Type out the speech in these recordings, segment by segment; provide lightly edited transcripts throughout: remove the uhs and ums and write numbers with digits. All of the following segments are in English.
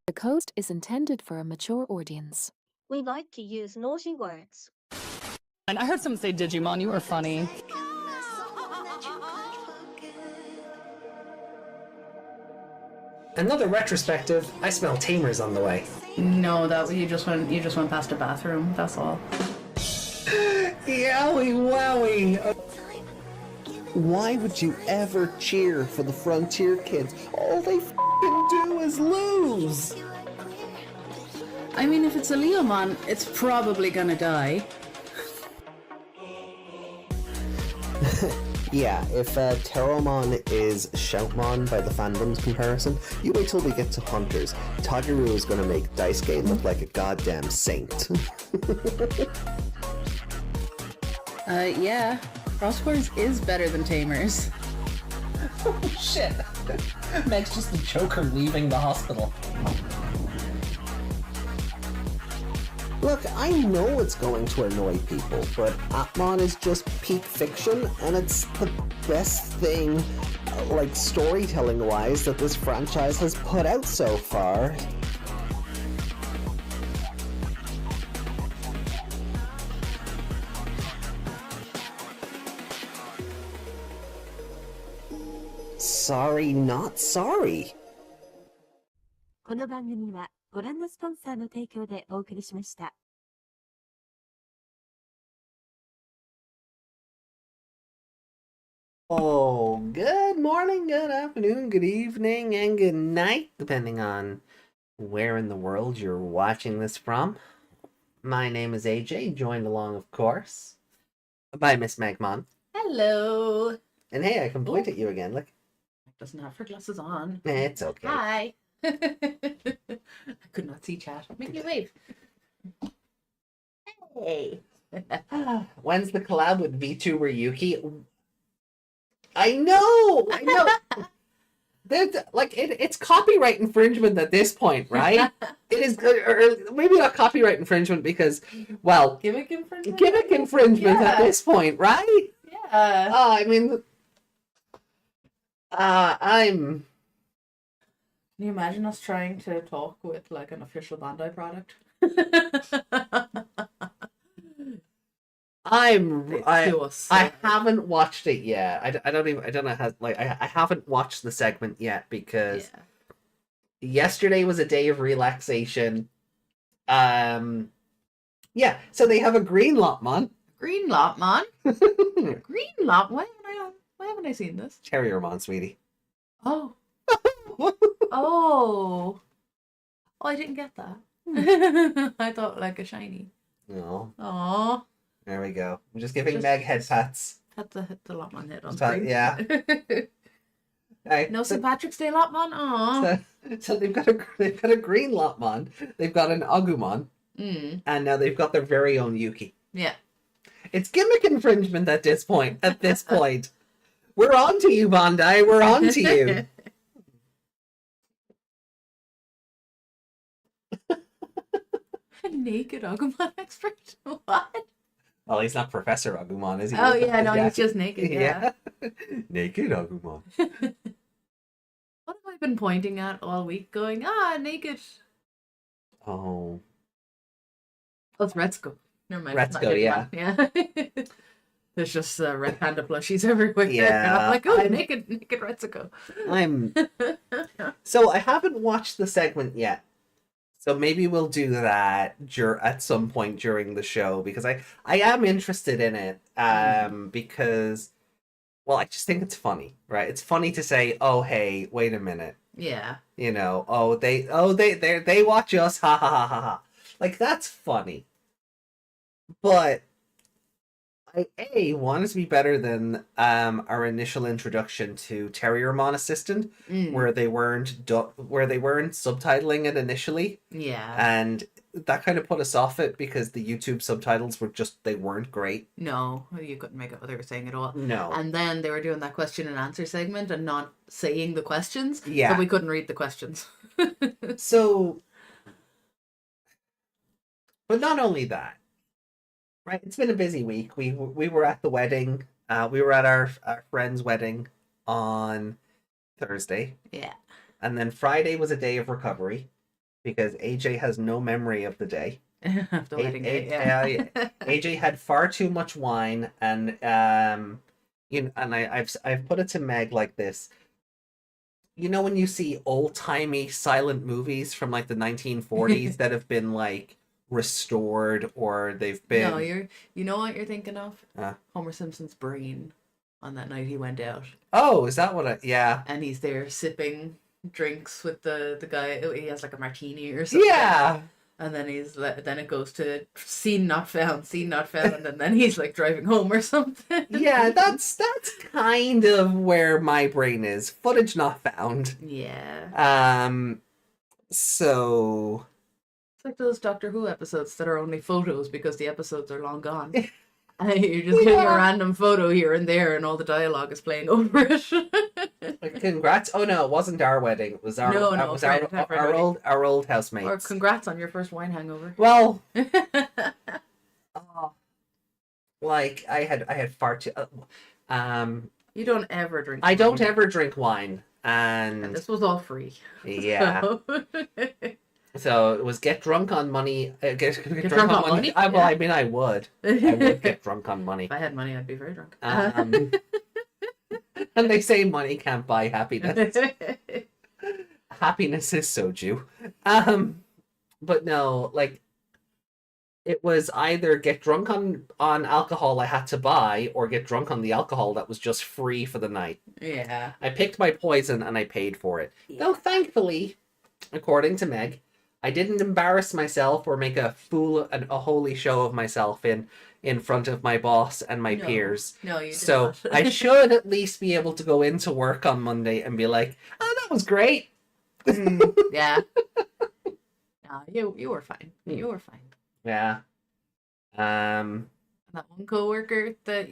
The coast is intended for a mature audience. We like to use naughty words. And I heard someone say Digimon, you were funny. Another retrospective, I smell Tamers on the way. No, that you just went past a bathroom, that's all. Yowie wowie! Why would you ever cheer for the Frontier kids? All they f***ing do is lose! I mean, if it's a Leomon, it's probably gonna die. Yeah, if Terramon is Shoutmon by the fandom's comparison, you wait till we get to Hunters. Tageru is gonna make Daisuke look like a goddamn saint. Yeah. Crosswords is better than Tamers. Oh shit! Meg's just a Joker leaving the hospital. Look, I know it's going to annoy people, but Atmon is just peak fiction, and it's the best thing, like storytelling-wise, that this franchise has put out so far. Sorry, not sorry. この番組はご覧のスポンサーの提供でお送りしました。Oh, good morning, good afternoon, good evening, and good night, depending on where in the world you're watching this from. My name is AJ, joined along, of course, by Miss Magmon. Hello. And hey, I can point at you again, look. Doesn't have her glasses on. It's okay. Hi. I could not see chat. Make me wave. Hey. When's the collab with VTuber Yuki? I know! It's copyright infringement at this point, right? It is good, or maybe not copyright infringement because, well... Gimmick infringement? Gimmick infringement at this point, right? Yeah. I mean... I'm... Can you imagine us trying to talk with, like, an official Bandai product? I haven't watched it yet. I don't know how, like, I haven't watched the segment yet because yesterday was a day of relaxation. Yeah, so they have a green Lotmon. Green Lotmon? Green Lot? Why haven't I seen this? Terriermon, sweetie. Oh. Oh, I didn't get that. I thought like a shiny. No. Oh. There we go. I'm just giving Meg head pats. Hit the Lotmon head on screen. Yeah. Right. No St. Patrick's Day Lotmon. Oh. So they've got a green Lotmon. They've got an Agumon. And now they've got their very own Yuki. Yeah. It's gimmick infringement at this point. We're on to you, Bandai. We're on to you. Naked Agumon expert? What? Well, he's not Professor Agumon, is he? Oh, yeah, no, he's just naked, yeah. Naked Agumon. What have I been pointing at all week going, naked? Oh. Oh, it's Retsuko. Never mind. Retsuko, yeah. Yeah. There's just red panda plushies everywhere. Yeah. And I'm like, oh, naked Retsuko. So I haven't watched the segment yet. So maybe we'll do that at some point during the show because I am interested in it because, well, I just think it's funny, right? It's funny to say, oh, hey, wait a minute. Yeah. You know, they watch us, ha ha ha ha ha. Like, that's funny. But I want it to be better than our initial introduction to Terriermon Assistant, where they weren't subtitling it initially. Yeah, and that kind of put us off it because the YouTube subtitles they weren't great. No, you couldn't make out what they were saying at all. No, and then they were doing that question and answer segment and not saying the questions. Yeah, so we couldn't read the questions. So, but not only that. Right, it's been a busy week. We were at the wedding. We were at our friend's wedding on Thursday. Yeah. And then Friday was a day of recovery because AJ has no memory of the day. Of the wedding day, yeah. AJ had far too much wine, and I've put it to Meg like this. You know when you see old-timey silent movies from like the 1940s that have been like restored, or they've been... No, you know what you're thinking of? Uh. Homer Simpson's brain on that night he went out. Oh, is that what I... Yeah. And he's there sipping drinks with the guy. He has like a martini or something. Yeah. And then then it goes to scene not found, and then he's like driving home or something. Yeah, that's kind of where my brain is. Footage not found. Yeah. So It's like those Doctor Who episodes that are only photos because the episodes are long gone. And you're just getting a random photo here and there, and all the dialogue is playing over it. Congrats! Oh no, it wasn't our wedding. It was our our old housemates. Or congrats on your first wine hangover. Well, like I had far too. You don't ever drink. I don't ever drink wine, and this was all free. Yeah. So it was get drunk on money. Get drunk on money? Well, I mean, I would get drunk on money. If I had money, I'd be very drunk. And they say money can't buy happiness. Happiness is soju. But no, like it was either get drunk on alcohol I had to buy, or get drunk on the alcohol that was just free for the night. Yeah. I picked my poison and I paid for it. Yeah. Though thankfully, according to Meg, I didn't embarrass myself or make a holy show of myself in front of my boss and my peers. No, you did So not. I should at least be able to go into work on Monday and be like, "Oh, that was great." Yeah. No, you were fine. You were fine. Yeah. That one coworker that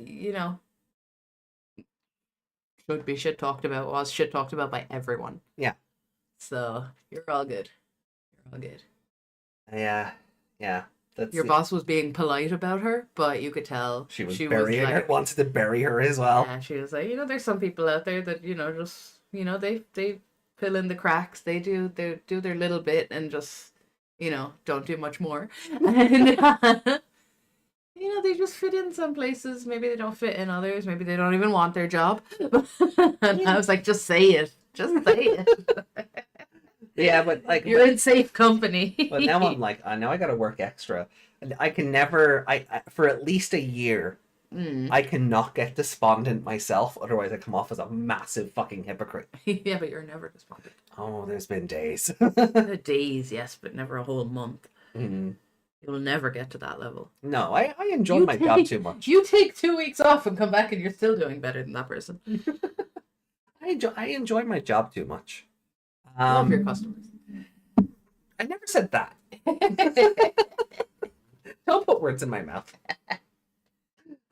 should be shit talked about was shit talked about by everyone. Yeah. So you're all good. You're all good. Yeah. Your boss was being polite about her, but you could tell she was burying her. Wanted to bury her as well. Yeah, she was like, there's some people out there that just they fill in the cracks. They do their little bit and just don't do much more. And they just fit in some places. Maybe they don't fit in others. Maybe they don't even want their job. And I was like, just say it. Just say it. Yeah, but like you're in safe company. But now I'm like, I know I got to work extra, and I can never. I for at least a year, I cannot get despondent myself. Otherwise, I come off as a massive fucking hypocrite. Yeah, but you're never despondent. Oh, there's been days. Days, yes, but never a whole month. Mm-hmm. You'll never get to that level. No, I enjoy my job too much. You take 2 weeks off and come back, and you're still doing better than that person. I enjoy my job too much. Love your customers. I never said that. Don't put words in my mouth.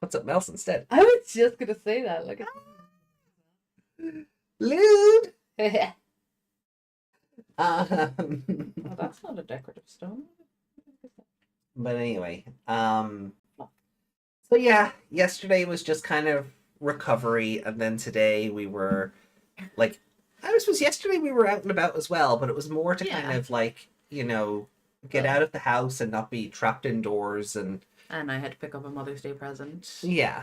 Put something else instead. I was just gonna say that. Like, lewd. Oh, that's not a decorative stone. But anyway, so yeah, yesterday was just kind of recovery, and then today we were like, I suppose yesterday we were out and about as well, but it was more to kind of like, get out of the house and not be trapped indoors. And I had to pick up a Mother's Day present. Yeah.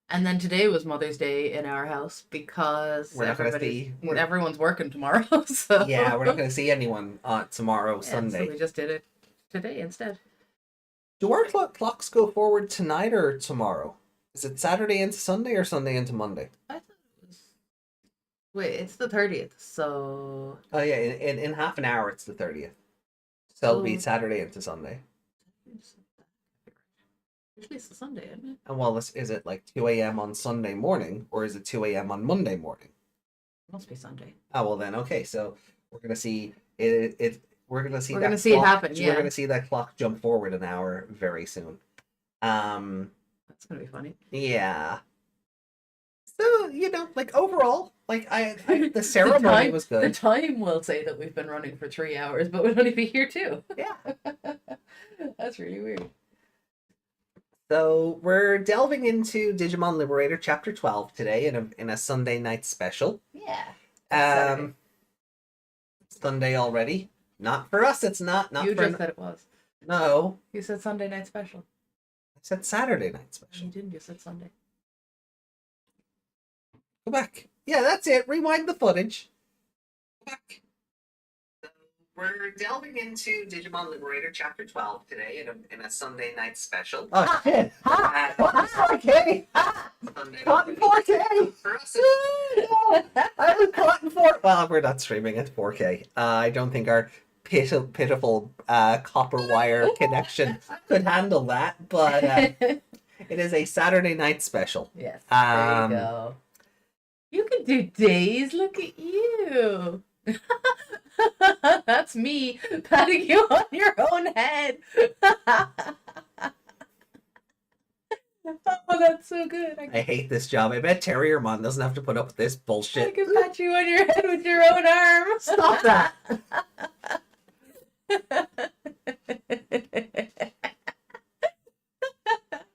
And then today was Mother's Day in our house because everyone's working tomorrow. So yeah, we're not going to see anyone tomorrow, Sunday. So we just did it today instead. Do our clocks go forward tonight or tomorrow? Is it Saturday into Sunday or Sunday into Monday? I thought it was... Wait, it's the 30th, so... Oh yeah, in half an hour it's the 30th. So it'll be Saturday into Sunday. Usually it's the Sunday, isn't it? And well, is it like 2 a.m. on Sunday morning, or is it 2 a.m. on Monday morning? It must be Sunday. Oh well, then okay. So we're gonna see it. We're gonna see it happen. Yeah, we're gonna see that clock jump forward an hour very soon. That's gonna be funny. Yeah. So like overall, like I the ceremony was good. The time will say that we've been running for 3 hours, but we'll only be here 2. Yeah. That's really weird. So we're delving into Digimon Liberator Chapter 12 today in a Sunday night special. Yeah. Sunday already. Not for us, it's not. Not You for... just said it was. No. You said Sunday night special. I said Saturday night You special. didn't. You said Sunday. Go back. Yeah, that's it. Rewind the footage. Go back. We're delving into Digimon Liberator Chapter 12 today in a Sunday night special. Oh, shit! 4K! Caught in 4K! For us, I was caught in 4K! Well, we're not streaming at 4K. I don't think our pitiful copper wire connection could handle that, but it is a Saturday night special. Yes. There you go. You can do days. Look at you. That's me patting you on your own head. Oh, that's so good. I hate this job. I bet Terriermon doesn't have to put up with this I bullshit. can pat you on your head with your own arm. Stop that!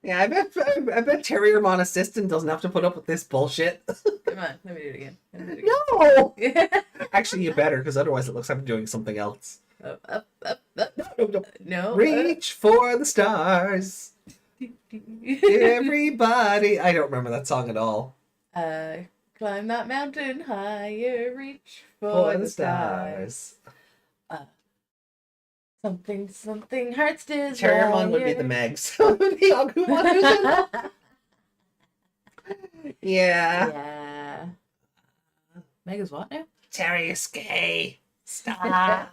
Yeah, I bet Terriermon assistant doesn't have to put up with this bullshit. Come on, let me do it again. No! No. Actually, you better, because otherwise it looks like I'm doing something else. Up. No. No. Reach for the stars. Everybody. I don't remember that song at all. Climb that mountain higher, reach For for the the stars. Something hearts desire. Terriermon would be the Megs. The Agumon who's in. Yeah. Yeah. Meg is what now? Terry is gay. Stop.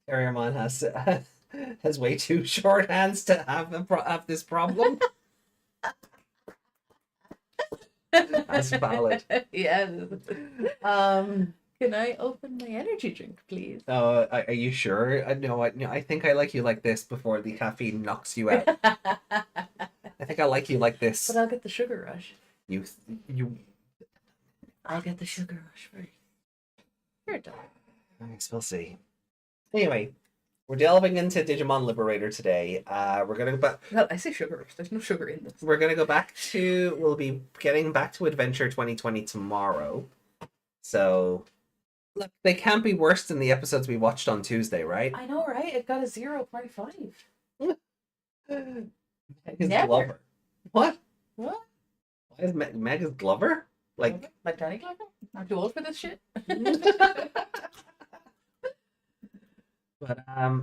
Terriermon has way too short hands to have this problem. That's valid. Yeah. Can I open my energy drink, please? Are you sure? No, I think I like you like this before the caffeine knocks you out. I think I like you like this. But I'll get the sugar rush. You. I'll get the sugar rush first. You're done. I guess we'll see. Anyway, we're delving into Digimon Liberator today. We're gonna go back. Well, I say sugar rush. There's no sugar in this. We're gonna go back to. We'll be getting back to Adventure 2020 tomorrow. So, look, they can't be worse than the episodes we watched on Tuesday, right? I know, right? It got a 0.5. His Never. Glover. What? What? Why is Meg his Glover? Like, Like Danny Glover? I'm too old for this shit. but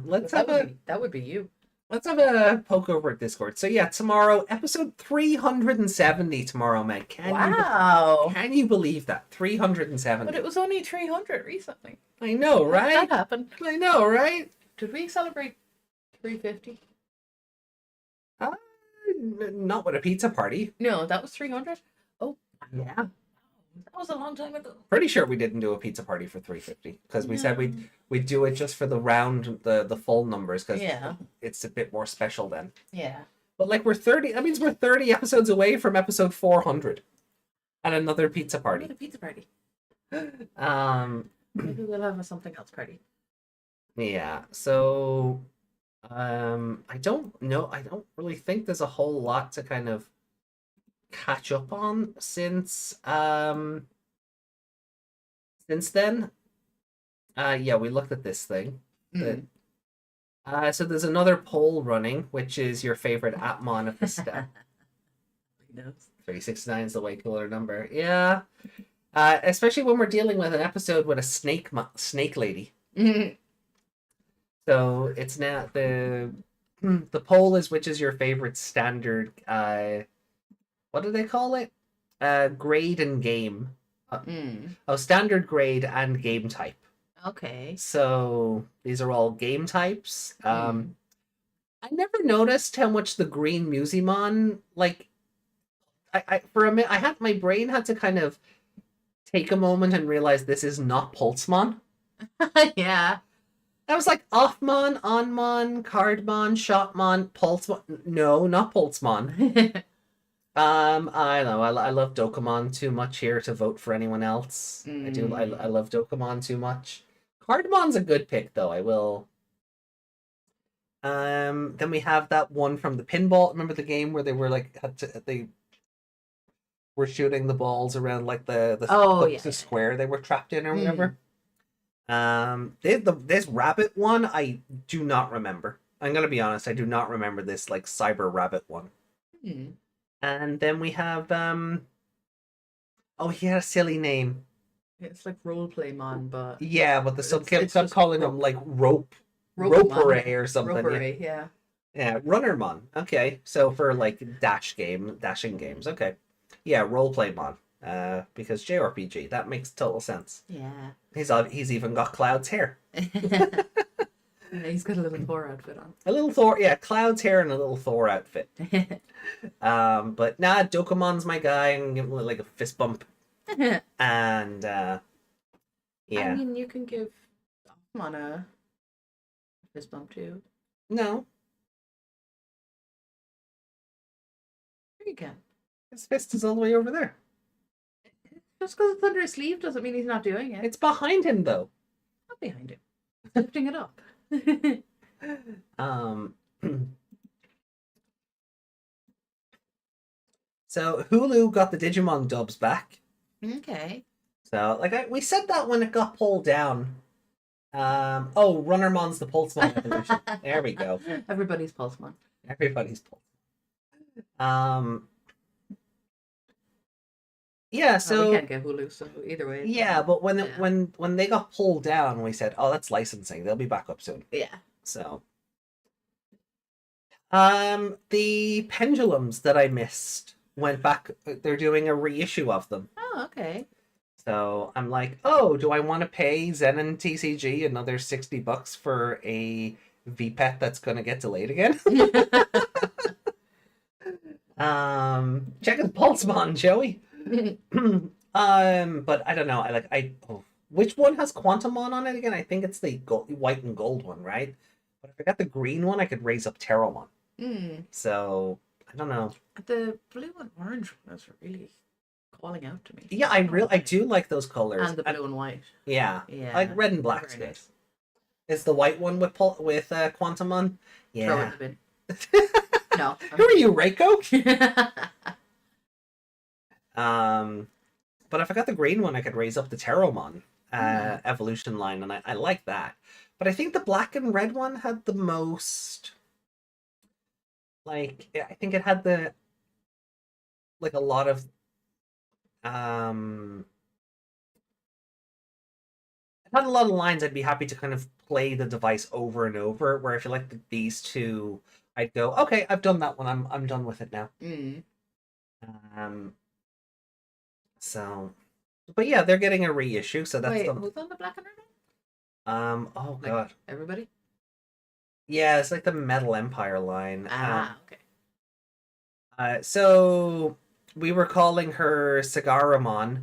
let's have that would be you. let's have a poke over at Discord. So yeah, tomorrow, episode 370 tomorrow, Meg. Can you believe that? 370. But it was only 300 recently. I know, right? That happened. I know, right? Did we celebrate 350? Not with a pizza party. No, that was 300. Oh, Yeah. that was a long time ago. Pretty sure we didn't do a pizza party for 350 because we said we'd do it just for the round, the full numbers because Yeah. it's a bit more special then. Yeah. But like that means we're 30 episodes away from episode 400 and another pizza We party. had a pizza party. Maybe we'll have a something else party. Yeah. So I don't know. I don't really think there's a whole lot to kind of catch up on since then. Yeah, we looked at this thing. So there's another poll running, which is your favorite Atmon of the step. 369 is the way cooler number. Yeah. Especially when we're dealing with an episode with a snake lady. So it's now the poll is which is your favorite standard what do they call it? Grade and game. Standard grade and game type. Okay. So these are all game types. I never noticed how much the green Musimon, like I for a minute my brain had to kind of take a moment and realize this is not Pulsemon. Yeah. I was like, Offmon, Onmon, Cardmon, Shotmon, Pulsemon. No, not Pulsemon. I know. I love Dokemon too much here to vote for anyone else. I do. I love Dokemon too much. Cardmon's a good pick, though. I will. Then we have that one from the pinball. Remember the game where they were like they were shooting the balls around like the square they were trapped in or whatever. This rabbit one I do not remember. I'm gonna be honest, I do not remember this like cyber rabbit one. Hmm. And then we have oh, he had a silly name. It's like roleplay man, but Yeah, but the sub It's kept just calling him like Ropeman. Roperay or something. Yeah. Roperay, yeah. Yeah, Runnermon. Okay, so for like dashing games. Okay, yeah, roleplay mon. Because JRPG, that makes total sense. Yeah. He's even got Cloud's hair. Yeah, he's got a little Thor outfit on. A little Thor, yeah, Cloud's hair and a little Thor outfit. But nah, Dokumon's my guy. I'm gonna give him like a fist bump. And yeah. I mean, you can give Aquaman a fist bump too. No, You can. his fist is all the way over there. Just because it's under his sleeve doesn't mean he's not doing it. It's behind him though. Not behind him. Lifting it up. So Hulu got the Digimon dubs back. Okay. So like we said that when it got pulled down. Oh, Runnermon's the Pulsemon evolution. There we go. Everybody's Pulsemon. Everybody's pulled. Yeah, so we can't get Hulu, so either way. yeah, but when Yeah. when they got pulled down, we said, "Oh, that's licensing. They'll be back up soon." Yeah. So, the pendulums that I missed went back. They're doing a reissue of them. Oh, okay. So I'm like, oh, do I want to pay Zen and TCG another $60 for a VPET that's gonna get delayed again? Check his Pulsemon, Joey. But I don't know. Which one has Quantumon on it again? I think it's the white and gold one, right? But if I got the green one, I could raise up Terramon. So I don't know. The blue and orange one is really calling out to me. Yeah, I do like those colors. And the blue and white. Yeah, Yeah. like red and black's Very good. nice. Is the white one with Quantumon? Throw it in Yeah. the bin. No. Who are you, Reiko? But if I got the green one, I could raise up the Terramon evolution line, and I like that. But I think the black and red one had the most. Like, I think it had a lot of it had a lot of lines I'd be happy to kind of play the device over and over. Where if you like these two, I'd go, okay, I've done that one. I'm done with it now. So, but yeah, they're getting a reissue, so that's Wait, who's on the black and red one? oh Like, god. Everybody? Yeah, it's like the Metal Empire line. Okay. So we were calling her Sagaramon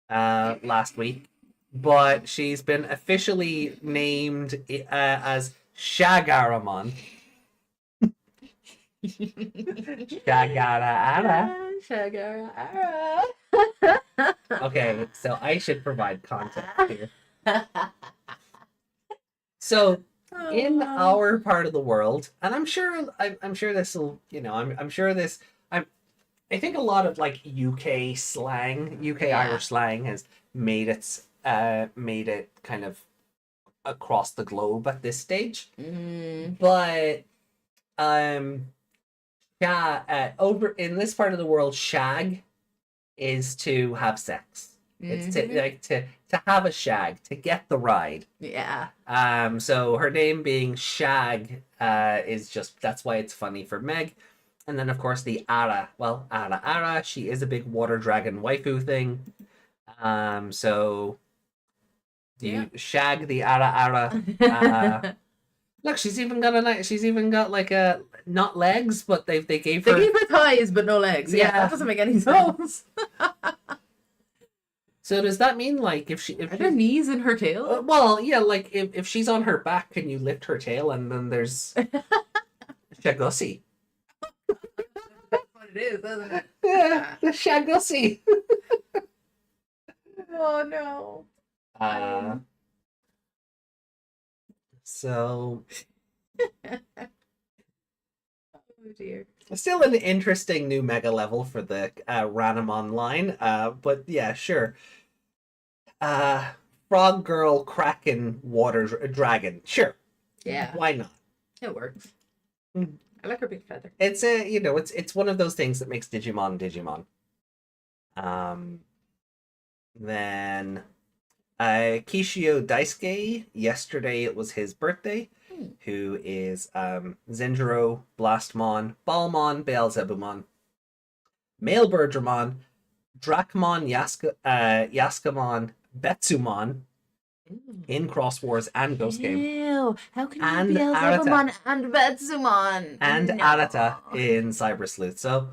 last week, but she's been officially named as Shagaramon. Shagara. Shagara. Okay, so I should provide context here. So in our part of the world, and I'm sure this will, I think a lot of like UK slang, Irish slang has made it kind of across the globe at this stage. But over in this part of the world, shag is to have sex. It's to have a shag, to get the ride. Yeah. So her name being Shag is just, that's why it's funny for Meg. And then of course the Ara. Well, Ara, she is a big water dragon waifu thing. So you shag the Ara. Look, she's even got like a not legs, but they gave her thighs but no legs. Yeah, that doesn't make any sense. So does that mean like if Are there knees in her tail? well, yeah, like if she's on her back, can you lift her tail and then there's Shagussi. That's what it is, isn't it? Yeah, the Shagussi. Oh no. So Oh dear. still an interesting new mega level for the Ranamon line. But yeah, sure. frog girl, kraken, water dragon. Sure, Yeah, why not? it works. Mm. I like her big feather. It's a it's one of those things that makes Digimon Digimon. Then Kishio Daisuke, yesterday it was his birthday, who is Zenjiro, Blastmon, Balmon, Beelzebumon, Male Birdramon, Dracmon, Yaskamon, Betsumon in Cross Wars and Ghost Game, Ew, how can And you be Arata. Beelzebumon and Betsumon? and No. Arata in Cyber Sleuth. So,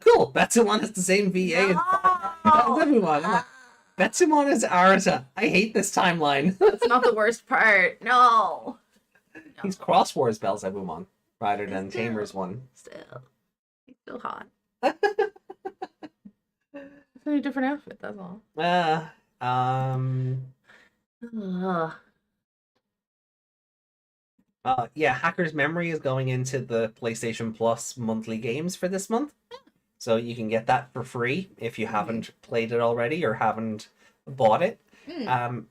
cool. Betsumon has the same VA as Beelzebumon. I'm like, Betsumon is Arata. I hate this timeline. That's not the worst part. No. He's Cross Wars Beelzebumon rather than Still. Tamer's one. Still. He's still hot. It's a different outfit, that's all. Ugh. Yeah, Hacker's Memory is going into the PlayStation Plus monthly games for this month. So you can get that for free if you haven't played it already or haven't bought it.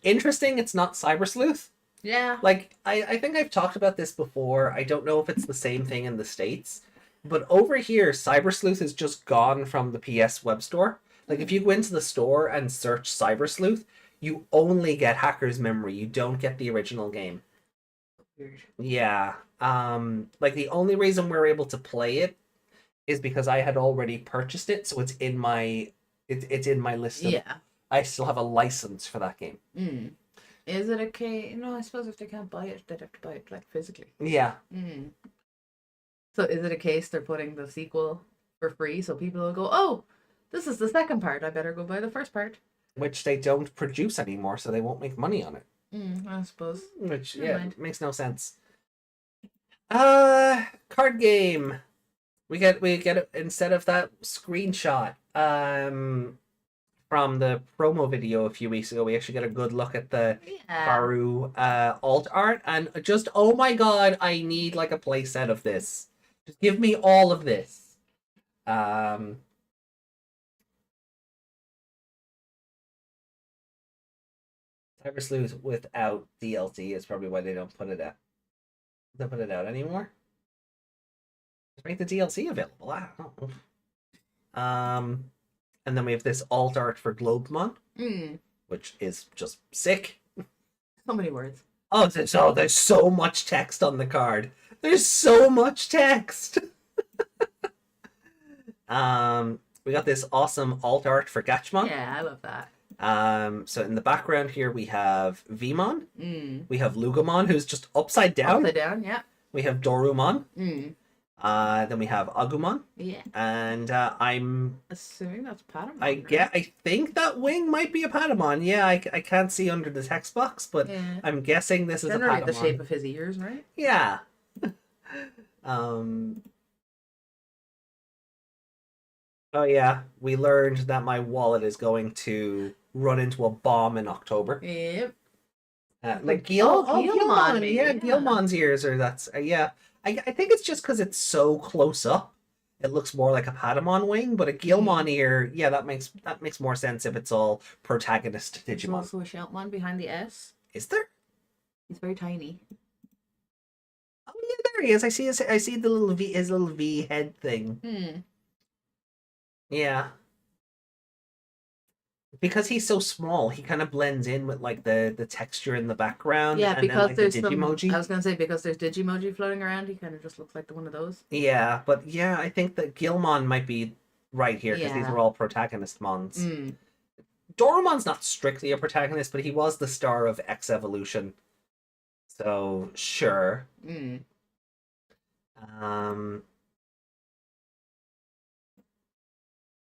Interesting, it's not Cyber Sleuth. Yeah. Like, I think I've talked about this before. I don't know if it's the same thing in the States. But over here, Cyber Sleuth is just gone from the PS web store. Like, if you go into the store and search Cyber Sleuth, you only get Hacker's Memory. You don't get the original game. Weird. Yeah. Like, the only reason we're able to play it is because I had already purchased it, so it's in my it's in my list of, Yeah. I still have a license for that game. Is it okay? No, I suppose if they can't buy it, they'd have to buy it like physically. Yeah. So is it a case they're putting the sequel for free so people will go, oh, this is the second part. I better go buy the first part. Which they don't produce anymore, so they won't make money on it. I suppose. Which, Never yeah, mind. makes no sense. Card game. We get it instead of that screenshot from the promo video a few weeks ago. We actually get a good look at the Yeah. Haru alt art, and just, oh my god, I need like a play set of this. Just give me all of this. Cyber Sleuth without DLC is probably why they don't put it out. They don't put it out anymore. Just make the DLC available. I don't know. And then we have this alt art for Globemon, which is just sick. So many words. Oh, there's so much text on the card. There's so much text. We got this awesome alt art for Gatchmon. Yeah, I love that. So in the background here we have Vmon. We have Lugomon, who's just upside down. Upside down, yeah. We have Dorumon. Then we have Agumon. Yeah. And I'm Assuming that's Patamon. I think that wing might be a Patamon. Yeah, I can't see under the text box, but Yeah. I'm guessing this is a Generally Patamon. the shape of his ears, right? Yeah. Oh yeah, we learned that my wallet is going to run into a bomb in October. Yep. Like Guilmon, Guilmon, maybe, yeah, yeah. Guilmon's ears are yeah. I think it's just because it's so close up. It looks more like a Patamon wing, but a Guilmon ear, yeah, that makes more sense if it's all protagonist There's Digimon. also a Shoutmon behind the S. Is there? He's very tiny. Oh yeah, there he is. I see the little his little V head thing. Yeah. Because he's so small, he kind of blends in with like the texture in the background. Yeah, and because then, like, there's the some. Digimoji. I was gonna say because there's Digimoji floating around, he kind of just looks like one of those. Yeah, but yeah, I think that Guilmon might be right here because these Yeah. are all protagonist mons. Doraemon's not strictly a protagonist, but he was the star of X Evolution. So sure.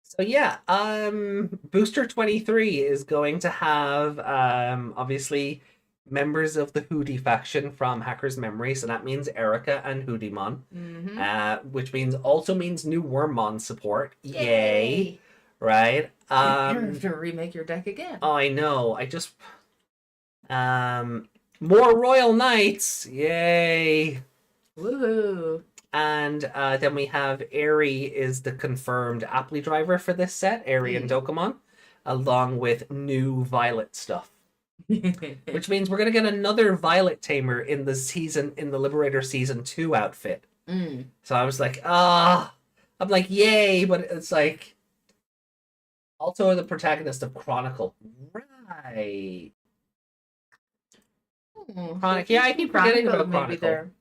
So yeah, Booster 23 is going to have obviously members of the Hootie faction from Hacker's Memory, so that means Erica and Hoodimon. Which also means new Wormmon support. Yay. Right? You have to remake your deck again. Oh, I know. I just more Royal Knights. Yay. Woohoo. And then we have Eri is the confirmed Apply driver for this set, Eri and Dokemon, along with new Violet stuff. which means we're gonna get another Violet Tamer in the Liberator season 2 outfit. So I was like, I'm like, yay, but it's like also the protagonist of Chronicle. Right. Chronicle. Yeah, I keep forgetting about Chronicle. There.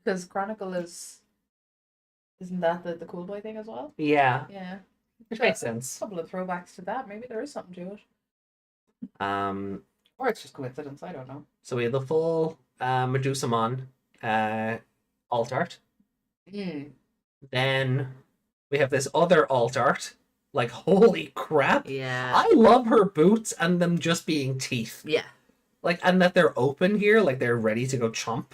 Because Chronicle isn't that the cool boy thing as well? Yeah. Yeah. Which makes sense. A couple of throwbacks to that. Maybe there is something to it. Or it's just coincidence, I don't know. So we have the full Medusamon alt art. Then we have this other alt art. Like, holy crap. Yeah. I love her boots and them just being teeth. Yeah. Like, and that they're open here, like they're ready to go chomp,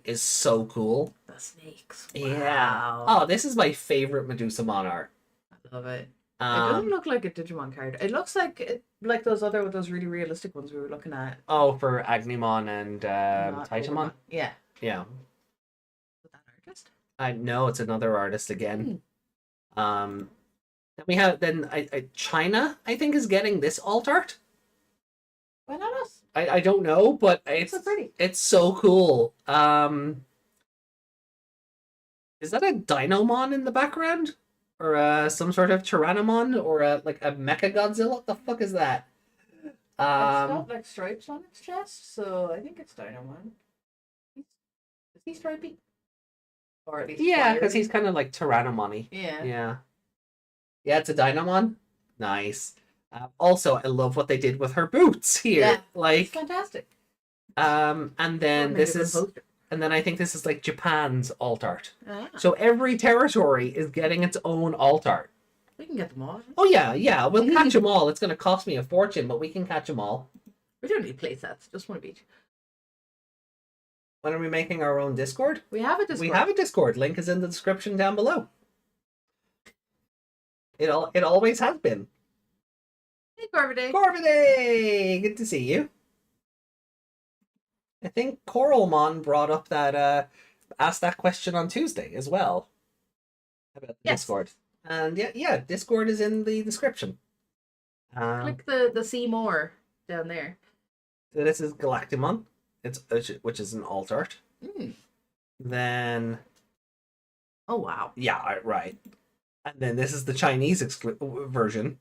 is so cool. The snakes. Yeah. Wow. Oh, this is my favorite Medusamon art. I love it. It doesn't look like a Digimon card. It looks like those really realistic ones we were looking at. Oh, for Agnemon and Titamon? Yeah. Yeah. With that artist? I know it's another artist again. Then we have China, I think, is getting this alt art. Why not us? I don't know, but it's so pretty. It's so cool. Is that a Dinomon in the background? Or some sort of Tyrannomon? Or like a Mecha Godzilla? What the fuck is that? It's got like stripes on its chest, so I think it's Dinomon. Is he stripy? Or at least yeah, because he's kind of like Tyrannomon-y. Yeah. Yeah. Yeah, it's a Dinomon. Nice. Also, I love what they did with her boots here. Yeah, like, it's fantastic. And then and then I think this is like Japan's alt art. Ah. So every territory is getting its own alt art. We can get them all. Oh yeah, we'll catch them all. It's going to cost me a fortune, but we can catch them all. We don't need play sets, just one of each. When are we making our own Discord? We have a Discord. We have a Discord. Link is in the description down below. It always has been. Hey, Corvidae. Corvidae! Good to see you. I think Coralmon brought up that, asked that question on Tuesday as well. About the Discord. And yeah, Discord is in the description. Click the see more down there. So this is Galactimon, which is an alt art. Then... Oh, wow. Yeah, right. And then this is the Chinese version.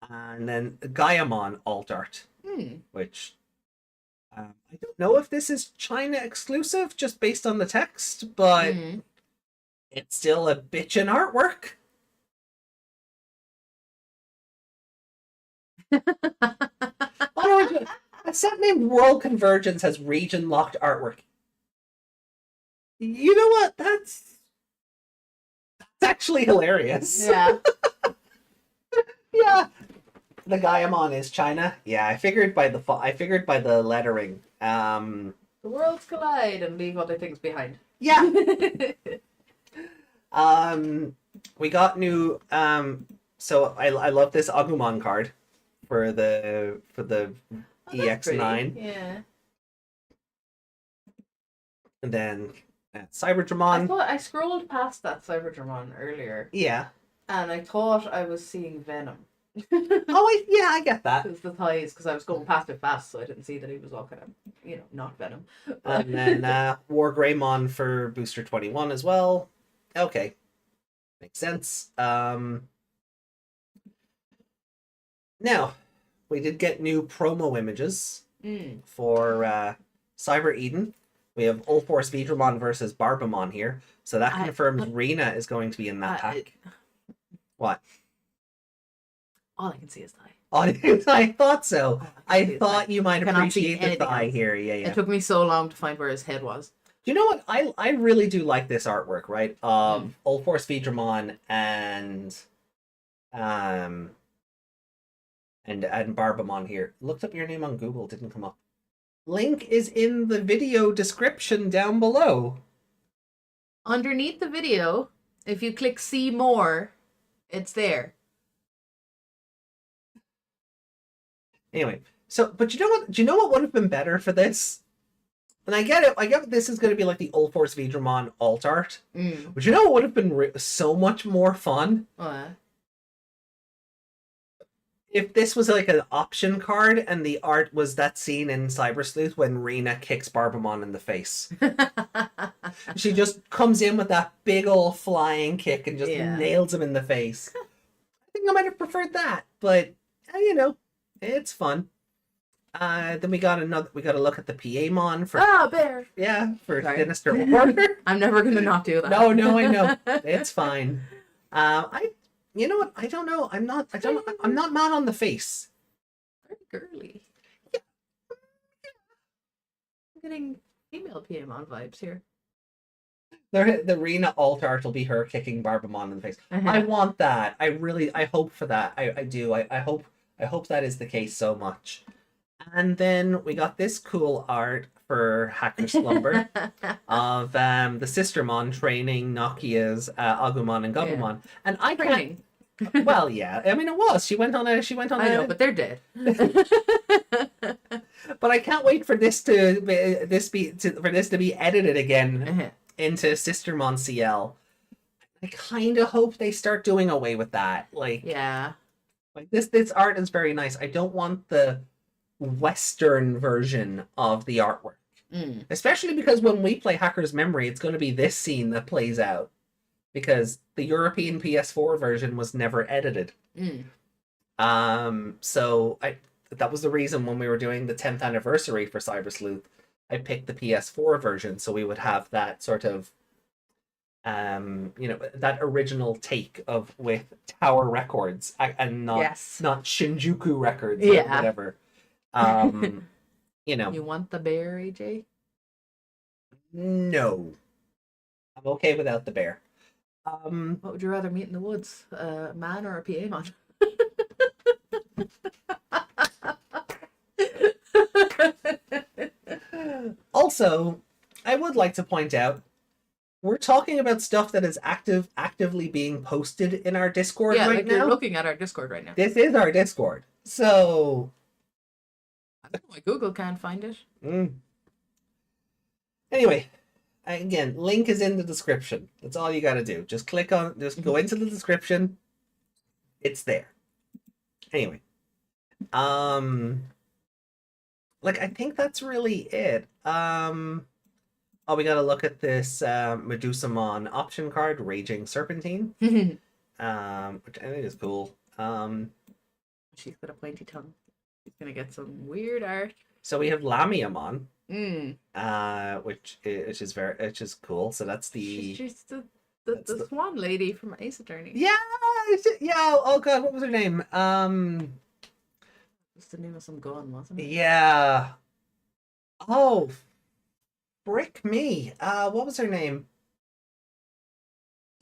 And then Gaiamon alt art, which I don't know if this is China exclusive, just based on the text, but it's still a bitchin' artwork. A set named World Convergence has region-locked artwork. You know what? That's actually hilarious. Yeah. Yeah. The Gaiamon is China. Yeah, I figured by the lettering. The worlds collide and leave other things behind. Yeah. We got new so I love this Agumon card for the EX9. Yeah. And then Cyberdramon. I scrolled past that Cyberdramon earlier. Yeah. And I thought I was seeing Venom. Yeah, I get that. It's the thighs, because I was going past it fast, so I didn't see that he was all kind of, not Venom. And then War Greymon for Booster 21 as well. Okay. Makes sense. Now, we did get new promo images for Cyber Eden. We have Ulforce Vidramon versus Barbamon here. So that confirms Rena is going to be in that pack. What? All I can see is thigh. I thought so. I thought you might appreciate the thigh else. here. Yeah. It took me so long to find where his head was. You know what? I really do like this artwork, right? Of Ulforce Vidramon and Barbamon here. Looked up your name on Google, didn't come up. Link is in the video description down below. Underneath the video, if you click see more, it's there. Anyway, but you know what? Do you know what would have been better for this? And I get it. This is going to be like the Ulforce Vidramon alt art. But you know what would have been so much more fun? What? if this was like an option card and the art was that scene in Cyber Sleuth when Rena kicks Barbamon in the face. She just comes in with that big old flying kick and just nails him in the face. I think I might have preferred that, but you know, it's fun. Then we got to look at the Piemon for bear. Yeah, for Sorry. Sinister Order. I'm never gonna not do that. No, I know. It's fine. You know what? I don't know. I'm not mad on the face. Very girly. I'm getting female Piemon vibes here. The Rena alt art will be her kicking Barbamon in the face. I want that. I hope for that. I do. I hope that is the case so much. And then we got this cool art for Hacker Slumber of the Sistermon training Nokia's Agumon and Gabumon. And I Training. Well, yeah. I mean, it was. She went on. I know, but they're dead. But I can't wait for this to be edited again into Sistermon CL. I kind of hope they start doing away with that. Like this art is very nice. I don't want the Western version of the artwork, especially because when we play Hacker's Memory, it's going to be this scene that plays out. Because the European PS4 version was never edited. So that was the reason when we were doing the 10th anniversary for Cyber Sleuth, I picked the PS4 version so we would have that sort of that original take of with Tower Records and not Shinjuku Records or whatever. You want the bear, AJ? No. I'm okay without the bear. What would you rather meet in the woods, a man or a Piemon? Also, I would like to point out, we're talking about stuff that is actively being posted in our Discord right now. You're looking at our Discord right now. This is our Discord. So I don't know why Google can't find it. Anyway, again, link is in the description. That's all you gotta do. Just go into the description. It's there. Anyway. I think that's really it. We gotta look at this Medusamon option card, Raging Serpentine. Which I think is cool. She's got a pointy tongue. She's gonna get some weird art. So we have Lamiamon. Which is cool. So that's she's the swan lady from Ace Attorney. Yeah. Oh god, what was her name? It's the name of some gun, wasn't it? Yeah. Oh, frick me. What was her name?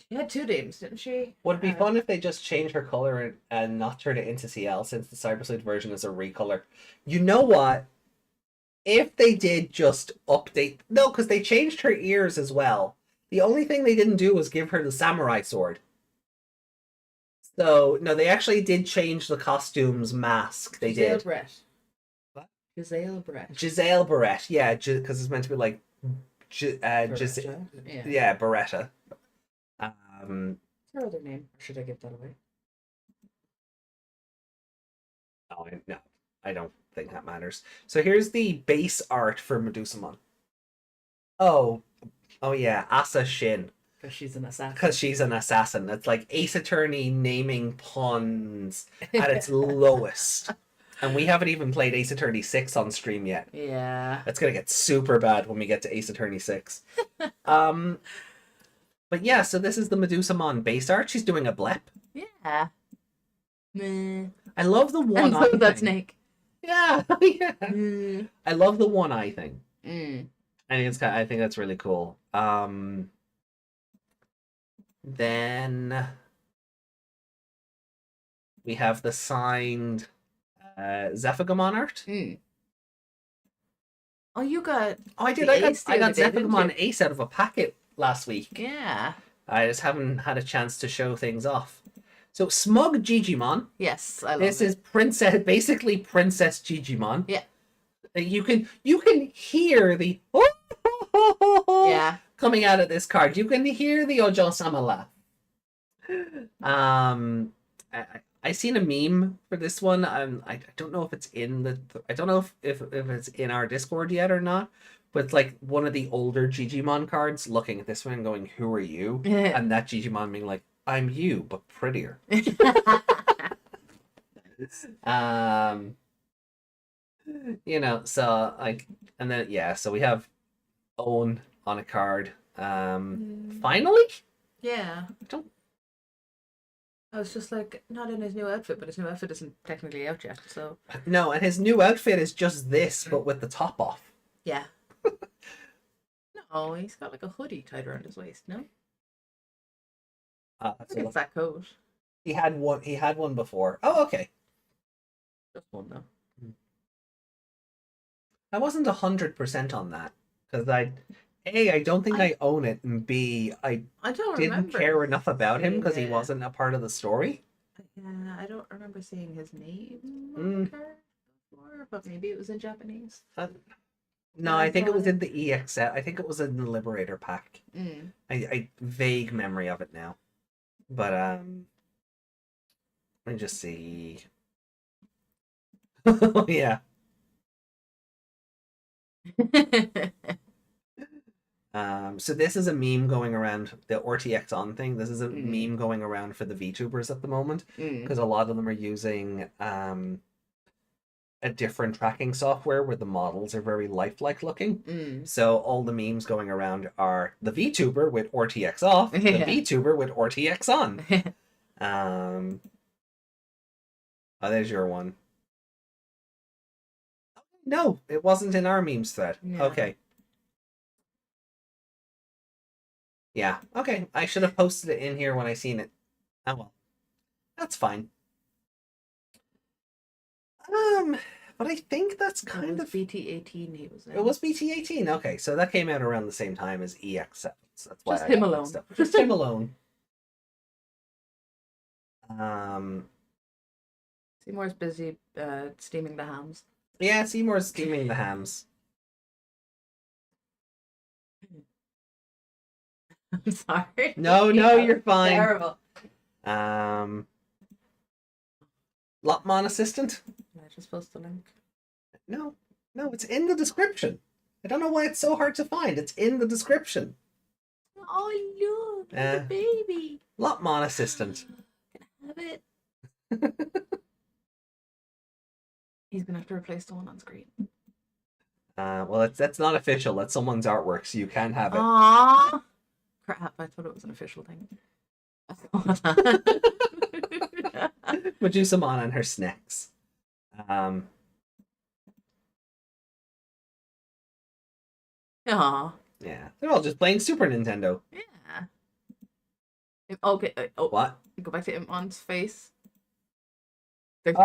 She had two names, didn't she? Would it be fun if they just changed her color and not turn it into CL, since the Cyber Sleuth version is a recolor? You know what? If they did just update... No, because they changed her ears as well. The only thing they didn't do was give her the samurai sword. So, no, they actually did change the costume's mask. They did. Brett. What? Giselle Brett. Giselle Barrett, yeah, because it's meant to be like... Beretta? Yeah, Beretta. What's her other name? Or should I give that away? Oh, no, I don't think that matters. So here's the base art for Medusamon. Oh yeah, Asa Shin. Because she's an assassin. Because she's an assassin. It's like Ace Attorney naming puns at its lowest. And we haven't even played Ace Attorney 6 on stream yet. Yeah. It's going to get super bad when we get to Ace Attorney 6. But yeah, so this is the Medusamon base art. She's doing a blep. Yeah. Meh. I love the one And eye so that thing. snake. Yeah. I love the one eye thing. I think that's really cool. Then we have the signed Zephagamon art. Oh, you got... Oh, I did. the I got Ace the other day, didn't Zephagamon you? Ace out of a packet last week. Yeah. I just haven't had a chance to show things off. So Smug Digimon. Yes, I love This it. is basically Princess Digimon. Yeah. You can hear the Yeah. coming out of this card. You can hear the Ojo-sama laugh. I I seen a meme for this one. I don't know if it's in the. I don't know if it's in our Discord yet or not. But it's like one of the older Digimon cards looking at this one and going, "Who are you?" And that Digimon being like, "I'm you, but prettier." You know, so like, and then yeah, so we have Owen on a card. Finally, Yeah. I don't. I was just like, not in his new outfit, but his new outfit isn't technically out yet, so. No, and his new outfit is just this, but with the top off. Yeah. No, he's got like a hoodie tied around his waist, no? I So think it's that coat. he had one. He had one before. Oh, okay. Just one, though. I wasn't 100% on that because I don't think I own it, and B, I don't didn't remember care enough about him seeing because he it. wasn't a part of the story. Yeah, I don't remember seeing his name on Mm. the card before, but maybe it was in Japanese. No, I think it was in the EX set. I think it was in the Liberator pack. Mm. I vague memory of it now, but let me just see. Yeah. So this is a meme going around the RTX on thing. This is a meme going around for the VTubers at the moment because a lot of them are using a different tracking software where the models are very lifelike looking. So all the memes going around are the VTuber with RTX off, the VTuber with RTX on. Oh, there's your one. No, it wasn't in our memes thread. Yeah. Okay. Yeah, okay. I should have posted it in here when I seen it. Oh well. That's fine. But I think that's kind of BT18 he was in. It was BT18. Okay, so that came out around the same time as EX7. So that's why Just I him got alone. mixed up. Just him alone. Seymour's busy steaming the hams. Yeah, Seymour's steaming the hams. I'm sorry. No, you're fine. Terrible. Lopmon assistant? Am I just post the link? No, it's in the description. I don't know why it's so hard to find. It's in the description. Oh, look, the baby. Lopmon assistant. Can I have it? He's gonna have to replace the one on screen. Well, that's not official. That's someone's artwork, so you can have it. Aww. Crap, I thought it was an official thing. Medusamon and her snacks. Aww. Yeah, they're all just playing Super Nintendo. Yeah. Okay. What? Go back to Imon's face. They're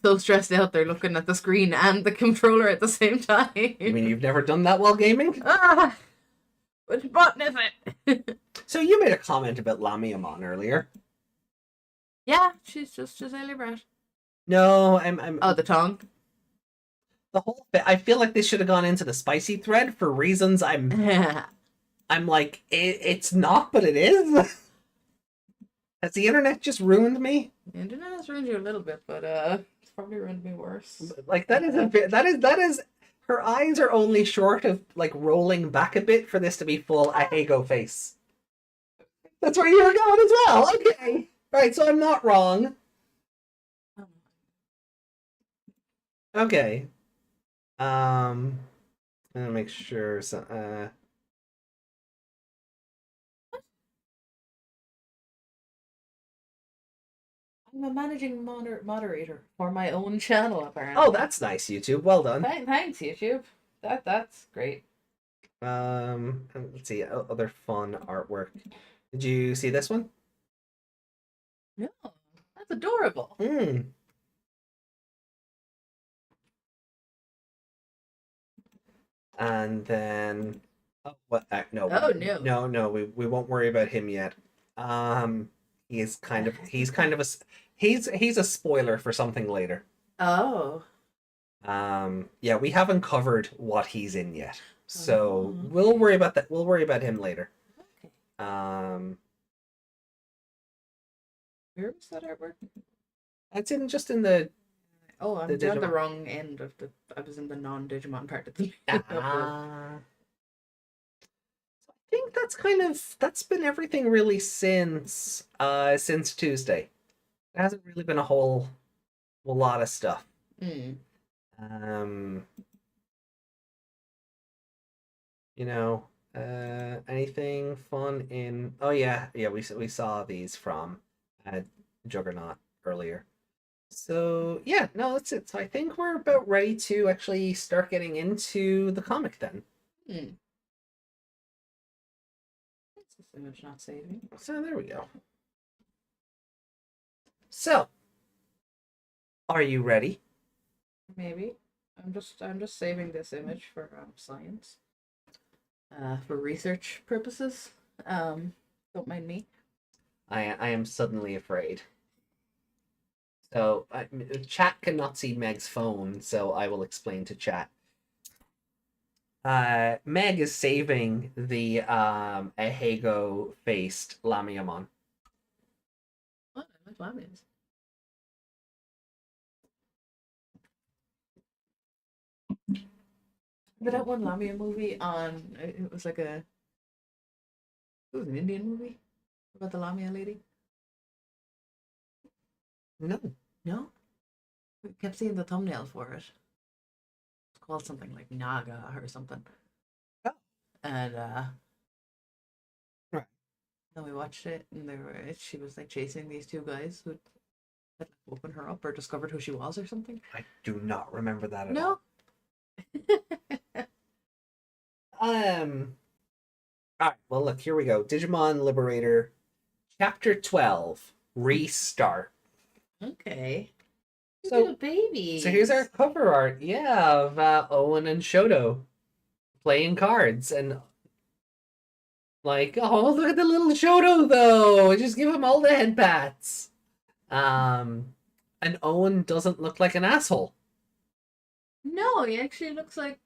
so stressed out. They're looking at the screen and the controller at the same time. You mean you've never done that while gaming? Which button is it? So you made a comment about Lamiamon earlier. Yeah, she's just Giselle Brett. No, I'm. Oh, the tongue. The whole bit. I feel like this should have gone into the spicy thread for reasons I'm like it's not, but it is. Has the internet just ruined me? The internet has ruined you a little bit, but it's probably ruined me worse. Like that is. Her eyes are only short of like rolling back a bit for this to be full Ahego face. That's where you were going as well. Okay, right. So I'm not wrong. Okay. I'm gonna make sure. So, I'm a managing moderator for my own channel, apparently. Oh, that's nice, YouTube. Well done. Thanks, YouTube. That's great. Let's see. Other fun artwork. Did you see this one? No, that's adorable. And then, what? No. Oh no. No. We won't worry about him yet. He's kind of a spoiler for something later. Oh. Yeah, we haven't covered what he's in yet, so we'll worry about that. We'll worry about him later. Okay. Where was that artwork? It's in just in the Oh, I'm The on the Digimon. wrong end of the. I was in the non-Digimon part of the. I think that's been everything really since Tuesday. There hasn't really been a whole lot of stuff. Mm. Um, anything fun in? Oh yeah, we saw these from Juggernaut earlier. So yeah, no, that's it. So I think we're about ready to actually start getting into the comic then. Mm. That's this image not saving. So there we go. So, are you ready? Maybe. I'm just saving this image for science. For research purposes. Don't mind me. I am suddenly afraid. So, chat cannot see Meg's phone, so I will explain to chat. Meg is saving the Ahego faced Lamiamon. What? I like Lamias. But that one Lamia movie on it was like it was an Indian movie about the Lamia lady. No. No? We kept seeing the thumbnail for it. It's called something like Naga or something. Oh. And Right. then we watched it and she was like chasing these two guys who had opened her up or discovered who she was or something. I do not remember that at No. all. Alright, well look, here we go. Digimon Liberator, Chapter 12, Restart. Okay. So- Little baby. So here's our cover art, of Owen and Shoto playing cards, and like, oh, look at the little Shoto though. Just give him all the head pats. And Owen doesn't look like an asshole. No, he actually looks like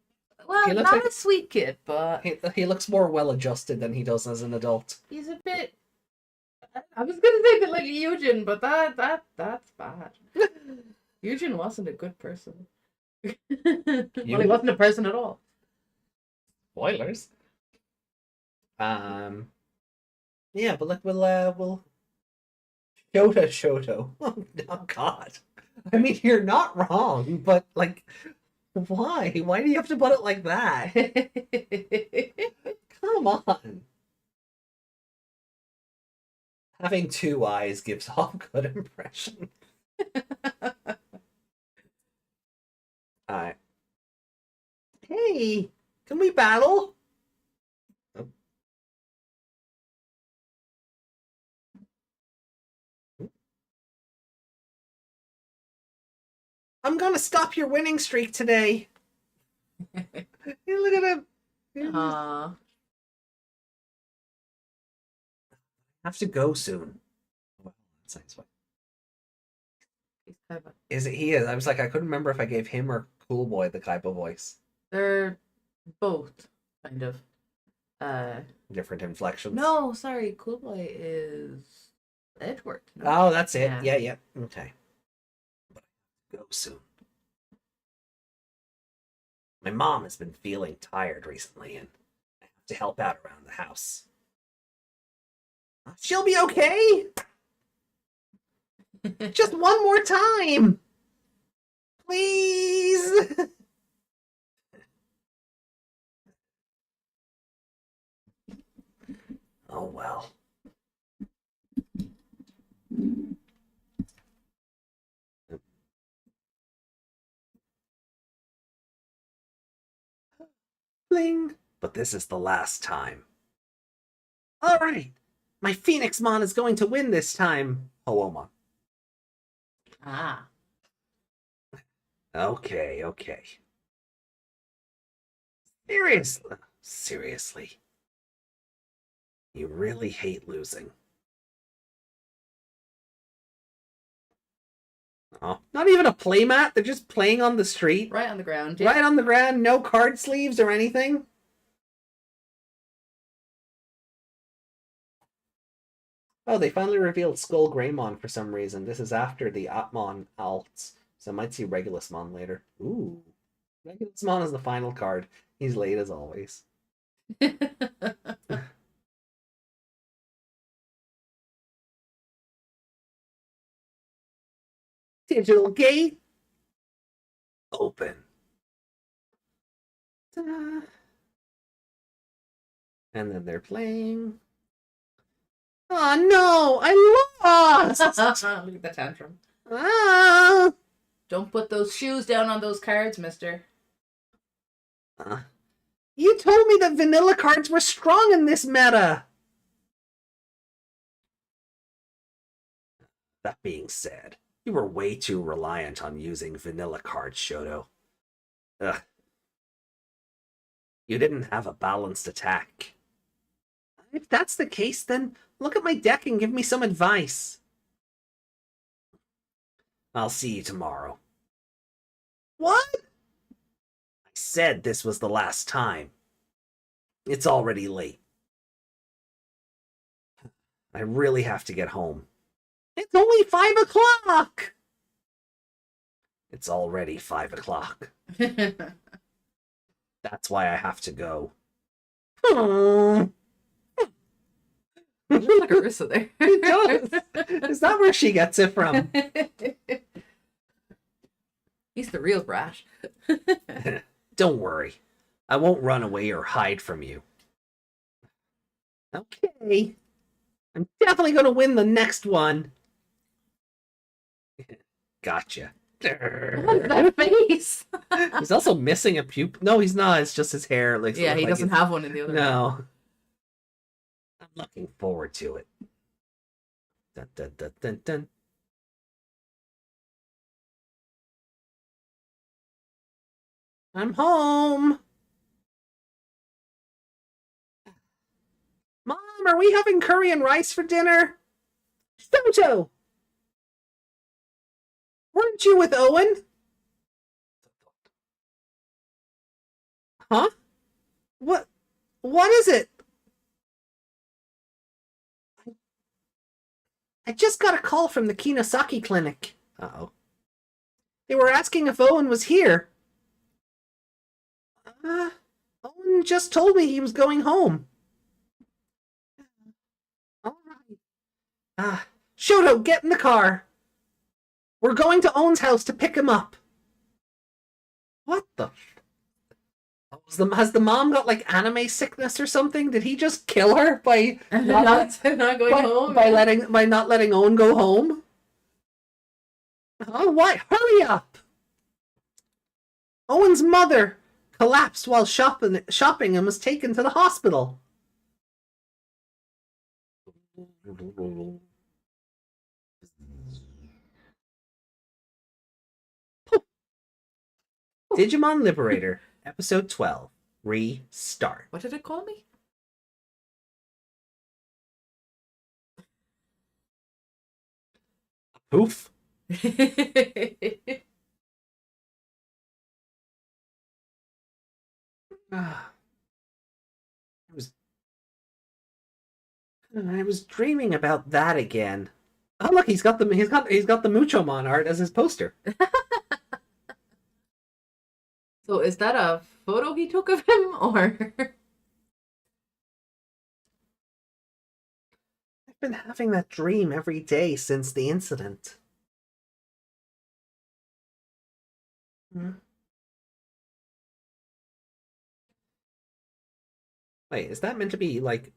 He looks not like- a sweet kid, but He looks more well adjusted than he does as an adult. he's a bit. I was gonna say a bit like Eugen, but that's bad. Eugen wasn't a good person. Well, he wasn't a person at all. Spoilers. Yeah, but look, we'll Shoto. Oh God. I mean, you're not wrong, but like, why? Why do you have to put it like that? Come on. Having two eyes gives off good impression. Alright. Hey, can we battle? Oh. I'm gonna stop your winning streak today. Hey, look at him. Aww. Have to go soon. Well, that's nice. He's clever. Is it? He is. I was like, I couldn't remember if I gave him or Cool Boy the Kaiba voice. They're both kind of. Different inflections. No, sorry, Cool Boy is Edward. No? Oh, that's it. Yeah. Yeah. Okay. But go soon. My mom has been feeling tired recently, and I have to help out around the house. She'll be okay. Just one more time, please. Oh well. Bling. But this is the last time. All right. My Phoenixmon is going to win this time, Hoomon. Ah. Okay. Seriously. You really hate losing. Oh, not even a playmat? They're just playing on the street? Right on the ground. Right on the ground? No card sleeves or anything? Oh, they finally revealed Skull Greymon for some reason. This is after the Atmon alts, so I might see Regulusmon later. Ooh. Regulusmon is the final card. He's late as always. Digital gate. Open. Ta-da. And then they're playing. Oh no! I lost! Look at the tantrum. Ah! Don't put those shoes down on those cards, mister. You told me that vanilla cards were strong in this meta! That being said, you were way too reliant on using vanilla cards, Shoto. Ugh. You didn't have a balanced attack. If that's the case, then look at my deck and give me some advice. I'll see you tomorrow. What? I said this was the last time. It's already late. I really have to get home. It's only 5 o'clock! It's already 5 o'clock. That's why I have to go. You look like Arissa there. It does. Is that where she gets it from? He's the real brash. Don't worry. I won't run away or hide from you. Okay. I'm definitely going to win the next one. Gotcha. What's that face? He's also missing a pupil. No, he's not. It's just his hair. Like, Yeah, he doesn't have one in the other one. No. I'm looking forward to it. Dun, dun, dun, dun, dun. I'm home. Mom, are we having curry and rice for dinner? Shoto! Weren't you with Owen? Huh? What is it? I just got a call from the Kinosaki clinic. Uh-oh. They were asking if Owen was here. Owen just told me he was going home. All right. Shoto, get in the car. We're going to Owen's house to pick him up. What the? Has the mom got like anime sickness or something? Did he just kill her by not going home? By not letting Owen go home? Oh, why? Hurry up! Owen's mother collapsed while shopping and was taken to the hospital. Digimon Liberator, Episode 12. Restart. What did it call me? Poof. I was dreaming about that again. Oh look, he's got the Muchomon art as his poster. So is that a photo he took of him, or? I've been having that dream every day since the incident. Wait, is that meant to be like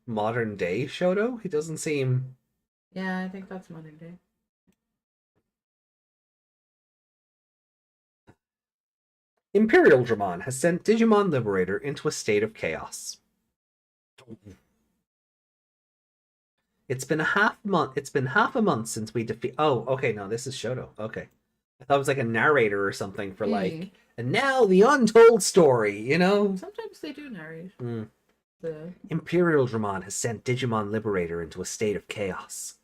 modern day Shoto? He doesn't seem. Yeah, I think that's modern day. Imperial Dramon has sent Digimon Liberator into a state of chaos. It's been half a month since we defeat. Oh, okay, no, this is Shoto. Okay, I thought it was like a narrator or something for like. And now the untold story. You know. Sometimes they do narrate. Imperial Dramon has sent Digimon Liberator into a state of chaos.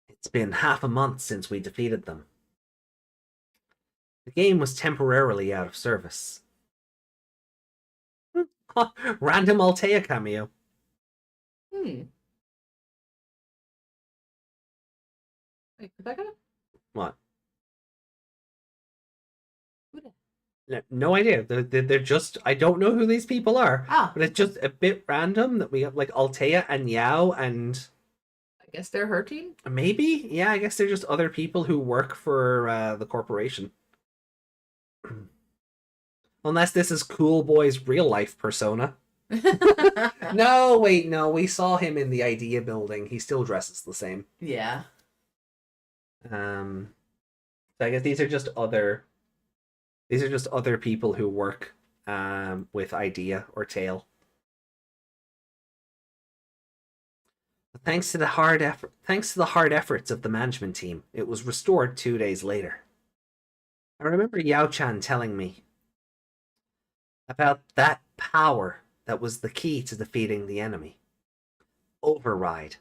It's been half a month since we defeated them. The game was temporarily out of service. Random Altea cameo. Wait, is that gonna? What? Who the- No idea. They're just, I don't know who these people are, Ah, but it's just a bit random that we have like Altea and Yao and I guess they're her team. maybe, yeah, I guess they're just other people who work for the corporation. Unless this is Cool Boy's real life persona. No, wait, no, we saw him in the idea building. He still dresses the same. Yeah. So I guess these are just other people who work with idea or tail. Thanks to the hard efforts of the management team, it was restored 2 days later. I remember Yao Chan telling me about that power that was the key to defeating the enemy. Override.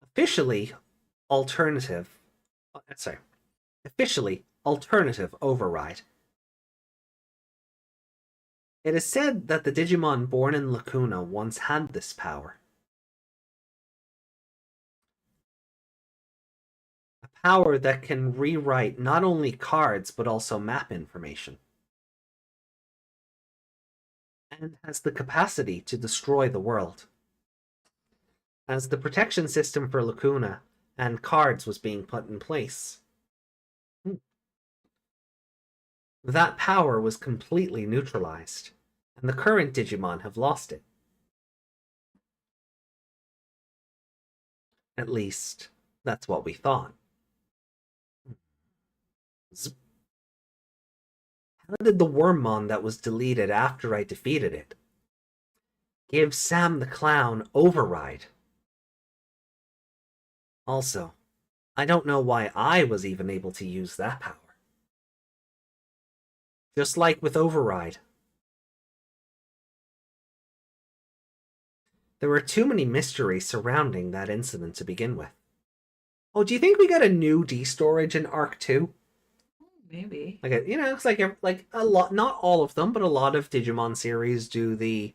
Officially alternative override. It is said that the Digimon born in Lacuna once had this power. A power that can rewrite not only cards but also map information. And has the capacity to destroy the world. As the protection system for Lacuna and cards was being put in place, that power was completely neutralized, and the current Digimon have lost it. At least, that's what we thought. Zip. How did the Wormmon that was deleted after I defeated it give Sam the Clown override? Also, I don't know why I was even able to use that power. Just like with override. There were too many mysteries surrounding that incident to begin with. Oh, do you think we got a new D-storage in Arc 2? Maybe. Like, it's like a lot, not all of them, but a lot of Digimon series do the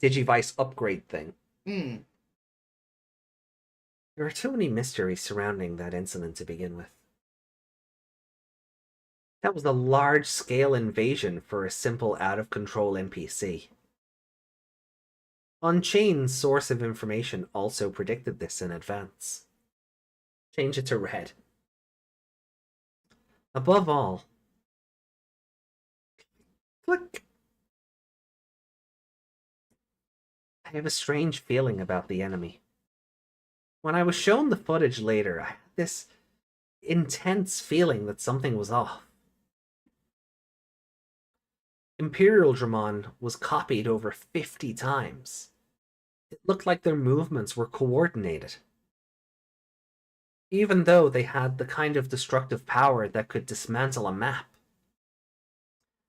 Digivice upgrade thing. Hmm. There are too many mysteries surrounding that incident to begin with. That was a large-scale invasion for a simple out-of-control NPC. Unchained's source of information also predicted this in advance. Change it to red. Above all, click. I have a strange feeling about the enemy. When I was shown the footage later, I had this intense feeling that something was off. Imperial Dramon was copied over 50 times. It looked like their movements were coordinated. Even though they had the kind of destructive power that could dismantle a map.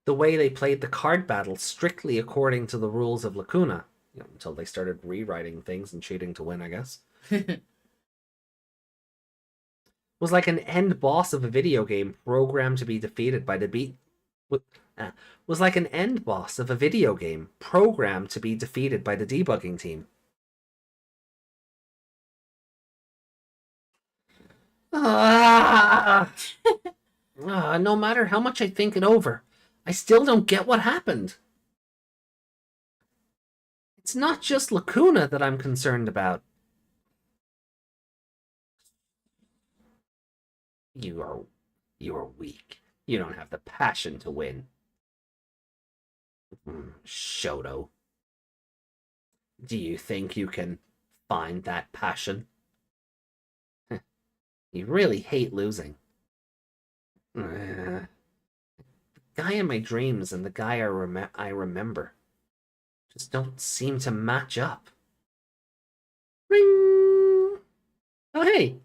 The way they played the card battle strictly according to the rules of Lacuna, until they started rewriting things and cheating to win, I guess, was like an end boss of a video game programmed to be defeated by the was like an end boss of a video game programmed to be defeated by the debugging team. No matter how much I think it over, I still don't get what happened. It's not just Lacuna that I'm concerned about. You are weak. You don't have the passion to win. Shoto. Do you think you can find that passion? You really hate losing. The guy in my dreams and the guy I remember just don't seem to match up. Ring! Oh, hey!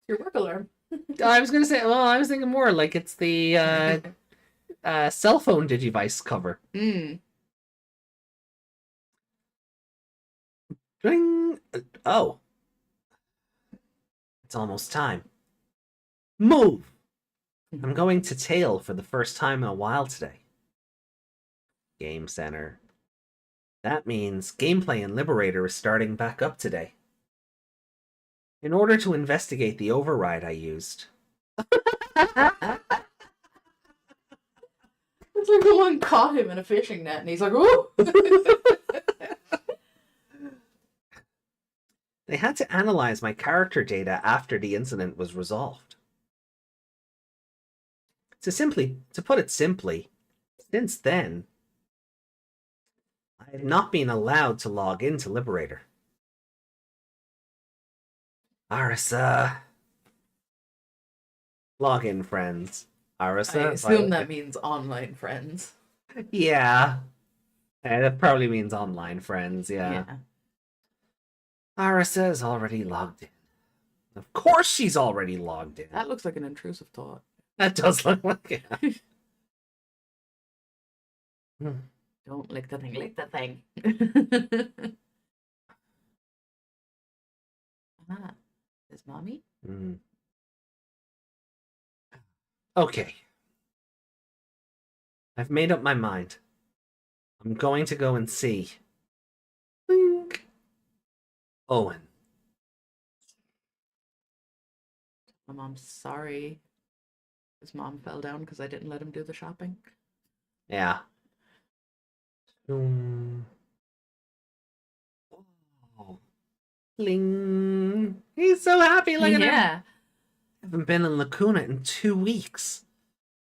Your work alarm. I was gonna say, well, I was thinking more like it's the cell phone Digivice cover. Hmm. Ring! Oh. It's almost time. Move! I'm going to tail for the first time in a while today. Game Center. That means gameplay in Liberator is starting back up today. In order to investigate the override I used. It's like the one caught him in a fishing net and he's like, ooh! They had to analyze my character data after the incident was resolved. To put it simply, since then, I have not been allowed to log into Liberator. Arisa. Login friends. Arisa. I assume that means online friends. Yeah. That probably means online friends, yeah. Arisa is already logged in. Of course she's already logged in. That looks like an intrusive thought. That does look like it. Don't lick the thing, lick the thing. Ah, is mommy? Okay. I've made up my mind. I'm going to go and see. Blink. Owen. My mom's sorry. His mom fell down because I didn't let him do the shopping. Yeah. Oh. Bling. He's so happy. Look at him. Yeah. Haven't been in Lacuna in 2 weeks.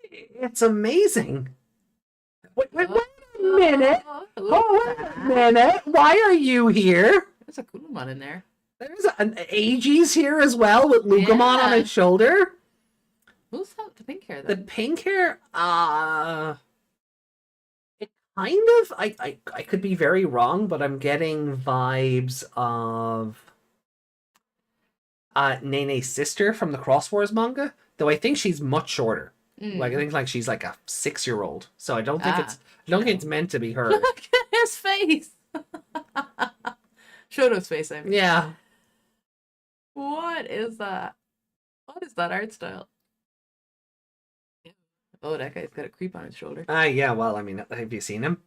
It's amazing. Wait a minute. Wait a minute. Why are you here? There's a Kumamon in there. There's an Aegis here as well with Lugumon on his shoulder. Who's that? The pink hair, The then? pink hair, it kind of, I could be very wrong, but I'm getting vibes of Nene's sister from the Cross Wars manga, though I think she's much shorter. Like I think like she's like a 6-year-old, so I don't think I don't think it's meant to be her. Look at his face. Shoto's face, I mean. Yeah. What is that? What is that art style? Oh, that guy's got a creep on his shoulder. Yeah, well, I mean, have you seen him?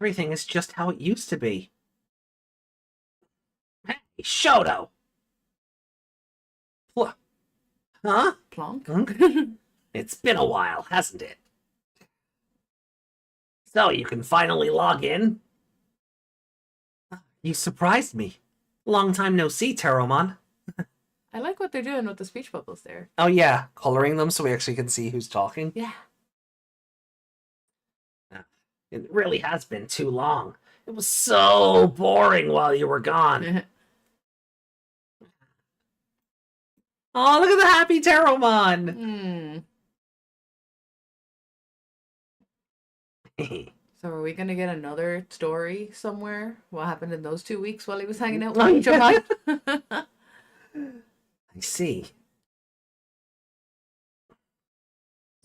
Everything is just how it used to be. Hey, Shoto! Huh? Plonk. It's been a while, hasn't it? So you can finally log in? You surprised me. Long time no see, Teromon. I like what they're doing with the speech bubbles there. Oh yeah, coloring them so we actually can see who's talking. Yeah. It really has been too long. It was so boring while you were gone. Oh, look at the happy Teromon! So are we going to get another story somewhere? What happened in those 2 weeks while he was hanging out with Digimon? I see.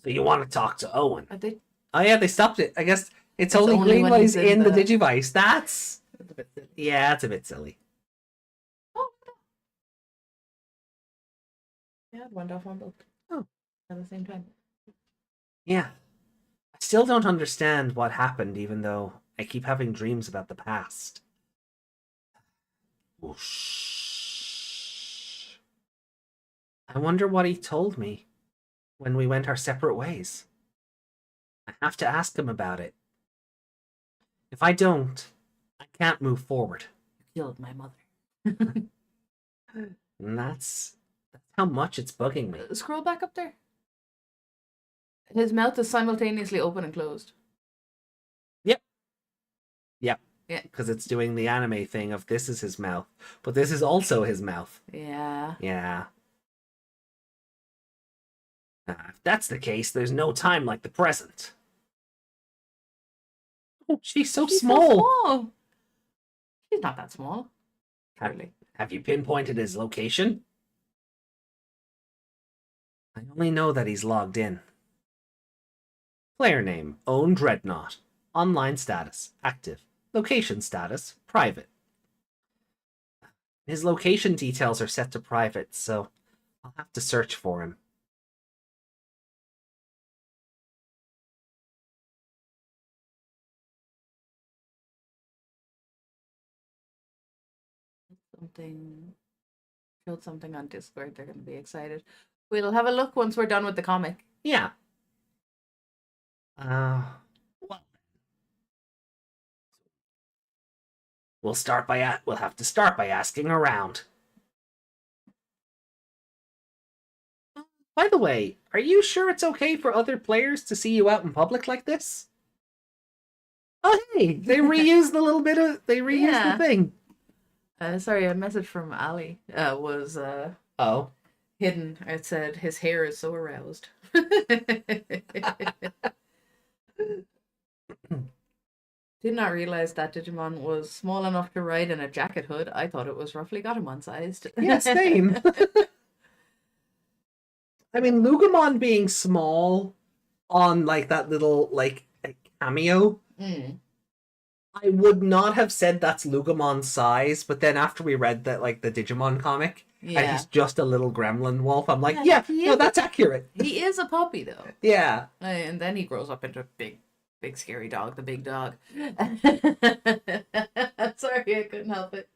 So you want to talk to Owen? Oh yeah, they stopped it. I guess it's only green when he's in the Digivice. That's a bit silly. Yeah, it's a bit silly. Oh. Yeah, it went off on both. Oh. At the same time. Yeah. I still don't understand what happened, even though I keep having dreams about the past. Whoosh. I wonder what he told me when we went our separate ways. I have to ask him about it. If I don't, I can't move forward. You killed my mother. And that's how much it's bugging me. Scroll back up there. His mouth is simultaneously open and closed. Yep. Yep. Yeah. Because it's doing the anime thing of this is his mouth, but this is also his mouth. Yeah. Yeah. If that's the case, there's no time like the present. Oh, she's so small. So small. She's not that small. Have you pinpointed his location? I only know that he's logged in. Player name, Owen Dreadnought. Online status, active. Location status, private. His location details are set to private, so I'll have to search for him. showed something on Discord. They're going to be excited. We'll have a look once we're done with the comic. Yeah. We'll have to start by asking around. By the way, are you sure it's okay for other players to see you out in public like this? Oh, hey, they reused the thing. Sorry, a message from Ali was hidden. It said his hair is so aroused. Did not realize that Digimon was small enough to ride in a jacket hood. I thought it was roughly Gatomon sized. Yeah, same. I mean, Lugumon being small on like that little like cameo, I would not have said that's Lugumon's size. But then after we read that like the Digimon comic, and he's just a little gremlin wolf, I'm like, that's accurate. He is a puppy though. Yeah, and then he grows up into a big scary dog, the big dog. Sorry, I couldn't help it.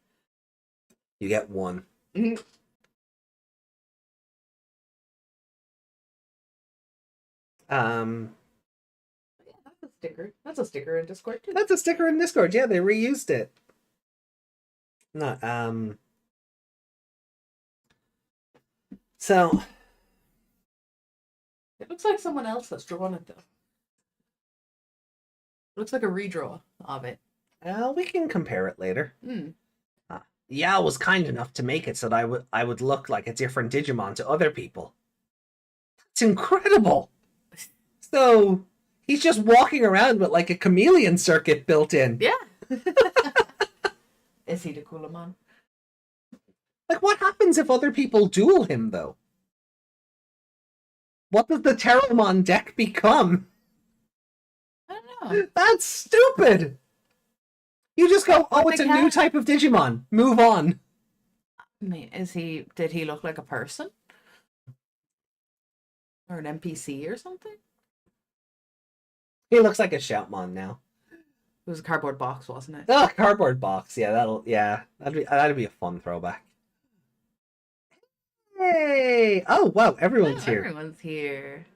You get one. That's a sticker. That's a sticker in Discord too. That's a sticker in Discord. Yeah, they reused it. Not So it looks like someone else has drawn it though. Looks like a redraw of it. We can compare it later. Yao was kind enough to make it so that I would look like a different Digimon to other people. That's incredible. So he's just walking around with like a chameleon circuit built in. Yeah. Is he the Coolamon? Like, what happens if other people duel him, though? What does the Terromon deck become? I don't know. That's stupid! You just go, it's a new type of Digimon. Move on. I mean, did he look like a person? Or an NPC or something? He looks like a Shoutmon now. It was a cardboard box, wasn't it? Oh, cardboard box. Yeah, that'd be a fun throwback. Hey! Oh, wow, everyone's here. Everyone's here.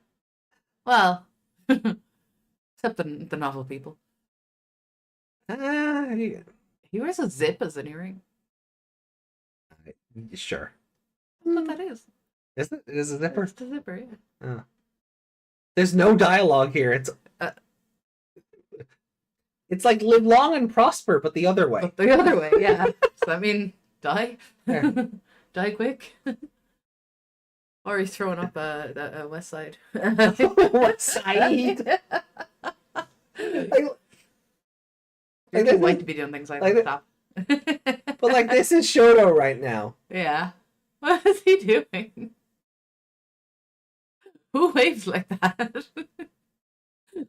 Well, except the novel people. Yeah. He wears a zip as an earring. Sure. That's what that is. Is it? It is a zipper? It's a zipper, yeah. Oh. There's no dialogue here. It's like live long and prosper, but the other way. But the other way, yeah. So, I mean, die. Yeah. Die quick. Or he's throwing up a West Side. What side? You're too white to be doing things like that. Stop. But like, this is Shoto right now. Yeah. What is he doing? Who waves like that?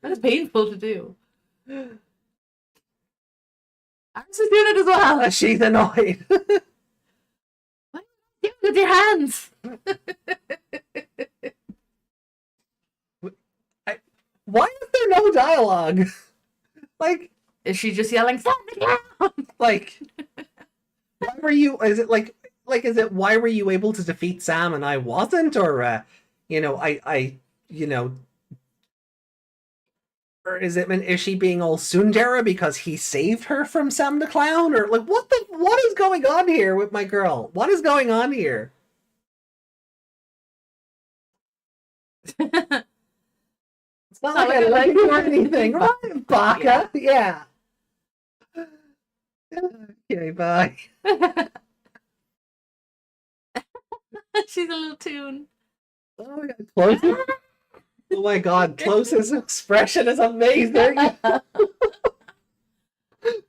That's painful to do. Arms is doing it as well. She's annoyed. What are you doing with your hands? Why is there no dialogue? Like, is she just yelling, "Stand down"? Like, why were you? Is it like is it why were you able to defeat Sam and I wasn't, or I or is she being all tsundere because he saved her from Sam the Clown, or like what is going on here with my girl? What is going on here? It's not like I like you or anything, right, Baka? Yeah. Okay, bye. She's a little tune. Oh my god, Close. Oh my god, Close's expression is amazing.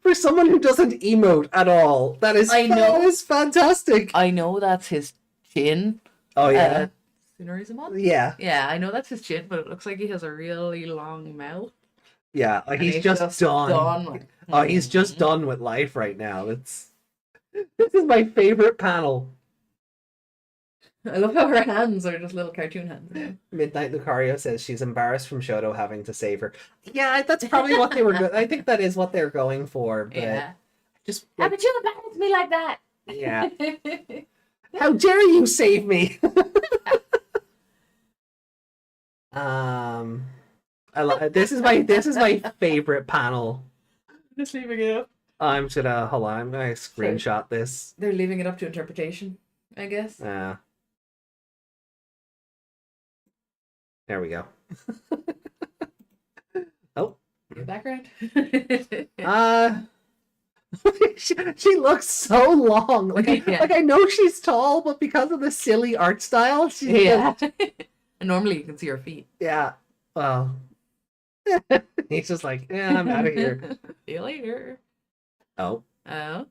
For someone who doesn't emote at all, that is fantastic. I know that's his chin. Oh yeah. Yeah. Yeah, I know that's his chin, but it looks like he has a really long mouth. Yeah, like he's just done. He's just done with life right now. This is my favorite panel. I love how her hands are just little cartoon hands. Midnight Lucario says she's embarrassed from Shoto having to save her. Yeah, that's probably what they were. I think that is what they're going for. But yeah. Just how could you embarrass me like that? Yeah. How dare you save me? This is my favorite panel. Just leaving it up. I'm just gonna hold on. I'm gonna screenshot this. They're leaving it up to interpretation, I guess. There we go. Oh. Your background. She looks so long. Like Yeah. like I know she's tall, but because of the silly art style, she's Yeah. And normally you can see her feet. yeah. Well, he's just like, yeah, I'm out of here. See you later. Oh. Oh.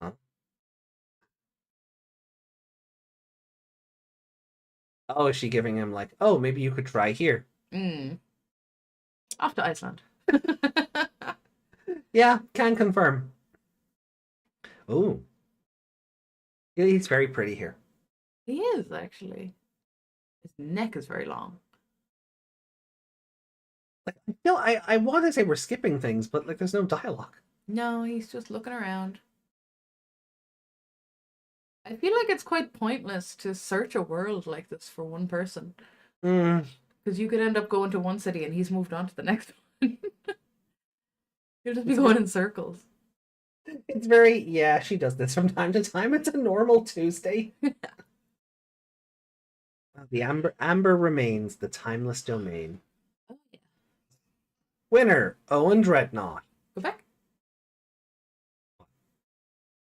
Huh? Oh, is she giving him like, oh, maybe you could try here? Off to Iceland. Yeah, can confirm. Ooh. Yeah, he's very pretty here. He is, actually. His neck is very long. Like, I want to say we're skipping things, but like, there's no dialogue. No, he's just looking around. I feel like it's quite pointless to search a world like this for one person. Because you could end up going to one city and he's moved on to the next one. You'll just be going in circles. It's very, yeah, she does this from time to time. It's a normal Tuesday. The amber remains the timeless domain. Oh, yeah. Winner, Owen Dreadnought. Go back.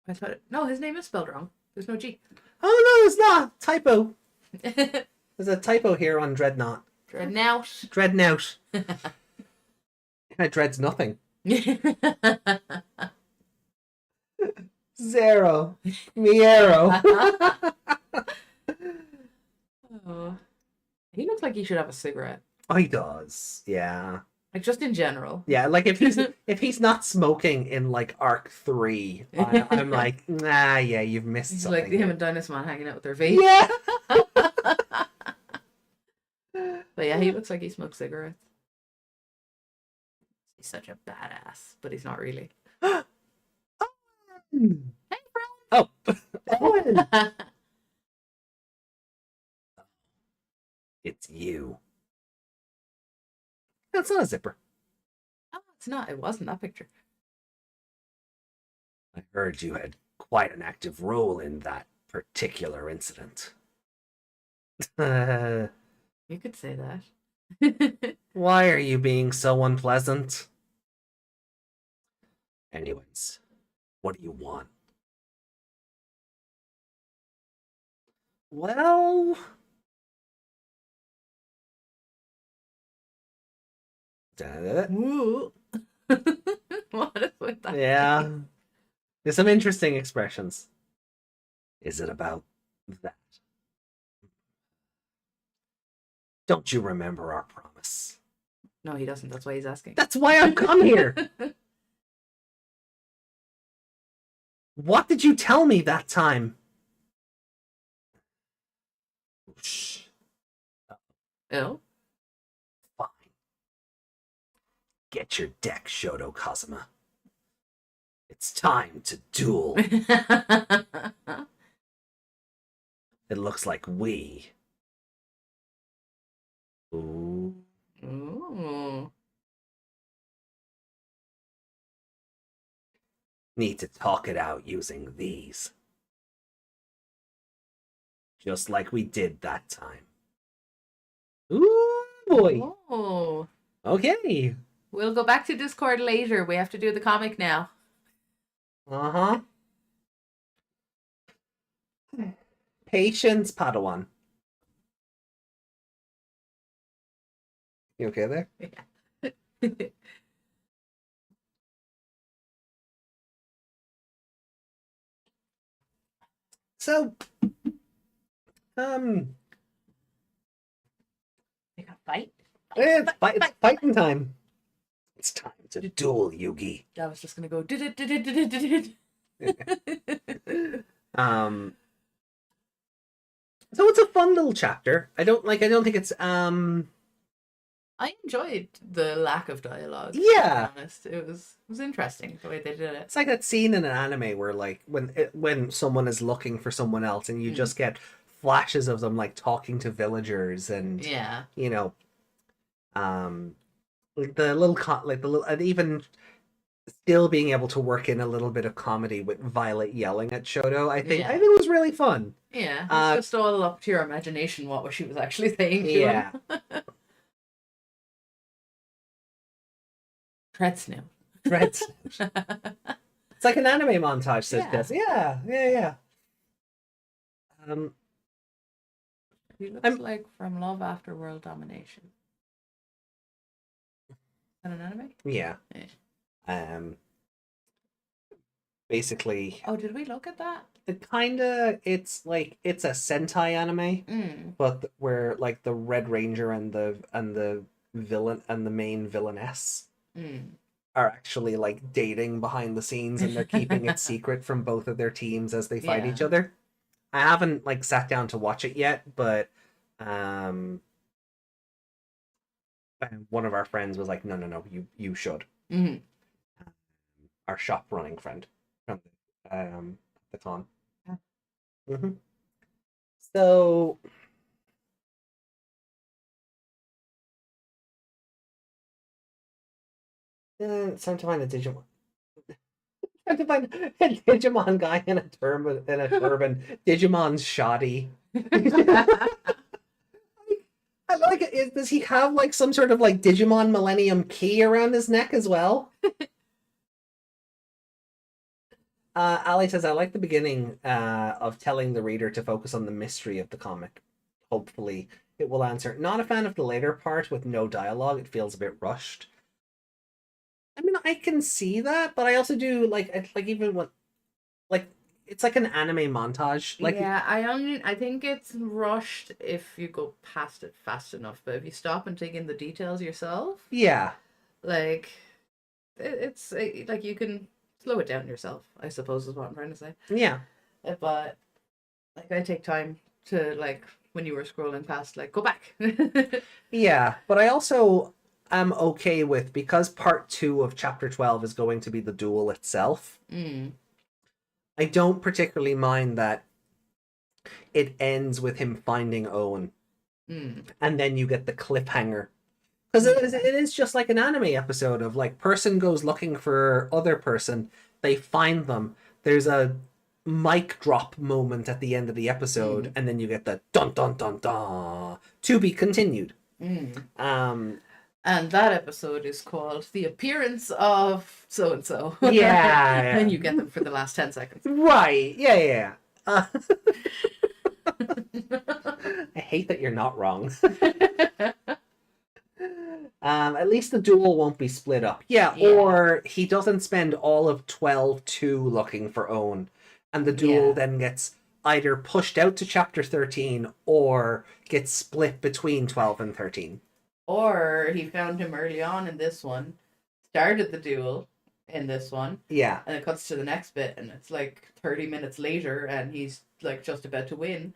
I thought it... No, his name is spelled wrong. There's no G. Oh, no, it's not. Typo. There's a typo here on Dreadnought. Dreadnought. Dreadnought. It dreads nothing. Zero. Miero. Oh. He looks like he should have a cigarette. Oh, he does. Yeah. Like, just in general. Yeah, like if he's not smoking in like Arc 3, I'm like, nah, yeah, you've missed He's something. like him here. and Dinosaur hanging out with their vape. Yeah. But yeah, he looks like he smokes cigarettes. He's such a badass, but he's not really. Hey, Oh. Owen. It's you. That's not a zipper. Oh, it's not. It wasn't that picture. I heard you had quite an active role in that particular incident. You could say that. Why are you being so unpleasant? Anyways, what do you want? Well... Woo. What is with that? Yeah. There's some interesting expressions. Is it about that? Don't you remember our promise? No, he doesn't. That's why he's asking. That's why I've come here. What did you tell me that time? Shh. Oh? Fine. Get your deck, Shoto Kazuma. It's time to duel. It looks like we... Ooh. Ooh. Need to talk it out using these. Just like we did that time. Ooh, boy. Oh. Okay. We'll go back to Discord later. We have to do the comic now. Uh-huh. Patience, Padawan. You okay there? Yeah. So, They got fight? it's fighting time. It's time to duel, Yugi. I was just gonna go did it. So it's a fun little chapter. I don't think it's I enjoyed the lack of dialogue. Yeah. To be honest, it was interesting the way they did it. It's like that scene in an anime where like when someone is looking for someone else and you just get flashes of them like talking to villagers and Yeah. you know like the little like the little and even still being able to work in a little bit of comedy with Violet yelling at Shoto, I think Yeah. it was really fun. Yeah, it's just all up to your imagination what she was actually saying to Yeah. him. Threats now. Dreads. It's like an anime montage, says Yeah. Jess. Yeah. He looks I'm- like from Love After World Domination. Is that an anime? Yeah. Yeah. Basically, Oh, did we look at that? it's like it's a Sentai anime, but where like the Red Ranger and the villain and the main villainess are actually like dating behind the scenes, and they're keeping it secret from both of their teams as they fight each Yeah. other. I haven't like sat down to watch it yet, but one of our friends was like, no, you should. Our shop running friend from the con. So it's time to find a Digimon. Time to find a Digimon guy in a turban. Digimon's shoddy. I like it. Does he have like some sort of like Digimon Millennium key around his neck as well? Ali says, I like the beginning of telling the reader to focus on the mystery of the comic. Hopefully it will answer. Not a fan of the later part with no dialogue. It feels a bit rushed. I mean, I can see that, but I also do like even when like it's like an anime montage. Like yeah, I think it's rushed if you go past it fast enough, but if you stop and take in the details yourself, yeah, like it's like you can slow it down yourself, I suppose is what I'm trying to say. yeah. But like I take time to like when you were scrolling past, like go back. Yeah, but I also am okay with because part 2 of chapter 12 is going to be the duel itself. I don't particularly mind that it ends with him finding Owen, and then you get the cliffhanger. Because it is just like an anime episode of like person goes looking for other person, they find them. There's a mic drop moment at the end of the episode, and then you get the dun dun dun dun to be continued. And that episode is called The Appearance of So and So. Yeah. And you get them for the last 10 seconds. Right. Yeah. I hate that you're not wrong. At least the duel won't be split up. Yeah, or he doesn't spend all of 12-2 looking for Owen, and the duel then gets either pushed out to chapter 13 or gets split between 12 and 13. Or he found him early on in this one, started the duel in this one. Yeah. And it cuts to the next bit, and it's like 30 minutes later, and he's like just about to win,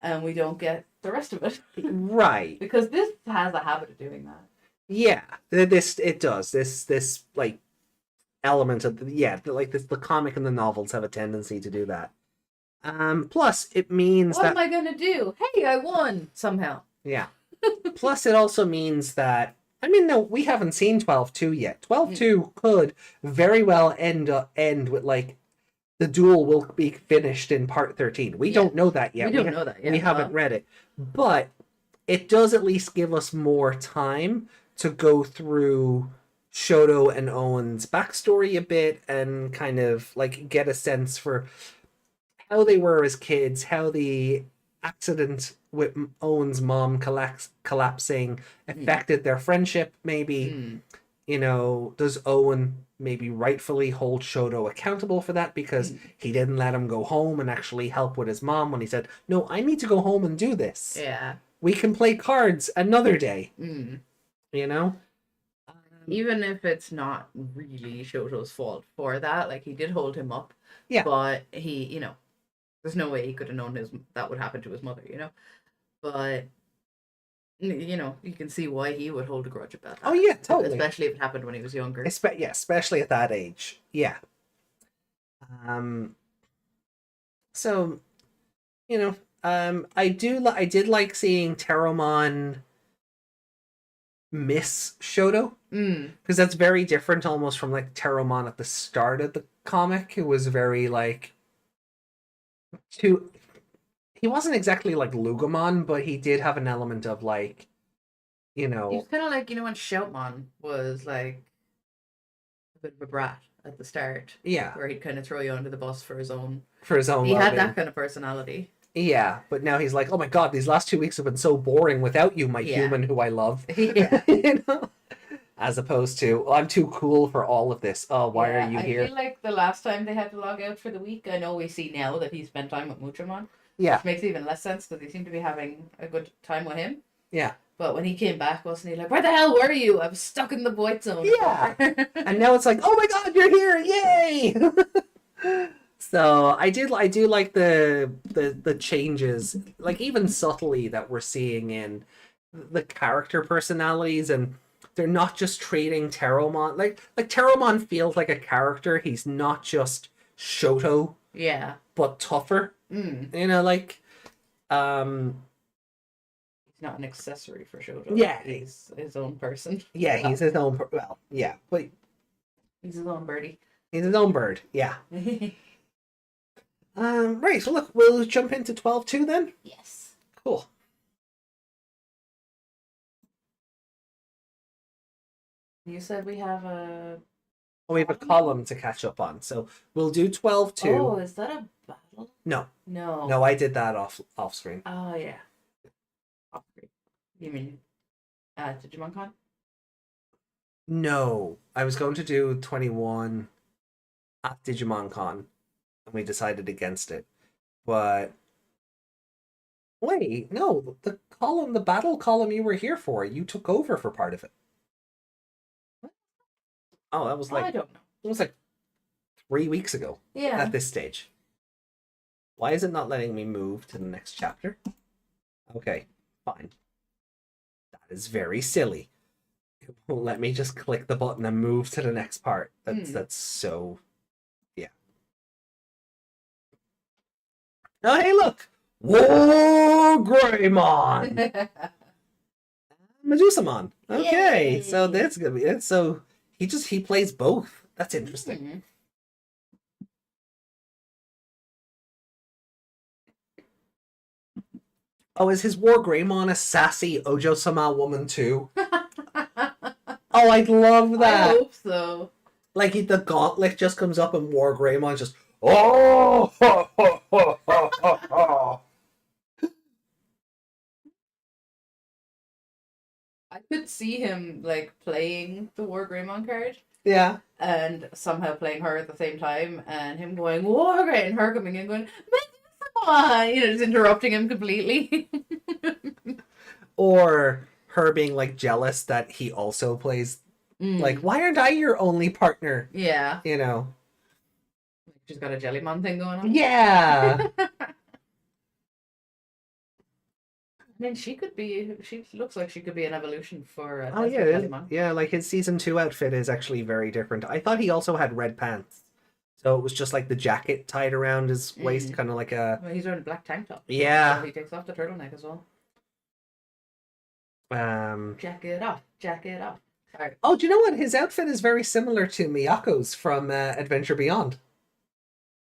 and we don't get the rest of it. Right. Because this has a habit of doing that. Yeah. It does. This like element of the comic and the novels have a tendency to do that. Plus it means what that am I gonna do? Hey, I won somehow. Yeah. Plus, it also means that no, we haven't seen 12-2 yet. 12-2 could very well end with like the duel will be finished in part 13. We don't know that yet. We don't know that yet. We haven't read it, but it does at least give us more time to go through Shoto and Owen's backstory a bit and kind of like get a sense for how they were as kids, how the accident with Owen's mom collapsing affected their friendship, maybe. Does Owen maybe rightfully hold Shoto accountable for that because he didn't let him go home and actually help with his mom when he said, no, I need to go home and do this. Yeah. We can play cards another day. Even if it's not really Shoto's fault for that, like he did hold him up. Yeah. But he, there's no way he could have known that would happen to his mother, But You know, you can see why he would hold a grudge about that. Oh yeah, totally. Especially if it happened when he was younger. Yeah, especially at that age. Yeah. Um. So, you know, I did like seeing Terramon miss Shoto, because that's very different almost from like Terramon at the start of the comic. It was very like too. He wasn't exactly like Lugomon, but he did have an element of like, you know, He was kind of like, you know, when Shoutmon was like a bit of a brat at the start, yeah, where he'd kind of throw you under the bus for his own. He had that kind of personality. Yeah, but now he's like, oh my god, these last 2 weeks have been so boring without you, my human who I love. Yeah. You know? As opposed to, oh, I'm too cool for all of this. Oh, why are you here? I feel like the last time they had to log out for the week, I know we see now that he spent time with Muchamon. Yeah. Which makes even less sense because they seem to be having a good time with him. Yeah. But when he came back, wasn't he like, where the hell were you? I was stuck in the void zone. Yeah. And now it's like, oh my god, you're here! Yay! So I do like the changes, like even subtly, that we're seeing in the character personalities, and they're not just treating Terramon like Terramon feels like a character. He's not just Shoto, but tougher. You know, like he's not an accessory for Shoto. Yeah, he's his own person. Yeah, he's his own. Well, yeah, but he's his own birdie. He's his own bird. Yeah. Right, so look, we'll jump into 12-2 then? Yes. Cool. You said we have a... Oh, we have a column to catch up on, so we'll do 12-2. Oh, is that a battle? No. No. No, I did that off screen. Oh, yeah. Off screen. You mean Digimon Con? No, I was going to do 21 at Digimon Con, and we decided against it. But wait, no, the battle column you were here for, you took over for part of it. Oh, that was like, I don't know. It was like 3 weeks ago. Yeah. At this stage. Why is it not letting me move to the next chapter? Okay, fine. That is very silly. It won't let me just click the button and move to the next part. That's so... Yeah. Oh, hey, look! War Greymon! Medusamon. Okay, Yay! so that's gonna be it. So he plays both. That's interesting. Oh, is his War Greymon a sassy Ojo-sama woman too? Oh, I'd love that. I hope so. Like the gauntlet just comes up and War Greymon just oh. Ho, ho, ho, ho, ho, ho. I could see him like playing the War Greymon card. Yeah. And somehow playing her at the same time, and him going War Grey, and her coming in going Medusamon, you know, just interrupting him completely. Or her being like jealous that he also plays. Like, why aren't I your only partner? Yeah. You know. She's got a Jellymon thing going on. Yeah. I mean, she looks like she could be an evolution for Oh yeah, Jellymon. yeah. Like his season 2 outfit is actually very different. I thought he also had red pants, so it was just like the jacket tied around his waist, kind of like a. Well, he's wearing a black tank top. Yeah. So he takes off the turtleneck as well. Jacket off. Sorry. Oh, do you know what? His outfit is very similar to Miyako's from Adventure Beyond.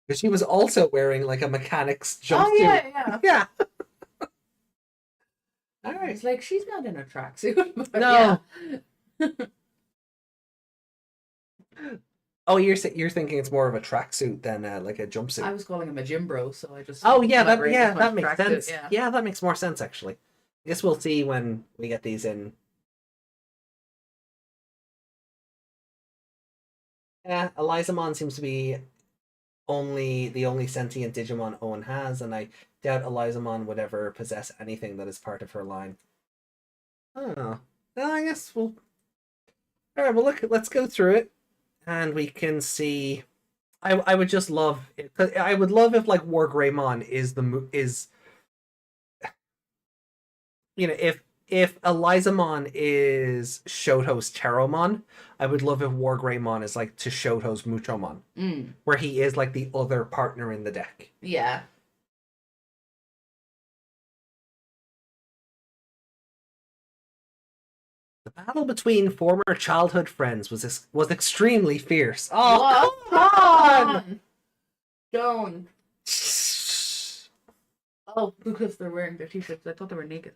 Because she was also wearing like a mechanic's jumpsuit. Oh yeah. Yeah. All right. It's like she's not in a tracksuit. No. Yeah. Oh, you're thinking it's more of a tracksuit than like a jumpsuit. I was calling him a gym bro, so I just. Oh yeah, that elaborated makes sense. Yeah. Yeah, that makes more sense actually. I guess we'll see when we get these in. Yeah, Elizamon seems to be the only sentient Digimon Owen has, and I doubt Elizamon would ever possess anything that is part of her line. Oh, well, I guess we'll. All right, well, look, let's go through it, and we can see. I would just love it. I would love if like War Greymon is you know, if if Elizamon is Shoto's Teromon, I would love if Wargreymon is like to Shoto's Muchomon, where he is like the other partner in the deck. Yeah. The battle between former childhood friends was extremely fierce. Oh, come on! Don't. Oh, because they're wearing their t-shirts. I thought they were naked.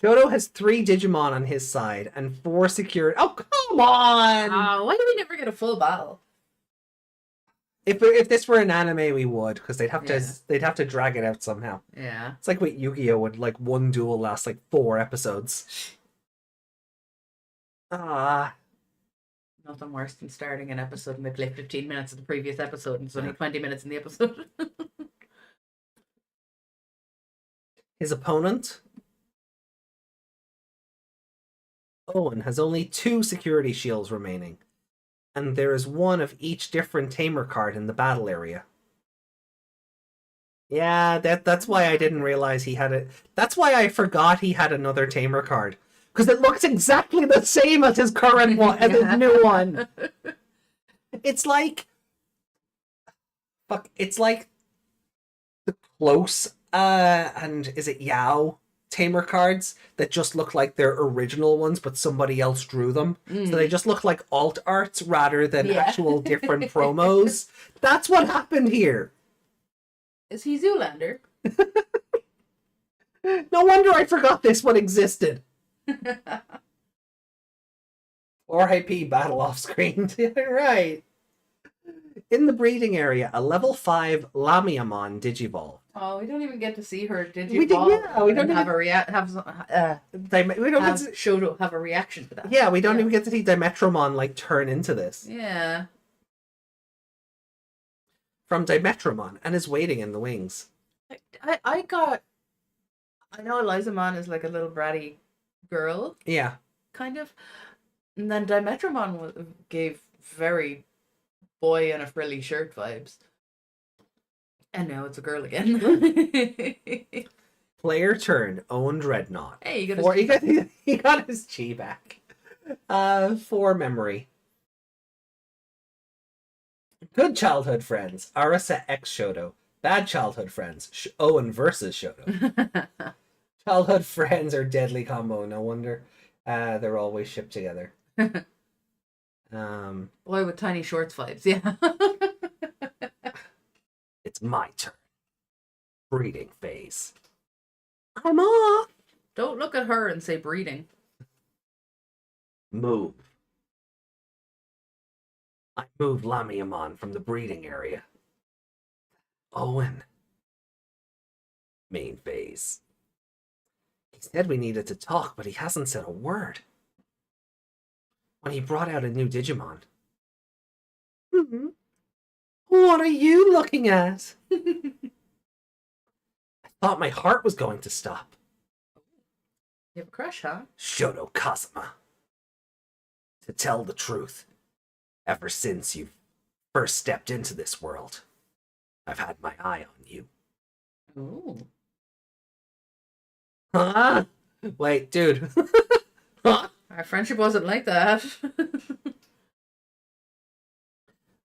Shoto has 3 Digimon on his side and 4 secured. Oh, come on! Why do we never get a full battle? If this were an anime, we would, because they'd have to drag it out somehow. Yeah. It's like with Yu-Gi-Oh! Would like one duel last like 4 episodes. Nothing worse than starting an episode and they play 15 minutes of the previous episode and it's only 20 minutes in the episode. His opponent, Owen, has only 2 security shields remaining, and there is 1 of each different tamer card in the battle area. Yeah, that's why I didn't realize he had it. That's why I forgot he had another tamer card. Because it looks exactly the same as his current one, as his new one. It's like... it's like the close, and is it Yao tamer cards that just look like their original ones, but somebody else drew them. So they just look like alt arts rather than actual different promos. That's what happened here. Is he Zoolander? No wonder I forgot this one existed. R.I.P. battle off screen. Right. In the breeding area, a level 5 Lamiamon Digivolve. Oh, we don't even get to see her Digivolve. We don't have even Shoto have a reaction to that. Yeah, we don't even get to see Dimetromon like turn into this. Yeah. From Dimetromon and is waiting in the wings. I know Elizamon is like a little bratty girl. Yeah. Kind of. And then Dimetromon gave very boy in a frilly shirt vibes. And now it's a girl again. Player turn, Owen Dreadnought. Hey, you got he got his chi back. 4 memory. Good childhood friends, Arisa x Shoto. Bad childhood friends, Owen versus Shoto. Childhood friends are deadly combo, no wonder. They're always shipped together. Boy with tiny shorts vibes, yeah. It's my turn. Breeding phase. I'm off. Don't look at her and say breeding. Move. I moved Lamiamon from the breeding area. Owen. Main phase. He said we needed to talk, but he hasn't said a word. When he brought out a new Digimon. What are you looking at? I thought my heart was going to stop. You have a crush, huh? Shoto Kazuma. To tell the truth, ever since you first stepped into this world, I've had my eye on you. Ooh. Huh? Wait, dude. Huh? Our friendship wasn't like that.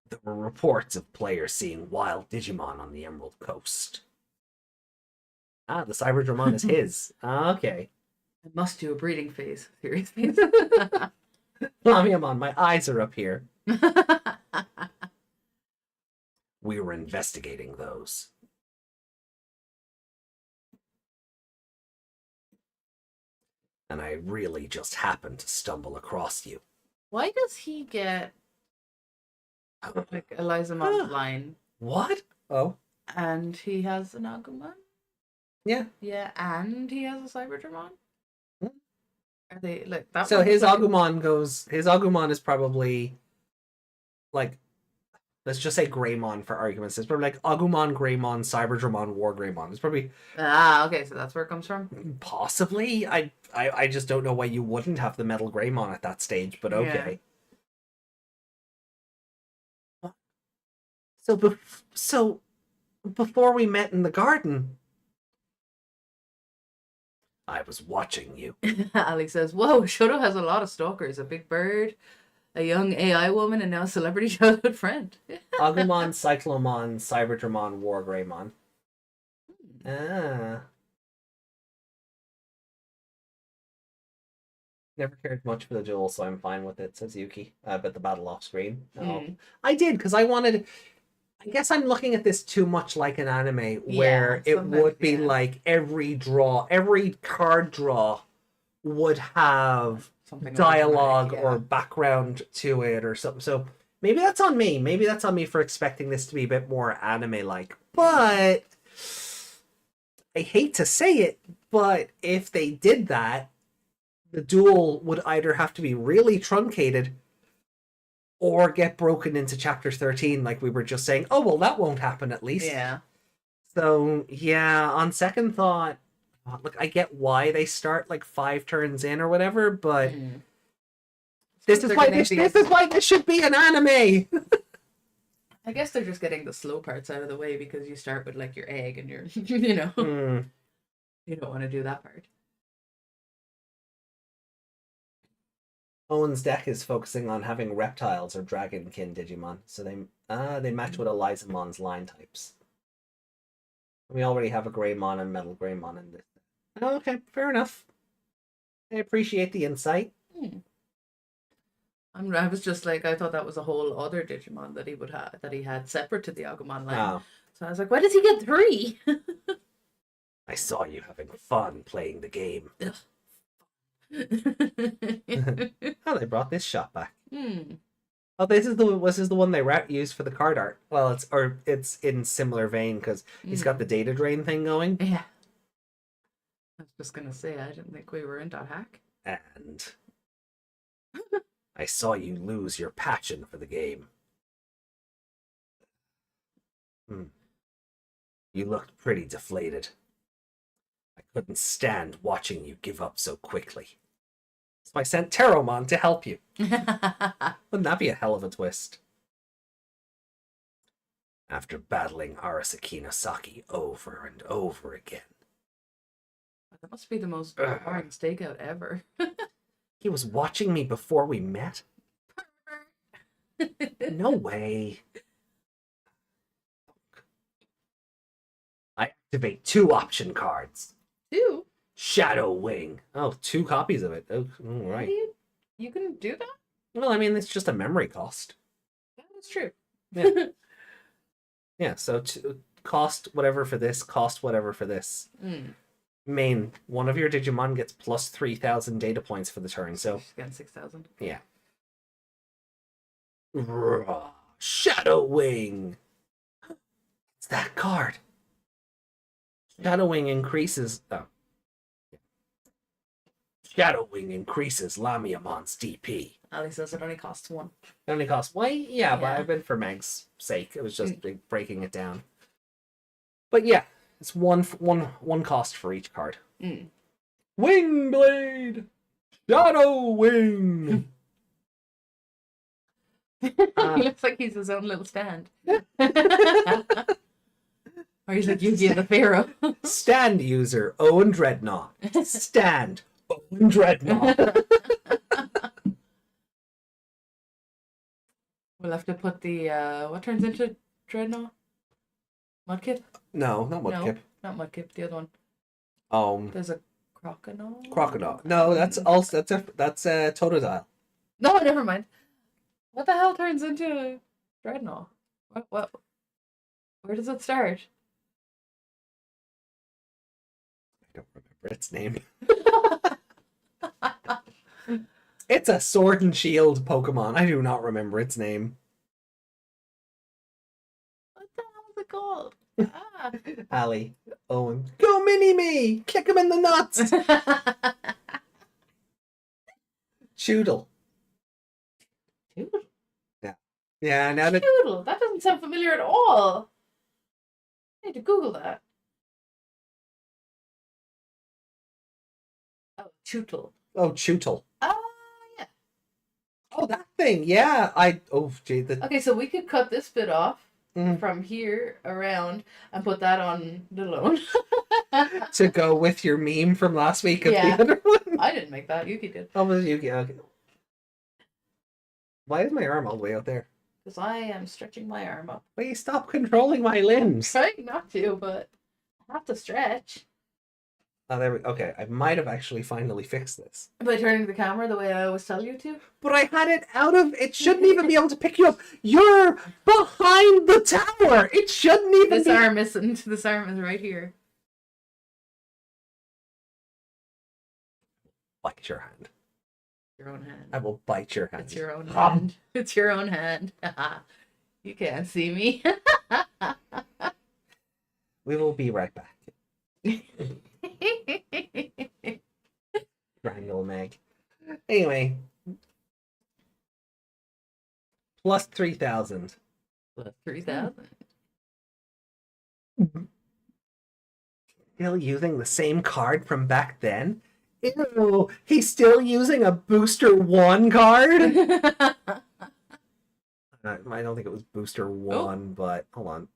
There were reports of players seeing wild Digimon on the Emerald Coast. The Cyberdramon is his. Okay. I must do a breeding phase. Seriously. Lamiamon, my eyes are up here. We were investigating those. And I really just happened to stumble across you. Why does he get like Elizamon's line? What? Oh. And he has an Agumon? Yeah. Yeah, and he has a Cyberdramon? Are they like that? So his Agumon is probably like, let's just say Greymon for argument's sake. It's probably like Agumon, Greymon, Cyberdramon, Wargreymon. It's probably okay, so that's where it comes from. Possibly. I just don't know why you wouldn't have the Metal Greymon at that stage, but okay. Yeah. So before we met in the garden. I was watching you. Ali says, whoa, Shoto has a lot of stalkers. A big bird, a young AI woman, and now a celebrity childhood friend. Agumon, Cyclomon, Cyberdramon, Wargreymon. Never cared much for the duel, so I'm fine with it, says Yuki. But the battle off screen. No. I did, because I wanted... I guess I'm looking at this too much like an anime, where it would be like every card draw would have something dialogue or background to it or something. So maybe that's on me. Maybe that's on me for expecting this to be a bit more anime-like. But I hate to say it, but if they did that, the duel would either have to be really truncated or get broken into chapter 13 like we were just saying. Oh, well, that won't happen at least. Yeah. So, yeah, on second thought, look, I get why they start like 5 turns in or whatever, but this is why this should be an anime. I guess they're just getting the slow parts out of the way because you start with like your egg and your, you know, you don't want to do that part. Owen's deck is focusing on having reptiles or dragonkin Digimon, so they match with Elizamon's line types. We already have a Greymon and Metal Greymon in this. Oh, okay, fair enough. I appreciate the insight. I was just like, I thought that was a whole other Digimon that he would have, that he had separate to the Agumon line. Oh. So I was like, why does he get 3? I saw you having fun playing the game. Oh, they brought this shot back. Oh, this is the one they used for the card art. Well, it's in similar vein because he's got the data drain thing going. Yeah. I was just gonna say, I didn't think we were in .hack. And I saw you lose your passion for the game. You looked pretty deflated. I couldn't stand watching you give up so quickly. So I sent Teromon to help you. Wouldn't that be a hell of a twist? After battling Arasaki Nosaki over and over again. That must be the most boring stakeout ever. He was watching me before we met? No way. I activate 2 option cards. 2? Shadow Wing. Oh, 2 copies of it. Oh, all right. You can do that? Well, I mean, it's just a memory cost. That's true. Yeah. Yeah, so cost whatever for this, cost whatever for this. Main, one of your Digimon gets plus 3,000 data points for the turn, so... She's getting 6,000. Yeah. Shadow Wing! It's that card! Shadow Wing increases... Oh. Shadow Wing increases Lamiamon's DP. Ali says it only costs 1. It only costs 1? Yeah, but I've been for Meg's sake. It was just breaking it down. But yeah, it's one cost for each card. Wing Blade! Shadow Wing! He looks like he's his own little stand. Or he's like Yugi the Pharaoh. Stand user, Owen Dreadnought. Stand, Owen Dreadnought. We'll have to put the, what turns into Dreadnought? Mudkip? No, not Mudkip. No, not Mudkip, the other one. There's a Croconaut? Croconaut. No, that's a Totodile. No, never mind. What the hell turns into Dreadnought? What? Where does it start? I don't remember its name. It's a Sword and Shield Pokemon. I do not remember its name. What the hell is it called? Ali, Owen, go mini-me! Kick him in the nuts! Choodle. Choodle? Yeah, now that... Choodle? That doesn't sound familiar at all. I need to Google that. Oh, Chootle. Oh, Chootle. Yeah. Oh, that thing. Yeah, oh, gee. Okay, so we could cut this bit off. from here around and put that on the loan. To go with your meme from last week of Yeah. the other one. I didn't make that. Yuki did. Oh, was it Yuki? Okay. Why is my arm all the way out there? Because I am stretching my arm up. Wait, stop controlling my limbs. Trying not to, but I have to stretch. Oh, there we okay. I might have actually finally fixed this. By turning the camera the way I always tell you to. But I had it out of... It shouldn't even be able to pick you up. You're behind the tower. It shouldn't even This be... arm isn't. This arm is right here. Bite your hand. Your own hand. I will bite your hand. It's your own hand. It's your own hand. You can't see me. We will be right back. Triangle Meg. Anyway. Plus 3,000. Plus 3,000. Still using the same card from back then? Ew, he's still using a Booster 1 card? I don't think it was Booster 1, but hold on.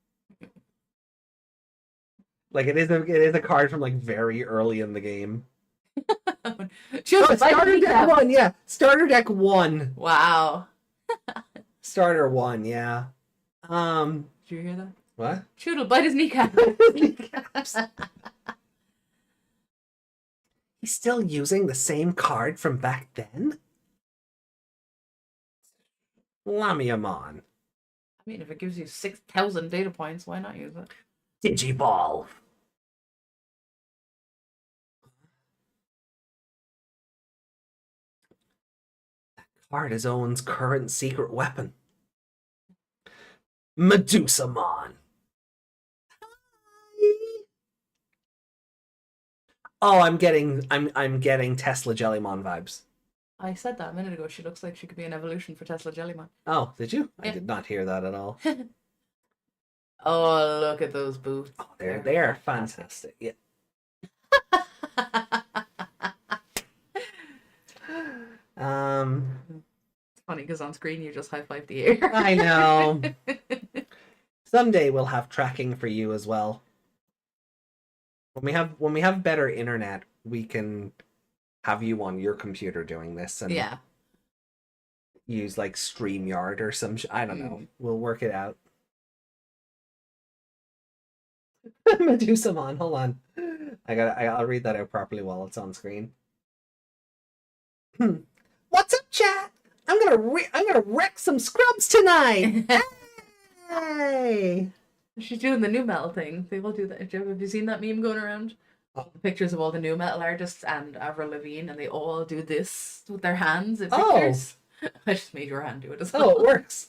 Like it is a card from like very early in the game. Starter deck 1, yeah. Starter deck 1. Wow. Starter 1, yeah. Did you hear that? What? Shoto, bite his kneecap. Kneecaps. He's still using the same card from back then? Lamiamon. I mean, if it gives you 6,000 data points, why not use it? Digiball. That card is Owen's current secret weapon. Medusamon. Oh, I'm getting Tesla Jellymon vibes. I said that a minute ago. She looks like she could be an evolution for Tesla Jellymon. Oh, did you? Yeah. I did not hear that at all. Oh, look at those boots. Oh, they are fantastic. Yeah. It's funny because on screen you just high-five the air. I know. Someday we'll have tracking for you as well. When we have better internet, we can have you on your computer doing this and Yeah. use like StreamYard or some I don't know. We'll work it out. Medusamon, hold on. I'll read that out properly while it's on screen. What's up, chat? I'm gonna wreck some scrubs tonight. Hey. She's doing the new metal thing. They will do that. Have you seen that meme going around? Oh. Pictures of all the new metal artists and Avril Lavigne, and they all do this with their hands in Oh. pictures. I just made your hand do it as Oh, well. it works.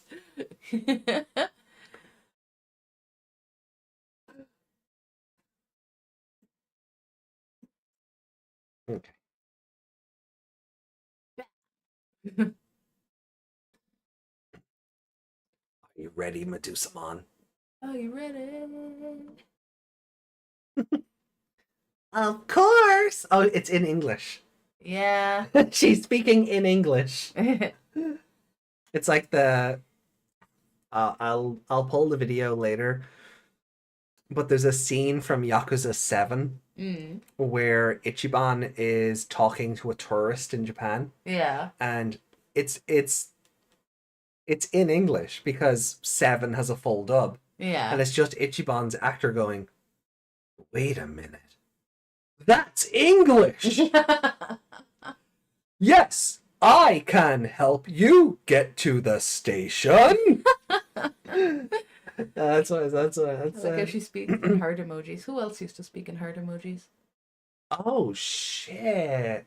Okay. Are you ready, Medusamon? Are you ready? Of course. Oh, it's in English. Yeah. She's speaking in English. It's like the I'll pull the video later. But there's a scene from Yakuza 7 where Ichiban is talking to a tourist in Japan. Yeah. And it's in English because 7 has a full dub. Yeah. And it's just Ichiban's actor going, "Wait a minute. That's English! Yes, I can help you get to the station." That's I like how she speaks in heart emojis. Who else used to speak in heart emojis? Oh shit.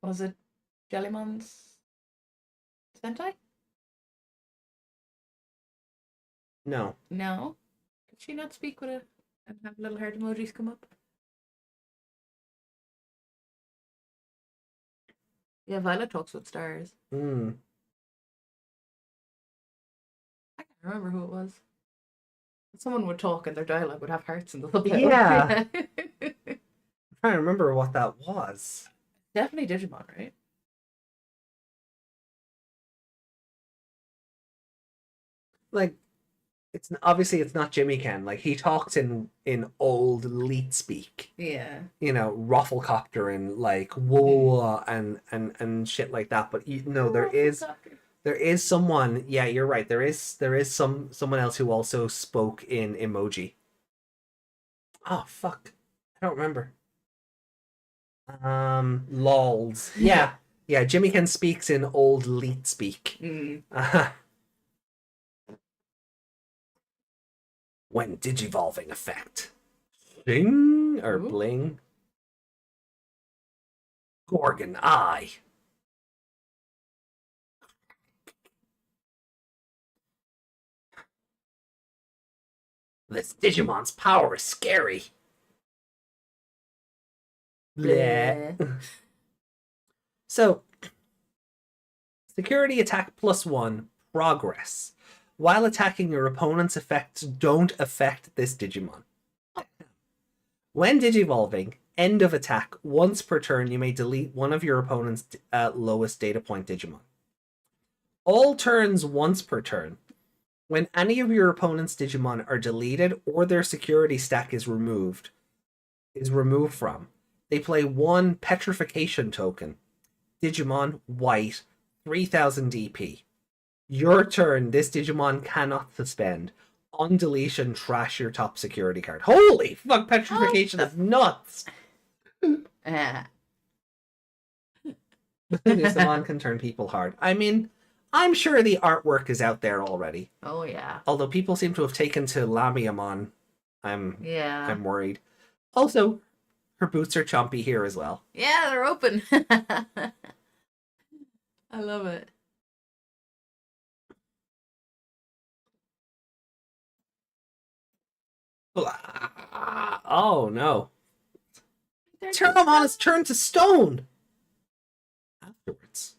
Was it Jellymon's Sentai? No. No. Did she not speak with it and have little heart emojis come up? Yeah, Violet talks with stars. Mm. I can't remember who it was. Someone would talk and their dialogue would have hearts in the subtitle. Yeah. I'm trying to remember what that was. Definitely Digimon, right? Like, Obviously it's not Jimmy Ken. Like he talks in old leet speak. Yeah. You know, Rufflecopter and like whoa and shit like that. But there is someone. Yeah, you're right. There is someone else who also spoke in emoji. Oh fuck, I don't remember. Lols. Yeah, yeah. Jimmy Ken speaks in old leet speak. Mm. When digivolving effect. Bing or Ooh. bling. Gorgon Eye. This Digimon's power is scary. Bleh. So, security attack +1, progress. While attacking, your opponent's effects don't affect this Digimon. When digivolving, end of attack, once per turn, you may delete one of your opponent's lowest data point Digimon. All turns once per turn. When any of your opponent's Digimon are deleted or their security stack is removed from, they play 1 petrification token. Digimon, white, 3000 DP. Your turn, this Digimon cannot suspend. On deletion, trash your top security card. Holy fuck, petrification is nuts! Digimon can turn people hard. I mean, I'm sure the artwork is out there already. Oh yeah. Although people seem to have taken to Lamiamon. Yeah. I'm worried. Also, her boots are chompy here as well. Yeah, they're open. I love it. Oh no. Terramon is turned to stone! Afterwards.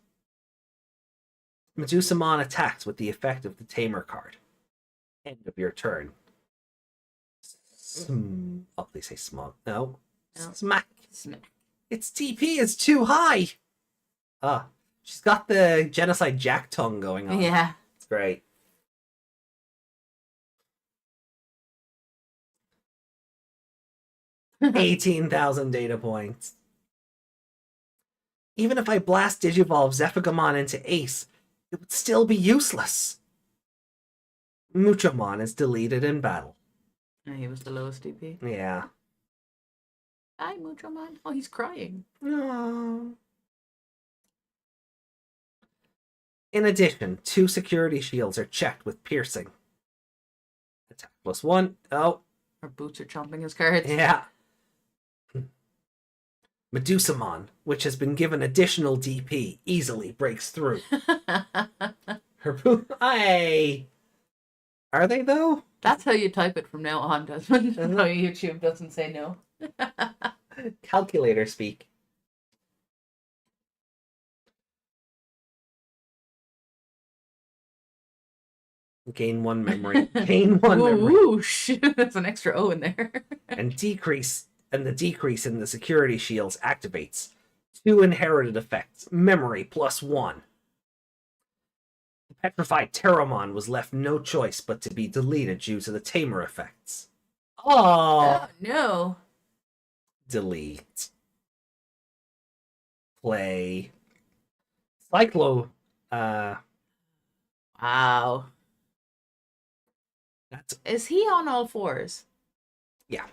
Medusamon attacks with the effect of the Tamer card. End of your turn. Oh, please say smog. No. Smack. Smack. Its TP is too high! Ah. She's got the Genocide Jack tongue going on. Yeah. It's great. $18,000 data points. Even if I blast Digivolve Zephigamon into Ace, it would still be useless. Muchamon is deleted in battle. He was the lowest DP. Yeah. Hi, Muchomon. Oh, he's crying. No. In addition, 2 security shields are checked with piercing. Attack +1. Oh. Our boots are chomping his cards. Yeah. Medusamon, which has been given additional DP, easily breaks through. Her boot. Aye. Are they though? That's how you type it from now on, Desmond. No, YouTube doesn't say no. Calculator speak. Gain 1 memory. Gain 1 memory. Whoosh! That's an extra O in there. And the decrease in the security shields activates. 2 inherited effects. Memory +1. The petrified Terramon was left no choice but to be deleted due to the Tamer effects. Oh no. Delete. Play. Cyclo. Wow. Is he on all 4s? Yeah.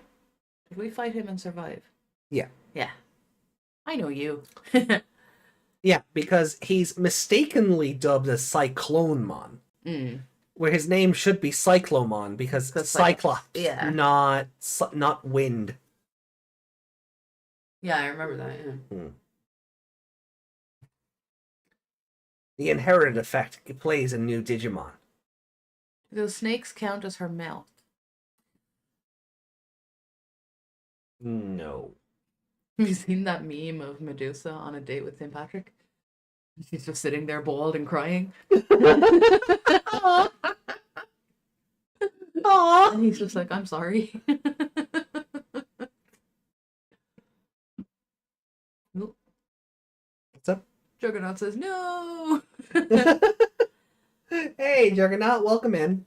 Did we fight him and survive? Yeah. Yeah. I know you. Yeah, because he's mistakenly dubbed as Cyclonemon. Where his name should be Cyclomon because Cyclops, yeah. not wind. Yeah, I remember that. Yeah. The inherited effect plays a new Digimon. Do those snakes count as her mouth? No. Have you seen that meme of Medusa on a date with St. Patrick? She's just sitting there bald and crying. Aww. Aww. And he's just like, I'm sorry. What's up? Juggernaut says, no! Hey, Juggernaut, welcome in.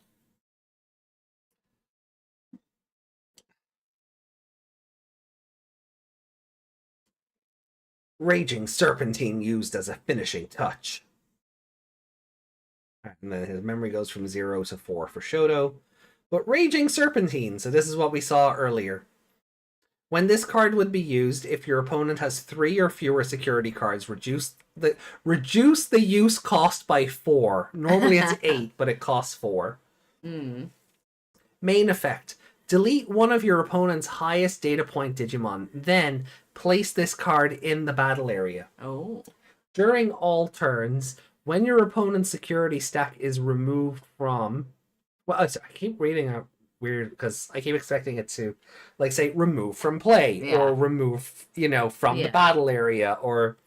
Raging Serpentine used as a finishing touch. And then his memory goes from 0 to 4 for Shoto. But Raging Serpentine, so this is what we saw earlier. When this card would be used, if your opponent has 3 or fewer security cards, reduce the use cost by 4. Normally it's 8, but it costs 4. Mm. Main effect. Delete one of your opponent's highest data point Digimon, then place this card in the battle area. Oh. During all turns, when your opponent's security stack is removed from... Well, I keep reading out weird because I keep expecting it to, like, say, remove from play or remove, from the battle area or...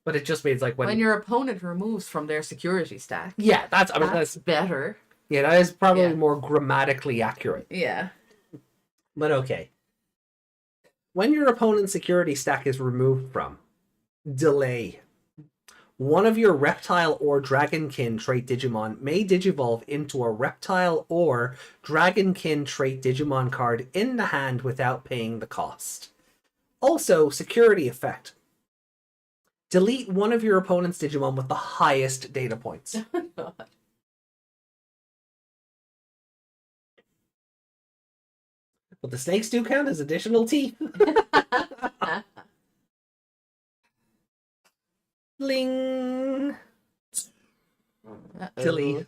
But it just means, like, when your opponent removes from their security stack. Yeah, that's better. Yeah, that is probably more grammatically accurate. Yeah. But okay. When your opponent's security stack is removed from, delay. One of your reptile or dragonkin trait Digimon may digivolve into a reptile or dragonkin trait Digimon card in the hand without paying the cost. Also, security effect. Delete one of your opponent's Digimon with the highest data points. But the snakes do count as additional teeth. Bling. Delete.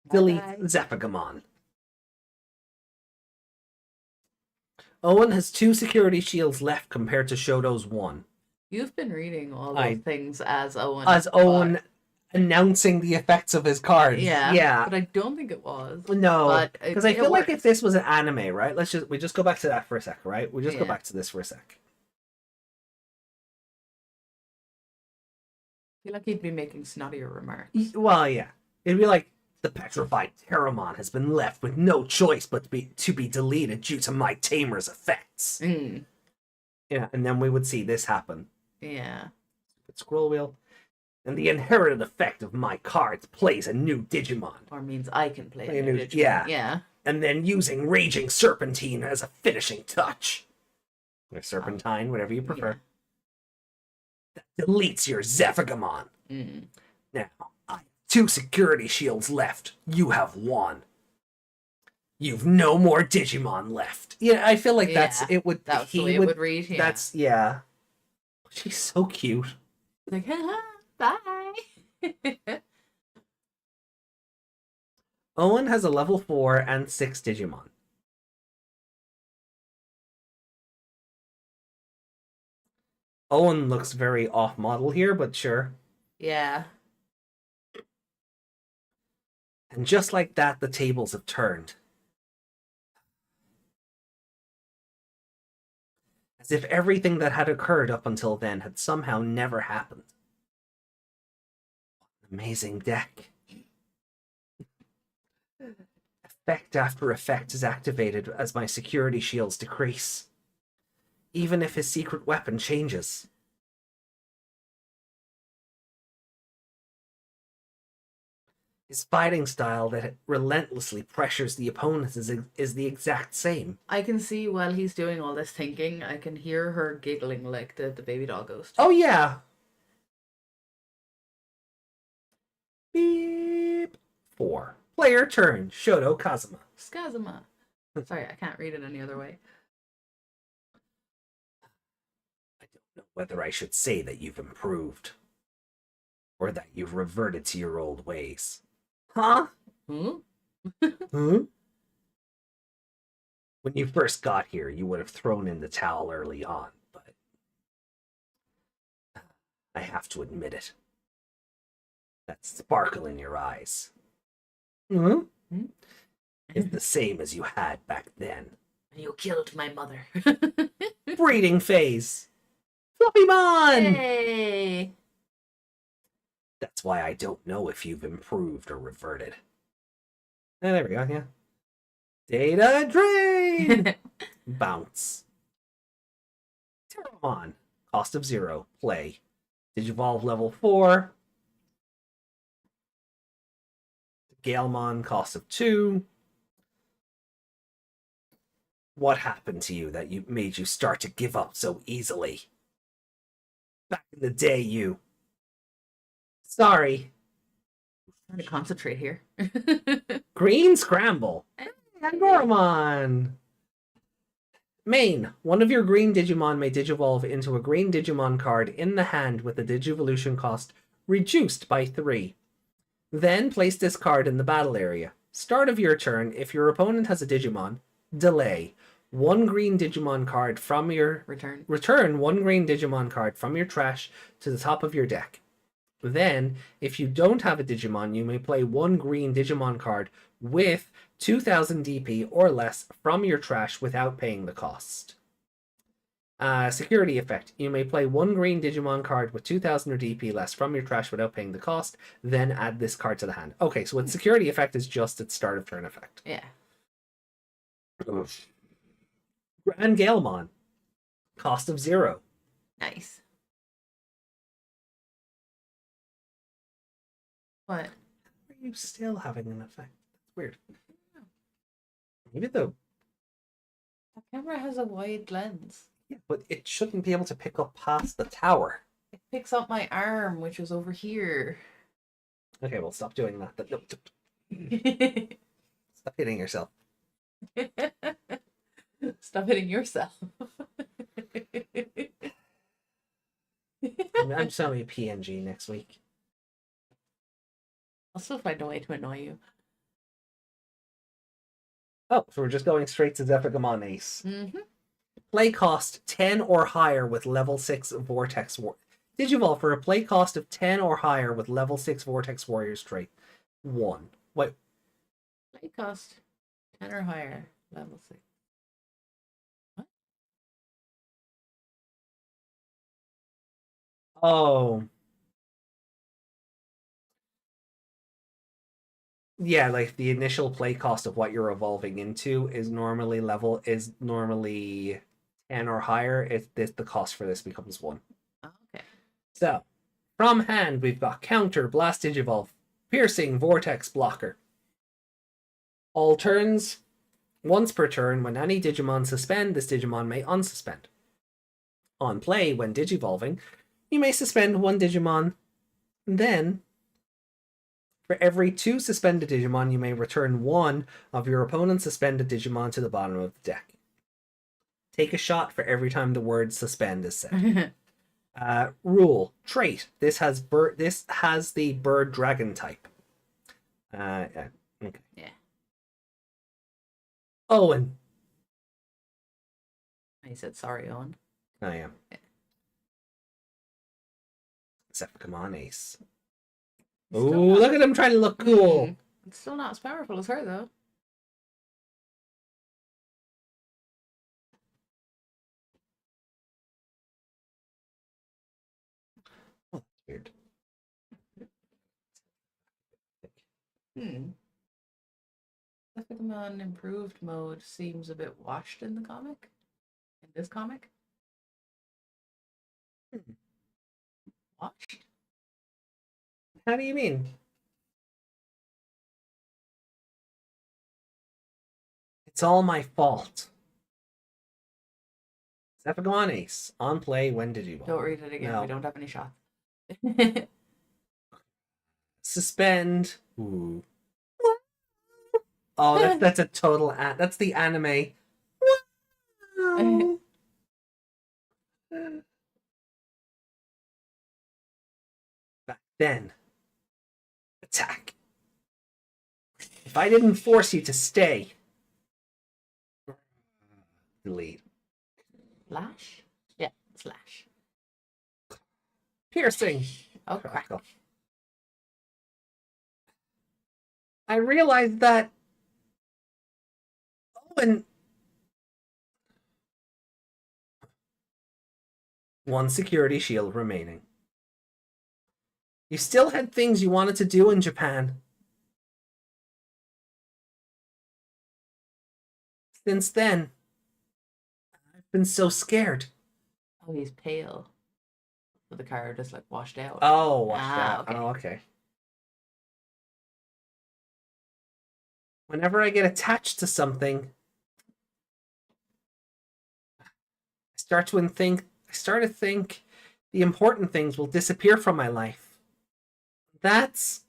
Delete Zephagamon. Owen has 2 security shields left compared to Shoto's 1. You've been reading all those things as Owen. As Owen announcing the effects of his cards. Yeah. Yeah. But I don't think it was. No. Because I feel like if this was an anime, right? We just go back to that for a sec, right? We just go back to this for a sec. I feel like he'd be making snottier remarks. Well, yeah. It'd be like, the petrified Terramon has been left with no choice but to be deleted due to my tamer's effects. Mm. Yeah, and then we would see this happen. Yeah. Scroll wheel. And the inherited effect of my cards plays a new Digimon. Or means I can play a new Digimon. Yeah. Yeah. And then using Raging Serpentine as a finishing touch. Or Serpentine, whatever you prefer. Yeah. That deletes your Zephagamon. Mm. Now, I have 2 security shields left. You have 1. You've no more Digimon left. Yeah, I feel like that's the way it would read. Yeah. That's She's so cute. Like, haha, bye. Owen has a level 4 and 6 Digimon. Owen looks very off-model here, but sure. Yeah. And just like that, the tables have turned. As if everything that had occurred up until then had somehow never happened. Amazing deck. Effect after effect is activated as my security shields decrease. Even if his secret weapon changes. His fighting style that relentlessly pressures the opponent is the exact same. I can see while he's doing all this thinking, I can hear her giggling like the baby doll ghost. Oh, yeah. Beep. 4. Player turn. Shoto Kazuma. Skazuma. Sorry, I can't read it any other way. I don't know whether I should say that you've improved. Or that you've reverted to your old ways. Huh? Hmm? Hmm? When you first got here, you would have thrown in the towel early on, but I have to admit it. That sparkle in your eyes is the same as you had back then. You killed my mother. Breeding phase. Fluffymon! Hey! That's why I don't know if you've improved or reverted. There we go, yeah. Data drain! Bounce. Terramon. Cost of 0. Play. Digivolve level 4. Galemon. Cost of 2. What happened to you that made you start to give up so easily? Back in the day, you. Sorry. Trying to concentrate here. Green Scramble. Agoramon. Main. One of your green Digimon may Digivolve into a green Digimon card in the hand with the Digivolution cost reduced by 3. Then place this card in the battle area. Start of your turn, if your opponent has a Digimon, delay. One green Digimon card from your... Return one green Digimon card from your trash to the top of your deck. Then, if you don't have a Digimon, you may play one green Digimon card with 2000 DP or less from your trash without paying the cost. Security effect. You may play one green Digimon card with 2000 or DP less from your trash without paying the cost, then add this card to the hand. Okay, so its security effect is just its start of turn effect. Yeah. Grand Galemon. Cost of 0. Nice. What? Are you still having an effect? That's weird. Maybe the camera has a wide lens. Yeah, but it shouldn't be able to pick up past the tower. It picks up my arm, which is over here. Okay, well, stop doing that. Stop hitting yourself. Stop hitting yourself. I'm showing a PNG next week. I'll still find a way to annoy you. Oh, so we're just going straight to Zephagomon Ace. Mm-hmm. Play cost 10 or higher with level 6 Vortex War. Digivolve for a play cost of 10 or higher with level 6 Vortex Warriors trait. 1. Wait. Play cost 10 or higher, level 6. What? Oh. Yeah, like the initial play cost of what you're evolving into is normally 10 or higher. The cost for this becomes 1. Okay. So, from hand, we've got Counter, Blast Digivolve, Piercing, Vortex, Blocker. All turns, once per turn, when any Digimon suspend, this Digimon may unsuspend. On play, when Digivolving, you may suspend one Digimon. Then, for every 2 suspended Digimon, you may return one of your opponent's suspended Digimon to the bottom of the deck. Take a shot for every time the word suspend is said. Rule. Trait. This has the bird dragon type. Yeah. Okay. Yeah. Owen. He said sorry, Owen. I am. Yeah. Except come on, Ace. Ooh, look at him trying to look cool. It's still not as powerful as her, though. Oh, that's weird. The Digimon improved mode seems a bit washed in the comic. In this comic. Washed? How do you mean? It's all my fault. Zephagomon Ace. On play, when did you want? Don't read it again. No. We don't have any shots. Suspend. Ooh. Oh, that's a total... That's the anime. Back then. Attack. If I didn't force you to stay. Delete. Slash? Yeah, slash. Piercing. Oh, crack. I realized that Owen... One security shield remaining. You still had things you wanted to do in Japan. Since then, I've been so scared. Oh, he's pale. So the card is like washed out. Oh, washed out. Okay. Oh, okay. Whenever I get attached to something, I start to think the important things will disappear from my life. That's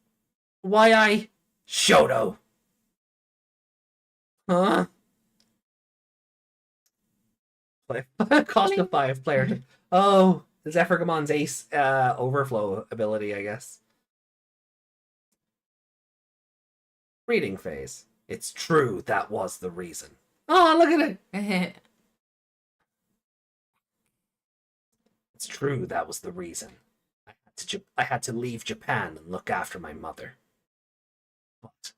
why I... Shoto! Huh? Cost of 5 player. Oh, Zephyrgamon's Ace overflow ability, I guess. Reading phase. It's true that was the reason. Oh, look at it! It's true that was the reason. I had to leave Japan and look after my mother. But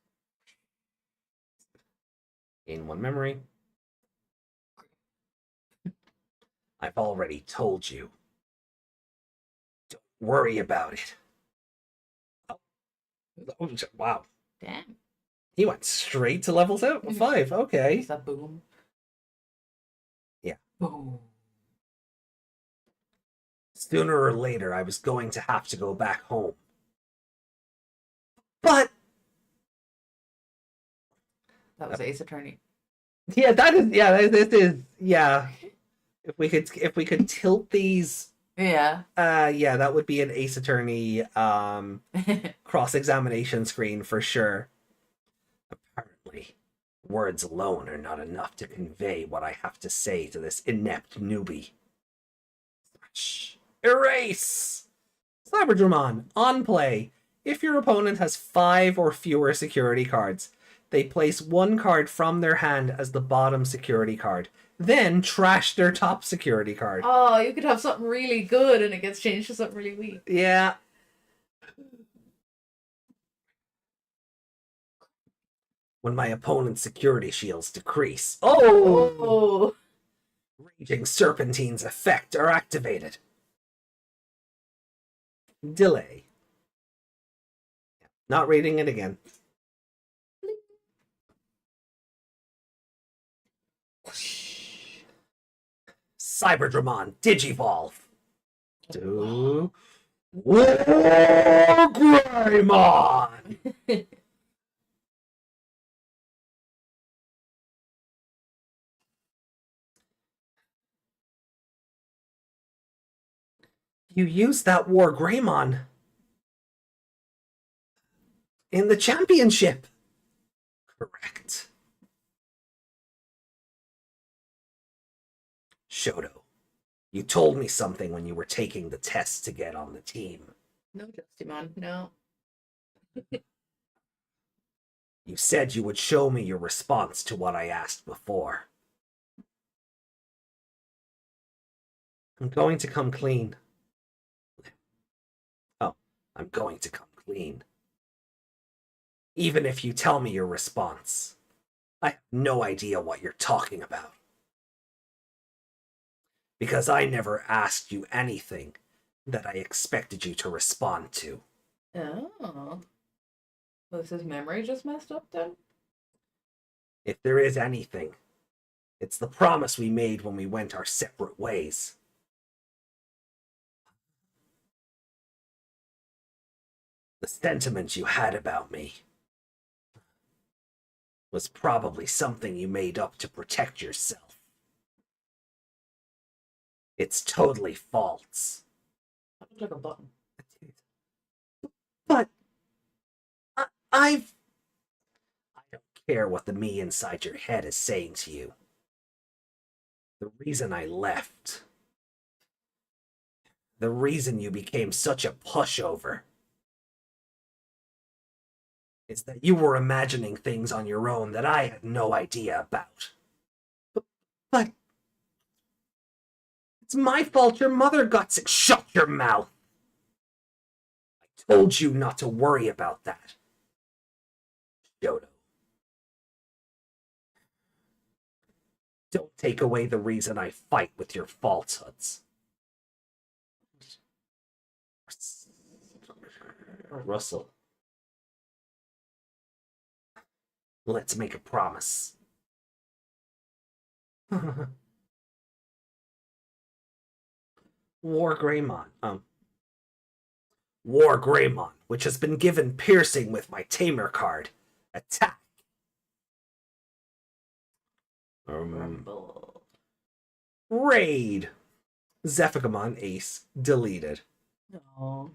gain 1 memory. I've already told you. Don't worry about it. Oh, wow. Damn. He went straight to level 5. Okay. Is that boom? Yeah. Boom. Sooner or later, I was going to have to go back home. But That was Ace Attorney. yeah, this is If we could tilt these, Yeah. that would be an Ace Attorney cross-examination screen for sure. Apparently, words alone are not enough to convey what I have to say to this inept newbie. Shh. Erase! Cyberdramon, on play. If your opponent has 5 or fewer security cards, they place 1 card from their hand as the bottom security card. Then trash their top security card. Oh, you could have something really good and it gets changed to something really weak. Yeah. When my opponent's security shields decrease. Oh! Raging Serpentine's effect are activated. Delay. Not reading it again. Cyberdramon Digivolve to Wargreymon. You used that Wargreymon in the championship. Correct. Shoto, you told me something when you were taking the test to get on the team. No, Justimon, no. You said you would show me your response to what I asked before. I'm going to come clean. Oh, I'm going to come clean. Even if you tell me your response, I have no idea what you're talking about. Because I never asked you anything that I expected you to respond to. Oh. Was his memory just messed up then? If there is anything, it's the promise we made when we went our separate ways. The sentiment you had about me was probably something you made up to protect yourself. It's totally false. That looks like a button. But I don't care what the me inside your head is saying to you. The reason I left, the reason you became such a pushover, is that you were imagining things on your own that I had no idea about. But it's my fault your mother got sick. Shut your mouth! I told you not to worry about that. Shoto. Don't take away the reason I fight with your falsehoods. Russell. Let's make a promise. Wargreymon, which has been given piercing with my tamer card. Attack. Raid. Zephigamon Ace deleted. No.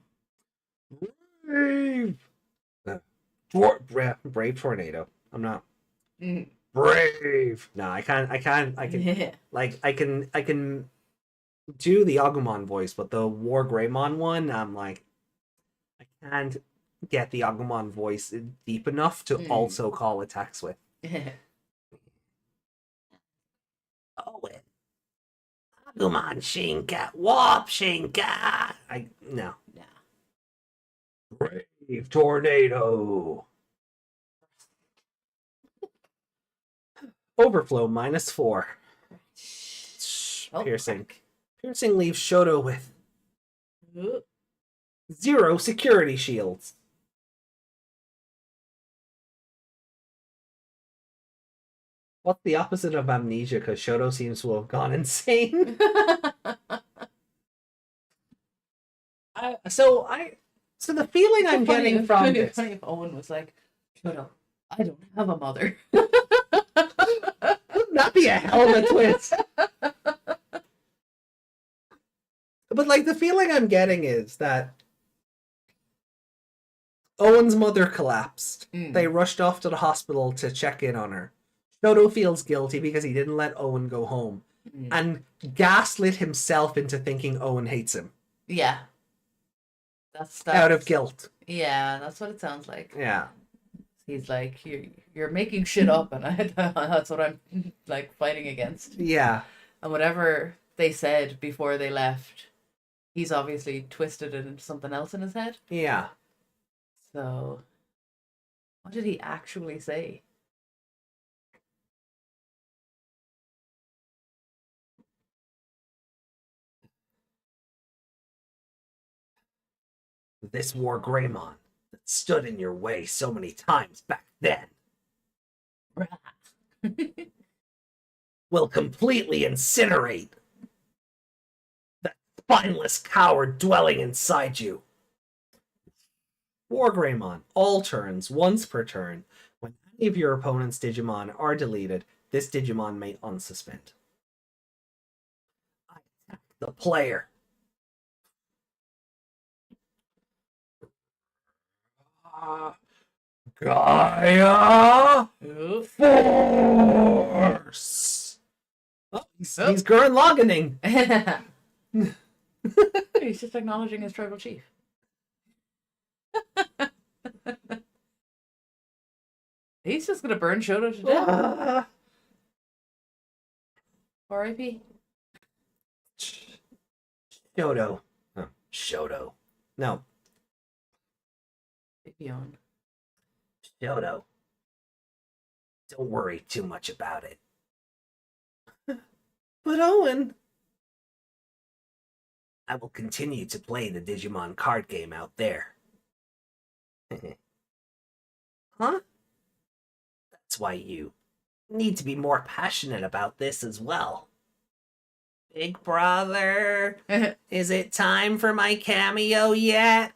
Brave. Brave Tornado. I'm not brave. No, I can Yeah. like I can do the Agumon voice, but the War Greymon one, I'm like, I can't get the Agumon voice deep enough to also call attacks with. Owen. Agumon Shinka. Warp Shinka. No. Brave Tornado. Overflow -4. Oh, Piercing. crack. Piercing leaves Shoto with Ooh. 0 security shields. What's the opposite of amnesia? Because Shoto seems to have gone insane. So the feeling I'm getting from this. Funny if Owen was like, Shoto, I don't have a mother. Wouldn't that be a hell of a twist? But like the feeling I'm getting is that Owen's mother collapsed. They rushed off to the hospital to check in on her. Shoto feels guilty because he didn't let Owen go home and gaslit himself into thinking Owen hates him. Yeah. That's Out of guilt. Yeah, that's what it sounds like. Yeah. He's like, you're making shit up, and that's what I'm like fighting against. Yeah. And whatever they said before they left, he's obviously twisted it into something else in his head. Yeah. So, what did he actually say? This War Greymon that stood in your way so many times back then will completely incinerate that spineless coward dwelling inside you. War Greymon, all turns, once per turn. When any of your opponent's Digimon are deleted, this Digimon may unsuspend. I attack the player. Gaia Force! Oh, he's Gurren Laganning. He's just acknowledging his tribal chief. He's just gonna burn Shoto to death. R.I.P. Shoto. Oh, Shoto. No. Beyond. Shoto. Don't worry too much about it. But Owen... I will continue to play the Digimon card game out there. Huh? That's why you need to be more passionate about this as well. Big brother, is it time for my cameo yet?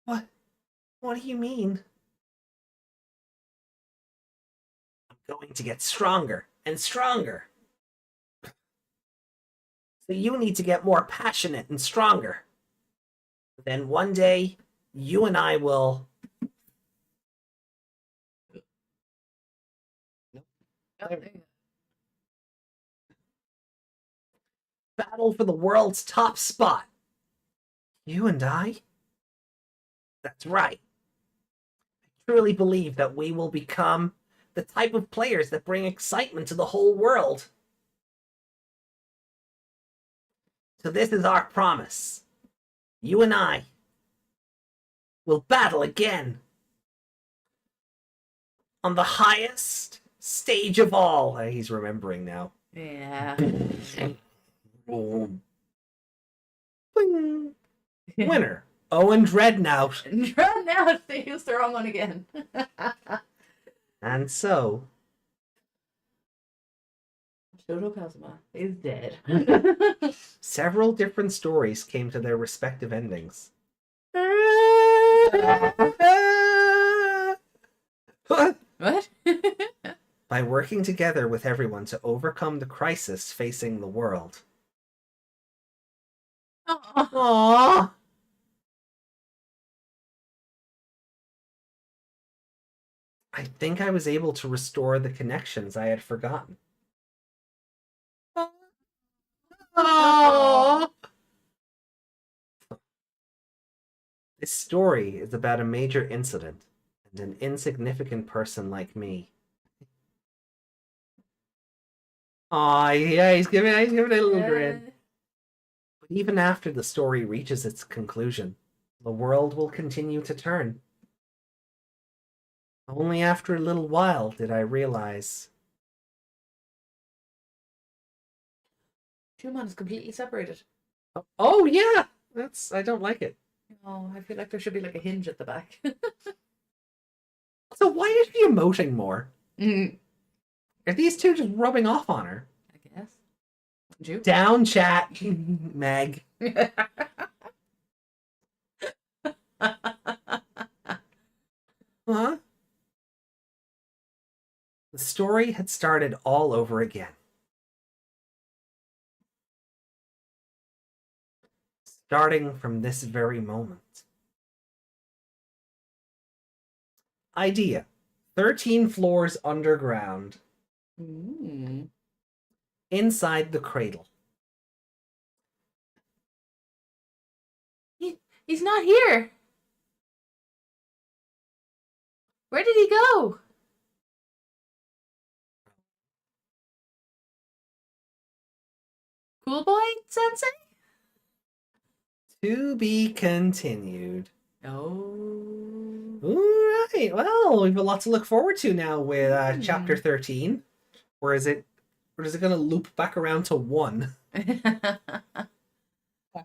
What? What do you mean? I'm going to get stronger and stronger. So you need to get more passionate and stronger. Then one day, you and I will... battle for the world's top spot. You and I? That's right. I truly believe that we will become the type of players that bring excitement to the whole world. So this is our promise. You and I will battle again on the highest stage of all. He's remembering now. Yeah. Boom. Bing. Winner, Owen Dreadnought. Now they used the wrong one again. And so... Shoto Kazuma is dead. several different stories came to their respective endings. What? by working together with everyone to overcome the crisis facing the world. Aww. I think I was able to restore the connections I had forgotten. Aww. This story is about a major incident and an insignificant person like me. Aw, yeah, he's giving a little grin. But even after the story reaches its conclusion, the world will continue to turn. Only after a little while did I realize. Digimon is completely separated. Oh yeah, I don't like it. Oh, I feel like there should be like a hinge at the back. So why is she emoting more? Mm, Are these two just rubbing off on her? I guess. Would you? Down chat, Meg. Huh? The story had started all over again. Starting from this very moment. Idea: 13 floors underground, Mm. inside the cradle. He's not here. Where did he go? Cool boy sensei? To be continued. Oh. All right. Well, we've got lots to look forward to now with chapter 13. Or is it going to loop back around to 1? I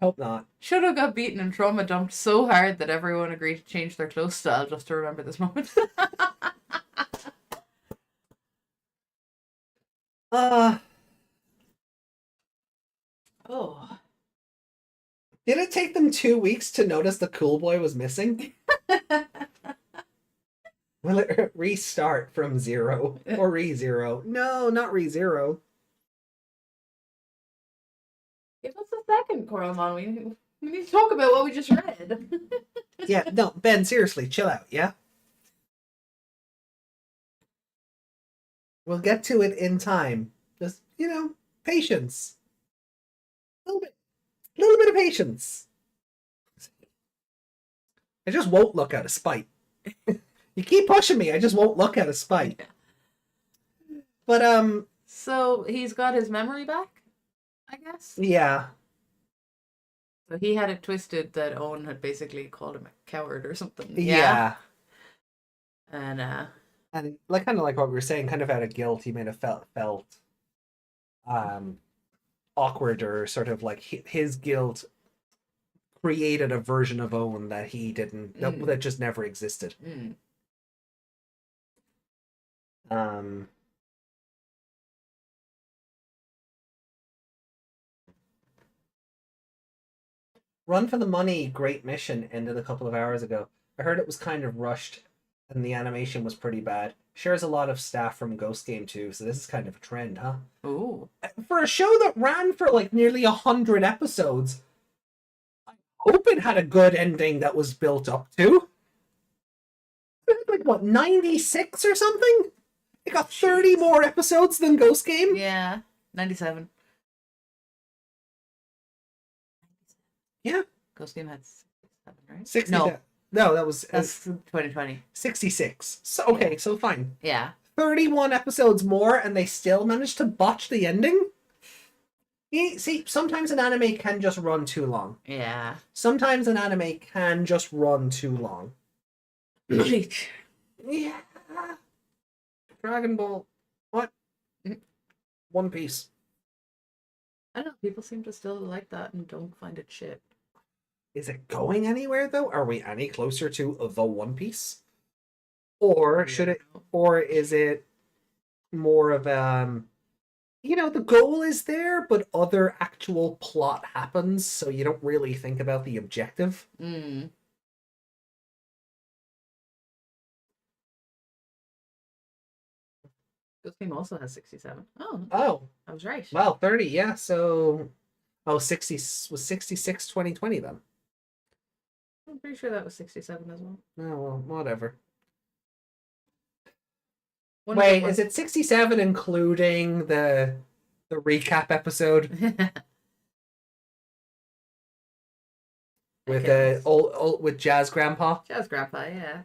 hope not. Shoto got beaten and trauma dumped so hard that everyone agreed to change their clothes style just to remember this moment. Oh. Did it take them 2 weeks to notice the cool boy was missing? Will it restart from 0 or re-0? No, not re-0. Give us a second, Coralmon. We need to talk about what we just read. Yeah, no, Ben, seriously, chill out, yeah? We'll get to it in time. Just, patience. A little bit of patience. I just won't look out of spite. You keep pushing me, I just won't look out of spite. But, So he's got his memory back, I guess? yeah. So he had it twisted that Owen had basically called him a coward or something. Yeah. And And kind of like what we were saying, kind of out of guilt, he may have felt awkward, or sort of like his guilt created a version of Owen that he didn't, that just never existed. Run for the Money Great Mission ended a couple of hours ago. I heard it was kind of rushed and the animation was pretty bad. Shares a lot of staff from Ghost Game too, so this is kind of a trend, huh? ooh. For a show that ran for like nearly 100 episodes, I hope it had a good ending that was built up to. Like what, 96 or something? It got 30 more episodes than Ghost Game? Yeah. 97. Yeah. Ghost Game had 67, right? 60. No, No, that was that's 2020. 66. So, okay, so fine. Yeah. 31 episodes more and they still managed to botch the ending? See, sometimes an anime can just run too long. Yeah. Sometimes an anime can just run too long. Bleach. Yeah. Dragon Ball. What? One Piece. I don't know. People seem to still like that and don't find it shit. Is it going anywhere though? Are we any closer to the One Piece? Or should it, or is it more of the goal is there, but other actual plot happens, so you don't really think about the objective? Team also has 67. Oh, Oh, I was right. wow, 30, yeah. So, 60 was 66 2020 then. I'm pretty sure that was 67 as well. Oh, well, whatever. One of Wait, them is it 67 including the recap episode with Okay. old with Jazz Grandpa? Jazz Grandpa, yeah.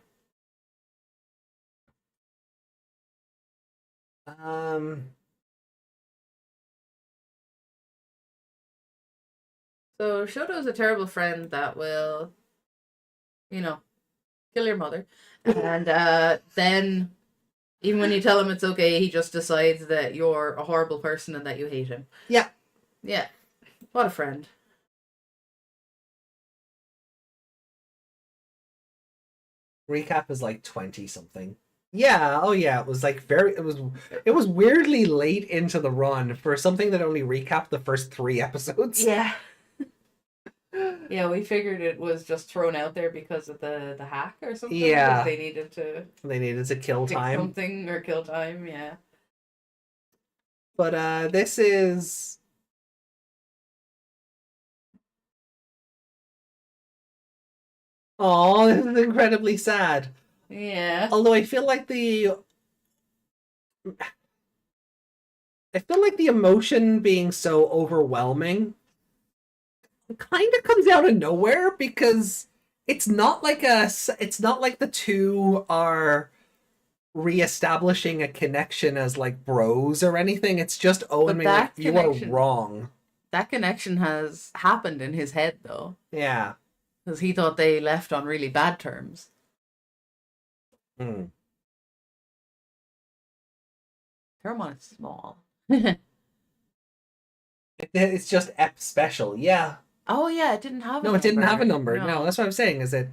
So Shoto's a terrible friend that will, kill your mother. And then, even when you tell him it's okay, he just decides that you're a horrible person and that you hate him. Yeah. Yeah. What a friend. Recap is like 20 something. Yeah, oh yeah, it was like it was weirdly late into the run for something that only recapped the first 3 episodes. Yeah. Yeah, we figured it was just thrown out there because of the hack or something. Yeah. They needed to kill fix time. something or kill time, yeah. But this is oh, this is incredibly sad. Yeah. Although I feel like the emotion being so overwhelming kind of comes out of nowhere because it's not like the two are reestablishing a connection as like bros or anything. It's just Owen being like, you are wrong. That connection has happened in his head though. Yeah. Because he thought they left on really bad terms. Hmm. Termon is small. It's just ep special. Yeah. Oh yeah, it didn't have a No, number. it didn't have a number. No. No, that's what I'm saying. Is it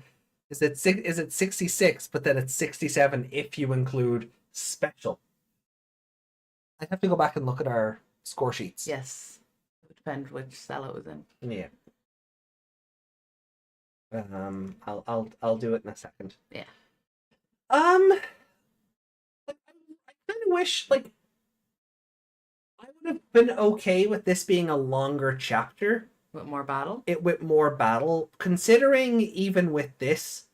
66, but then it's 67 if you include special. I'd have to go back and look at our score sheets. Yes. It would depend which cell it was in. Yeah. I'll do it in a second. Yeah. I kind of wish I would have been okay with this being a longer chapter. With more battle? With more battle. Considering even with this,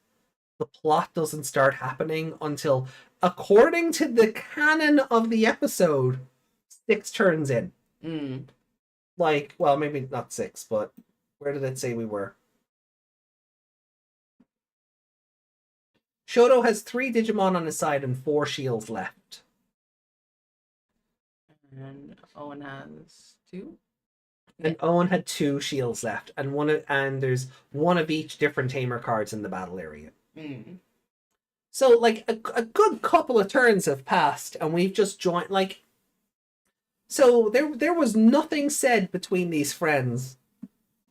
the plot doesn't start happening until, according to the canon of the episode, 6 turns in. Well, maybe not 6, but where did it say we were? Shoto has 3 Digimon on his side and 4 shields left. And Owen has 2? And Owen had 2 shields left, and there's one of each different tamer cards in the battle area. So a good couple of turns have passed, and we've just joined. So there was nothing said between these friends.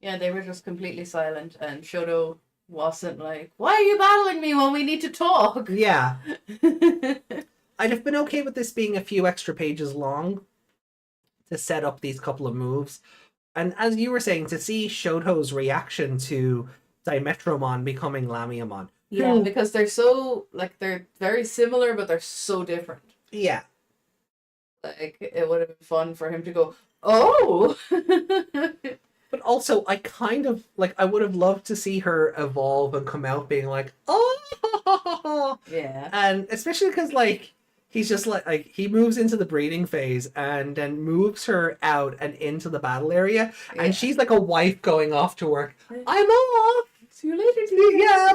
Yeah, they were just completely silent, and Shoto wasn't like, "Why are you battling me when we need to talk?" Yeah, I'd have been okay with this being a few extra pages long to set up these couple of moves. And as you were saying, to see Shoto's reaction to Dimetromon becoming Lamiamon. Yeah, because they're so, they're very similar, but they're so different. Yeah. It would have been fun for him to go, oh! But also, I kind of, I would have loved to see her evolve and come out being like, oh! Yeah. And especially because, he's just he moves into the breeding phase and then moves her out and into the battle area, and she's like a wife going off to work. I'm off. See you later, dear. Yeah,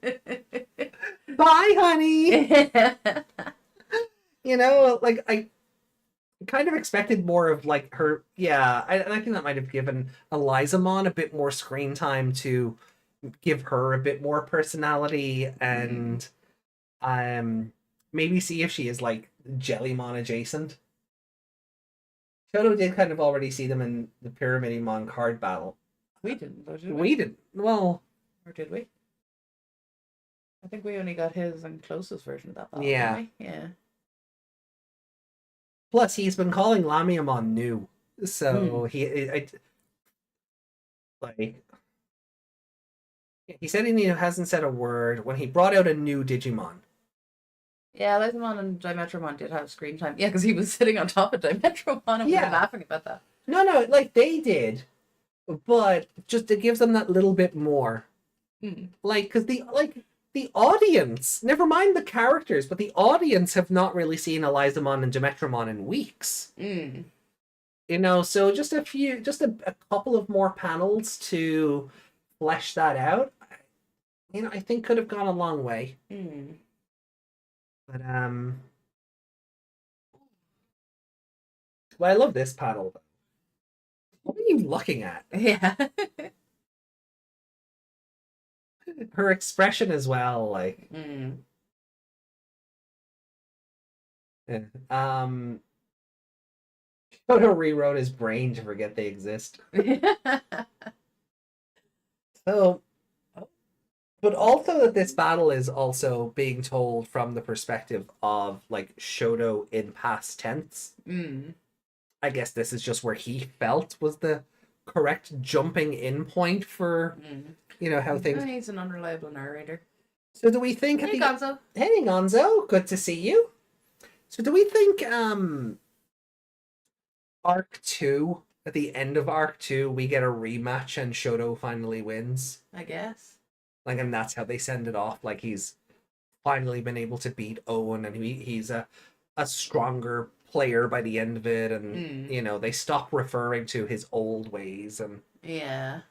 bye. Bye, honey. I kind of expected more of her. Yeah, and I think that might have given Elizamon a bit more screen time to give her a bit more personality and maybe see if she is Jellymon adjacent. Shoto did kind of already see them in the Pyramidimon card battle. We didn't, though, did we? We didn't. Well, or did we? I think we only got his and closest version of that battle. Yeah. Didn't we? Yeah. Plus, he's been calling Lamiamon new, so he said he hasn't said a word when he brought out a new Digimon. Yeah, Lysomon and Dimetromon did have screen time. Yeah, because he was sitting on top of Dimetromon and we were Yeah. laughing about that. No, like they did, but just it gives them that little bit more. Like, because the audience, never mind the characters, but the audience have not really seen Elizamon and Dimetromon in weeks. You know, so just a couple of more panels to flesh that out, you know, I think could have gone a long way. But well, I love this panel. What are you looking at? Yeah. Her expression as well, like. Yeah. Shoto rewrote his brain to forget they exist. So, but also that this battle is also being told from the perspective of like Shoto in past tense. I guess this is just where he felt was the correct jumping in point for you know how things. He's an unreliable narrator. So do we think? Hey, Gonzo. Hey, Gonzo. Good to see you. So do we think Arc 2, at the end of Arc 2, we get a rematch and Shoto finally wins? I guess. Like, and that's how they send it off. Like, he's finally been able to beat Owen, and he's a stronger player by the end of it, and, you know, they stop referring to his old ways, and... Yeah.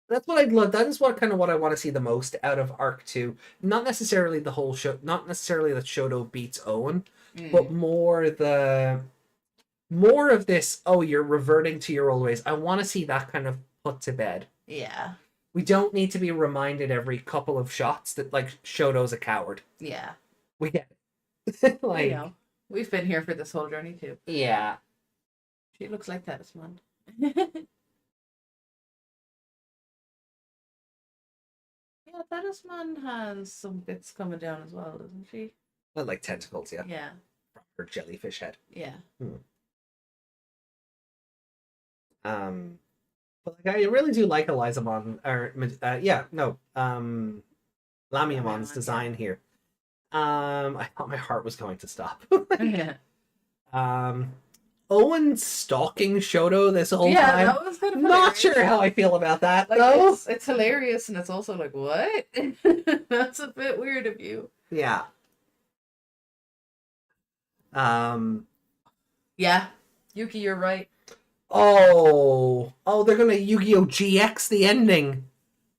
That's what I'd love. That is what I want to see the most out of Arc 2. Not necessarily the whole show, not necessarily that Shoto beats Owen, but more of this, oh, you're reverting to your old ways. I want to see that kind of put to bed. Yeah. We don't need to be reminded every couple of shots that, like, Shoto's a coward. Yeah. We get it. Like, you know, we've been here for this whole journey, too. Yeah. She looks like that, Desmond. Yeah, Talisman has some bits coming down as well, doesn't she? Like tentacles, yeah. Yeah. From her jellyfish head. Yeah. But like, I really do like Elizamon, Lamiamon's design here. I thought my heart was going to stop. Yeah. Owen stalking Shoto this whole time. Yeah, that was kind of Not hilarious. sure how I feel about that, Like, though. it's hilarious, and it's also like, what? That's a bit weird of you. Yeah. Yeah, Yuki, you're right. Oh, they're gonna Yu-Gi-Oh! GX the ending.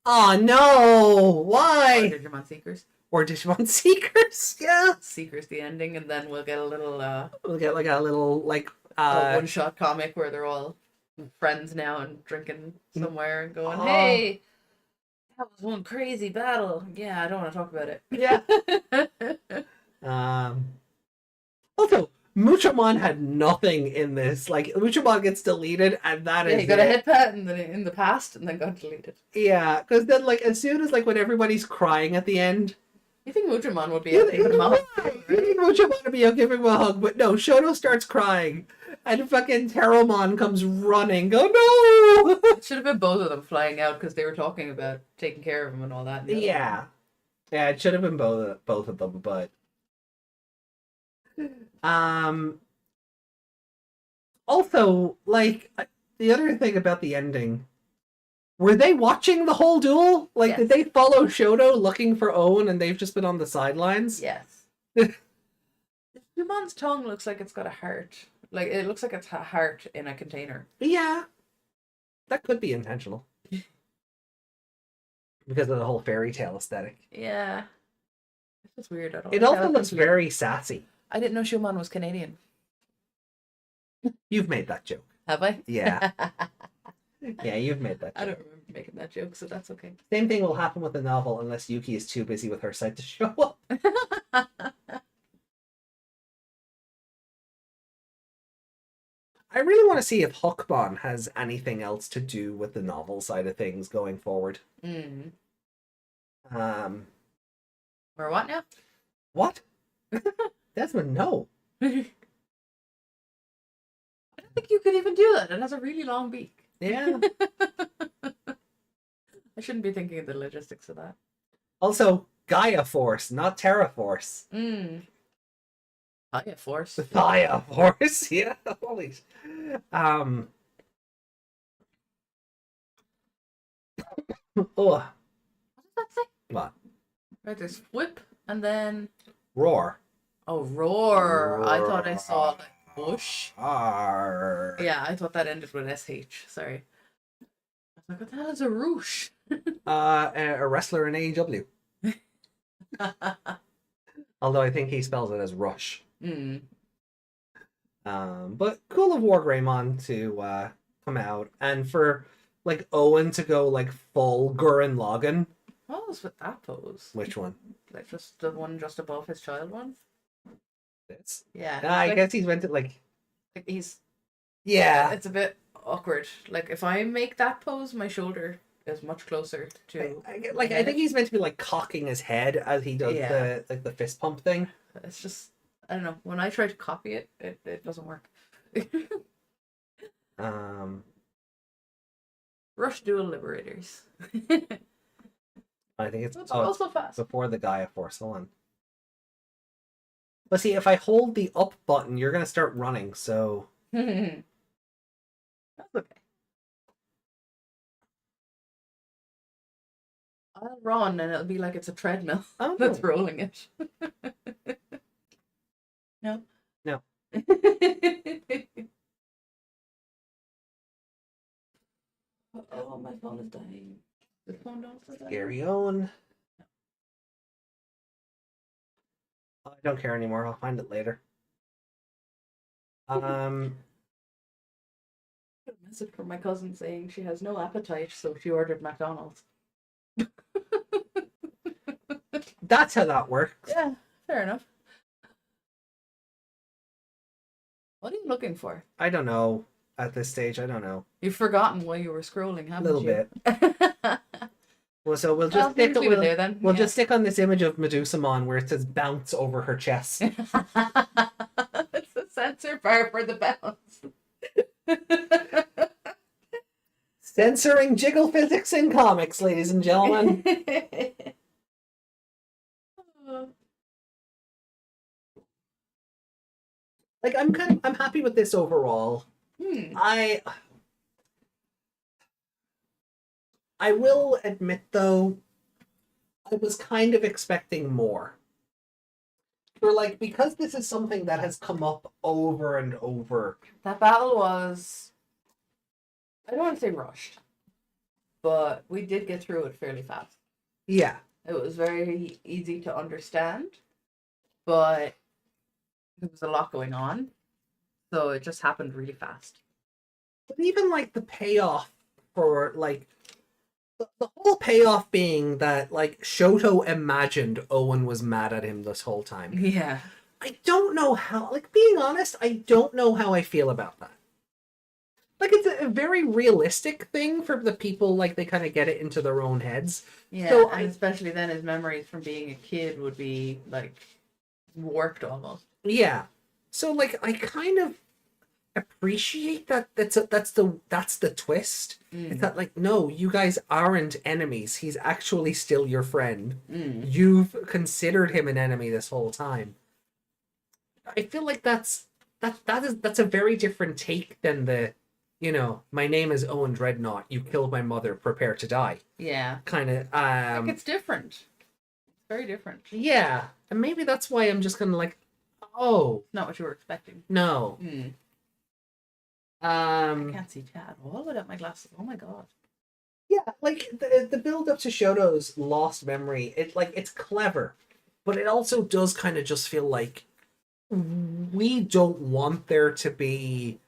Oh no! Why? Or Digimon Seekers. Or Digimon Seekers? Yeah. Seekers the ending, and then we'll get a little We'll get like a little like one-shot comic where they're all friends now and drinking somewhere and going, hey, that was one crazy battle. Yeah, I don't want to talk about it. Yeah. Also, Muchamon had nothing in this. Like, Muchamon gets deleted, and that is he got a head pat in the past and then got deleted. Yeah, because then, like, as soon as, like, when everybody's crying at the end... You think Muchamon would be able to give him a hug? You think Muchamon would be able to give him a hug, but no, Shoto starts crying, and fucking Teromon comes running. Go, no! It should have been both of them flying out because they were talking about taking care of him and all that. Yeah. Yeah, it should have been both of them, but... Also, like, the other thing about the ending, were they watching the whole duel? Like, Yes. did they follow Shoto looking for Owen and they've just been on the sidelines? Yes. Jumon's tongue looks like it's got a heart. Like, it looks like it's a heart in a container. Yeah. That could be intentional. Because of the whole fairy tale aesthetic. Yeah. It's just weird. I don't It like also how looks weird. very sassy. I didn't know Shumon was Canadian. You've made that joke. Have I? Yeah. Yeah, you've made that joke. I don't remember making that joke, so that's okay. Same thing will happen with the novel unless Yuki is too busy with her site to show up. I really want to see if Hookbon has anything else to do with the novel side of things going forward. Mm. Or what now? What? Desmond, no. I don't think you could even do that. It has a really long beak. Yeah. I shouldn't be thinking of the logistics of that. Also, Gaia Force, not Terra Force. Gaia Force. Gaia Force, yeah. Holy. Oh, What does that say? what? Right, there's whip and then Roar. oh roar. I thought I saw like bush. Roar. Yeah, I thought that ended with SH. Sorry. I was like, what the hell is a roosh? A wrestler in AEW. Although I think he spells it as Rush. But cool of War Greymon to come out, and for like Owen to go like full Gurren Lagann. What was with that pose? Which one? Like just the one just above his child one? This. Yeah. I like, guess he's meant to like. he's Yeah. it's a bit awkward. Like if I make that pose, my shoulder is much closer to I think he's meant to be like cocking his head as he does the fist pump thing. It's just I don't know. When I try to copy it, it doesn't work. Rush Dual Liberators. I think it's also fast. before the Gaia Force. Hold on. But see, if I hold the up button, you're gonna start running. So That's okay. I'll run and it'll be like it's a treadmill that's rolling it. No. No. Oh, my phone is dying. The phone don't die. Gary Owen. I don't care anymore. I'll find it later. A message from my cousin saying she has no appetite, so she ordered McDonald's. That's how that works. Yeah, fair enough. What are you looking for? I don't know. At this stage, I don't know. You've forgotten while you were scrolling, haven't Little you? bit. Well, so we'll just stick. leave it there then. We'll just stick on this image of Medusamon where it says "bounce" over her chest. It's a censor bar for the bounce. Censoring jiggle physics in comics, ladies and gentlemen. Like I'm happy with this overall. I will admit though, I was kind of expecting more. For like, because this is something that has come up over and over. That battle was, I don't want to say rushed, but we did get through it fairly fast. Yeah. It was very easy to understand, but there was a lot going on, so it just happened really fast. But even like the payoff for like the whole payoff being that like Shoto imagined Owen was mad at him this whole time. Yeah. I don't know how, like, being honest, I don't know how I feel about that. Like, it's a very realistic thing for the people, like, they kind of get it into their own heads. Yeah, So and especially then his memories from being a kid would be, like, warped almost. Yeah. So, like, I kind of appreciate that that's the twist. It's that, like, no, you guys aren't enemies. He's actually still your friend. You've considered him an enemy this whole time. I feel like that's a very different take than the, you know, my name is Owen Dreadnought, you killed my mother, prepare to die. Yeah. Kind of like it's different. It's very different. Yeah. And maybe that's why I'm just kind of like, oh, Not what you were expecting. no. I can't see chat all without my glasses. Oh my god. Yeah, like the build up to Shoto's lost memory, it's clever, but it also does kind of just feel like we don't want there to be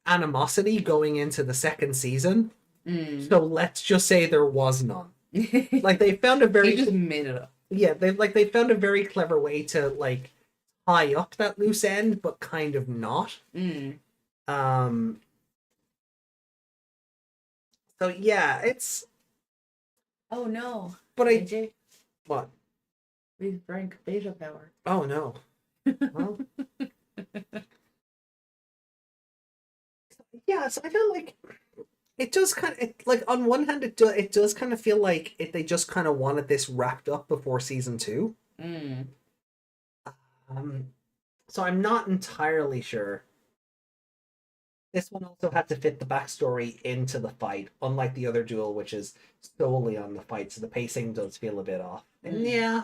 animosity going into the second season. So let's just say there was none. Like they found a very He just made it up. Yeah, they found a very clever way to like tie up that loose end, but kind of not. So yeah, it's. Oh no. But AJ, what? we drank beta power. Oh no. Well. Yeah, so I feel like It does kind of like on one hand it does kind of feel like they just kind of wanted this wrapped up before season 2. Mm. So I'm not entirely sure. This one also had to fit the backstory into the fight, unlike the other duel, which is solely on the fight. So the pacing does feel a bit off. And yeah.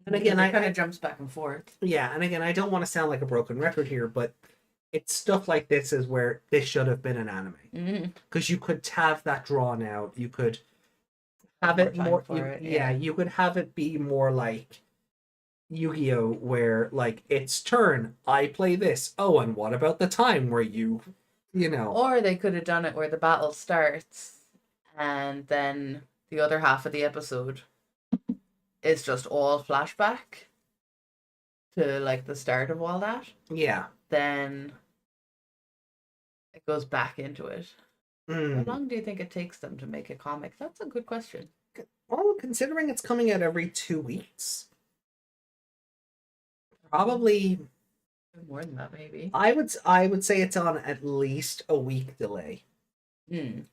And again, it kind of jumps back and forth. Yeah, and again, I don't want to sound like a broken record here, but it's stuff like this is where this should have been an anime. Because you could have that drawn out. You could have it more. You could have it be more like Yu-Gi-Oh, where like it's turn, I play this. Oh, and what about the time where you know? Or they could have done it where the battle starts, and then the other half of the episode is just all flashback to like the start of all that. Yeah. Then it goes back into it. How long do you think it takes them to make a comic? That's a good question. Well, considering it's coming out every 2 weeks, probably more than that, maybe. I would say it's on at least a week delay.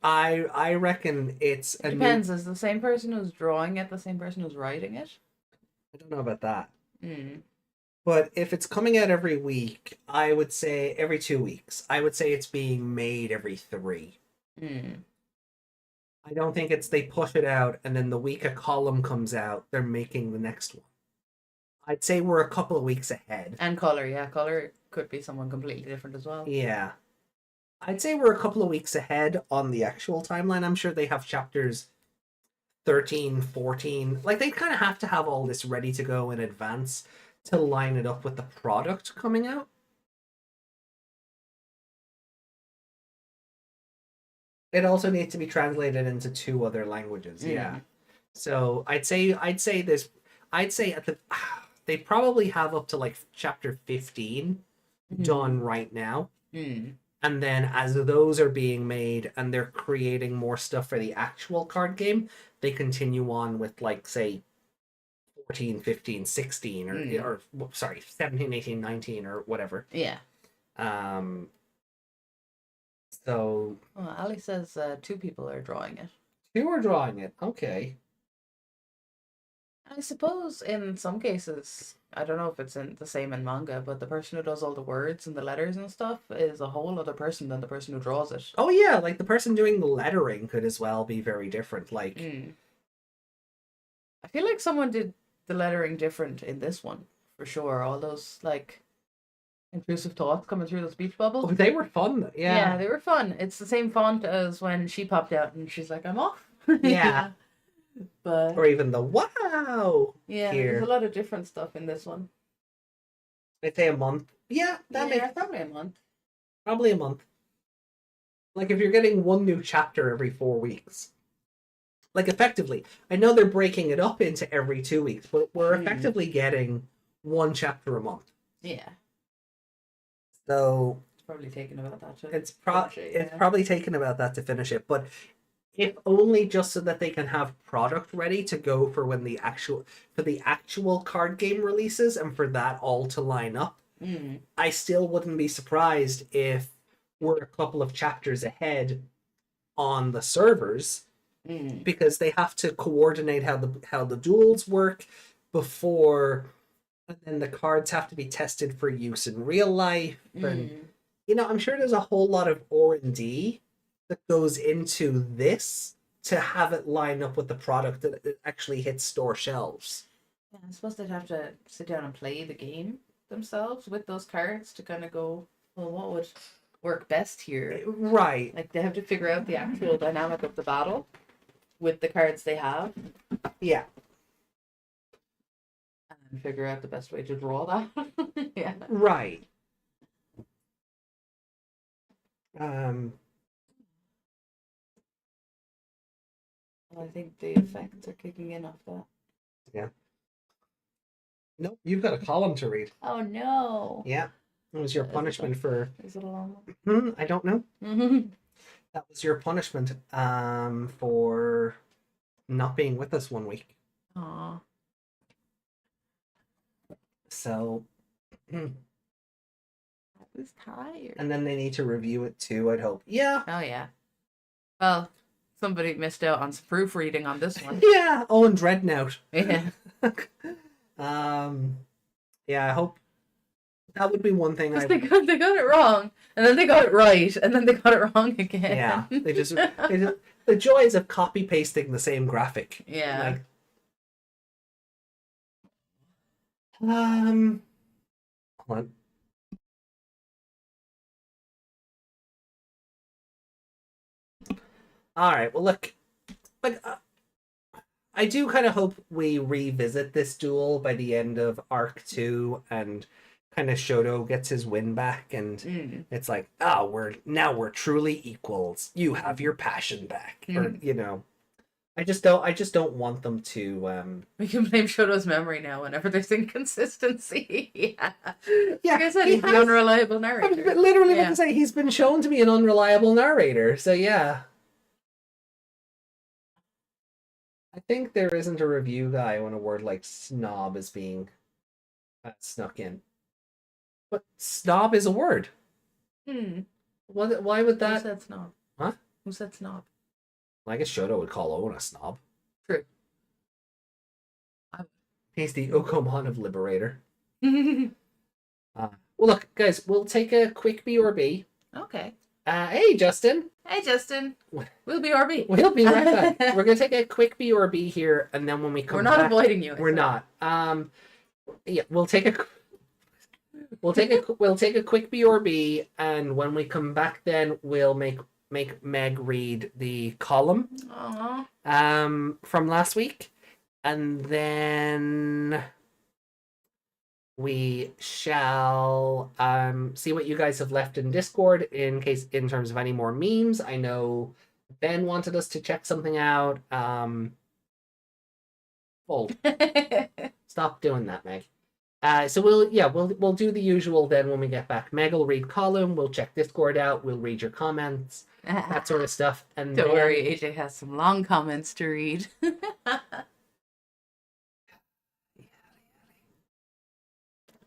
I reckon it depends. Is the same person who's drawing it the same person who's writing it? I don't know about that. But if it's coming out every week, I would say every 2 weeks. I would say it's being made every 3. I don't think it's they push it out and then the week a column comes out, they're making the next one. I'd say we're a couple of weeks ahead. And color, color could be someone completely different as well. Yeah. I'd say we're a couple of weeks ahead on the actual timeline. I'm sure they have chapters 13, 14. Like, they kind of have to have all this ready to go in advance to line it up with the product coming out. It also needs to be translated into 2 other languages. Yeah. So I'd say at the they probably have up to like chapter 15 done right now. And then as those are being made and they're creating more stuff for the actual card game, they continue on with like say 14, 15, 16 or sorry, 17, 18, 19 or whatever. Yeah. So Ali says 2 people are drawing it. 2 are drawing it. Okay. I suppose in some cases, I don't know if it's the same in manga, but the person who does all the words and the letters and stuff is a whole other person than the person who draws it. Oh yeah, like the person doing the lettering could as well be very different. Like, I feel like someone did the lettering different in this one for sure. All those like intrusive thoughts coming through the speech bubble. Oh, they were fun. Yeah, they were fun. It's the same font as when she popped out and she's like, "I'm off." Yeah. But or even the wow. Yeah, there's a lot of different stuff in this one. I'd say a month. Yeah, that makes probably a month. Probably a month. Like if you're getting 1 new chapter every 4 weeks. Like effectively, I know they're breaking it up into every 2 weeks, but we're effectively getting 1 chapter a month. Yeah. So it's probably taken about that to it's probably taken about that to finish it, but if only just so that they can have product ready to go for when the actual card game releases and for that all to line up. I still wouldn't be surprised if we're a couple of chapters ahead on the servers because they have to coordinate how the duels work before, and then the cards have to be tested for use in real life. And I'm sure there's a whole lot of R&D that goes into this to have it line up with the product that it actually hits store shelves. Yeah, I suppose they'd have to sit down and play the game themselves with those cards to kind of go, well, what would work best here? Right. Like they have to figure out the actual dynamic of the battle with the cards they have. Yeah. And figure out the best way to draw that. Yeah. Right. I think the effects are kicking in off that. Yeah. Nope, you've got a column to read. Oh no. Yeah. It was your punishment for... Is it a long one? I don't know. That was your punishment for not being with us 1 week. Aww. So... Happy Who's tired? And then they need to review it too, I'd hope. Yeah. Oh, yeah. Well, somebody missed out on some proofreading on this one. Yeah, Owen Dreadnought. Yeah. Yeah, I hope that would be one thing I. They got it wrong, and then they got it right, and then they got it wrong again. Yeah, they just the joys of copy pasting the same graphic. Yeah. Hold on. All right. Well, look, like I do kind of hope we revisit this duel by the end of Arc 2 and kind of Shoto gets his win back, and it's like, oh, we're truly equals. You have your passion back, or you know. I just don't want them to. We can blame Shoto's memory now whenever there's inconsistency. Yeah. Yeah, Like I said, he's an unreliable narrator. I'm literally about to say he's been shown to be an unreliable narrator. So yeah. I think there isn't a review guy when a word like snob is being snuck in. But snob is a word. Why would that? Who said snob? Huh? Who said snob? I guess Shoto would call Owen a snob. True. He's the Okomon of Liberator. Well, look, guys, we'll take a quick BRB. Okay. Hey, Justin. Hey, Justin. We'll be RB. We'll be right back. We're gonna take a quick BRB here, and then when we come, we're not back, avoiding you. We're not. Yeah, we'll take a quick BRB, and when we come back, then we'll make Meg read the column. From last week, and then we shall see what you guys have left in Discord in terms of any more memes. I know Ben wanted us to check something out. Stop doing that, Meg. So we'll do the usual then when we get back. Meg will read column, we'll check Discord out, we'll read your comments, that sort of stuff. And don't worry, AJ has some long comments to read.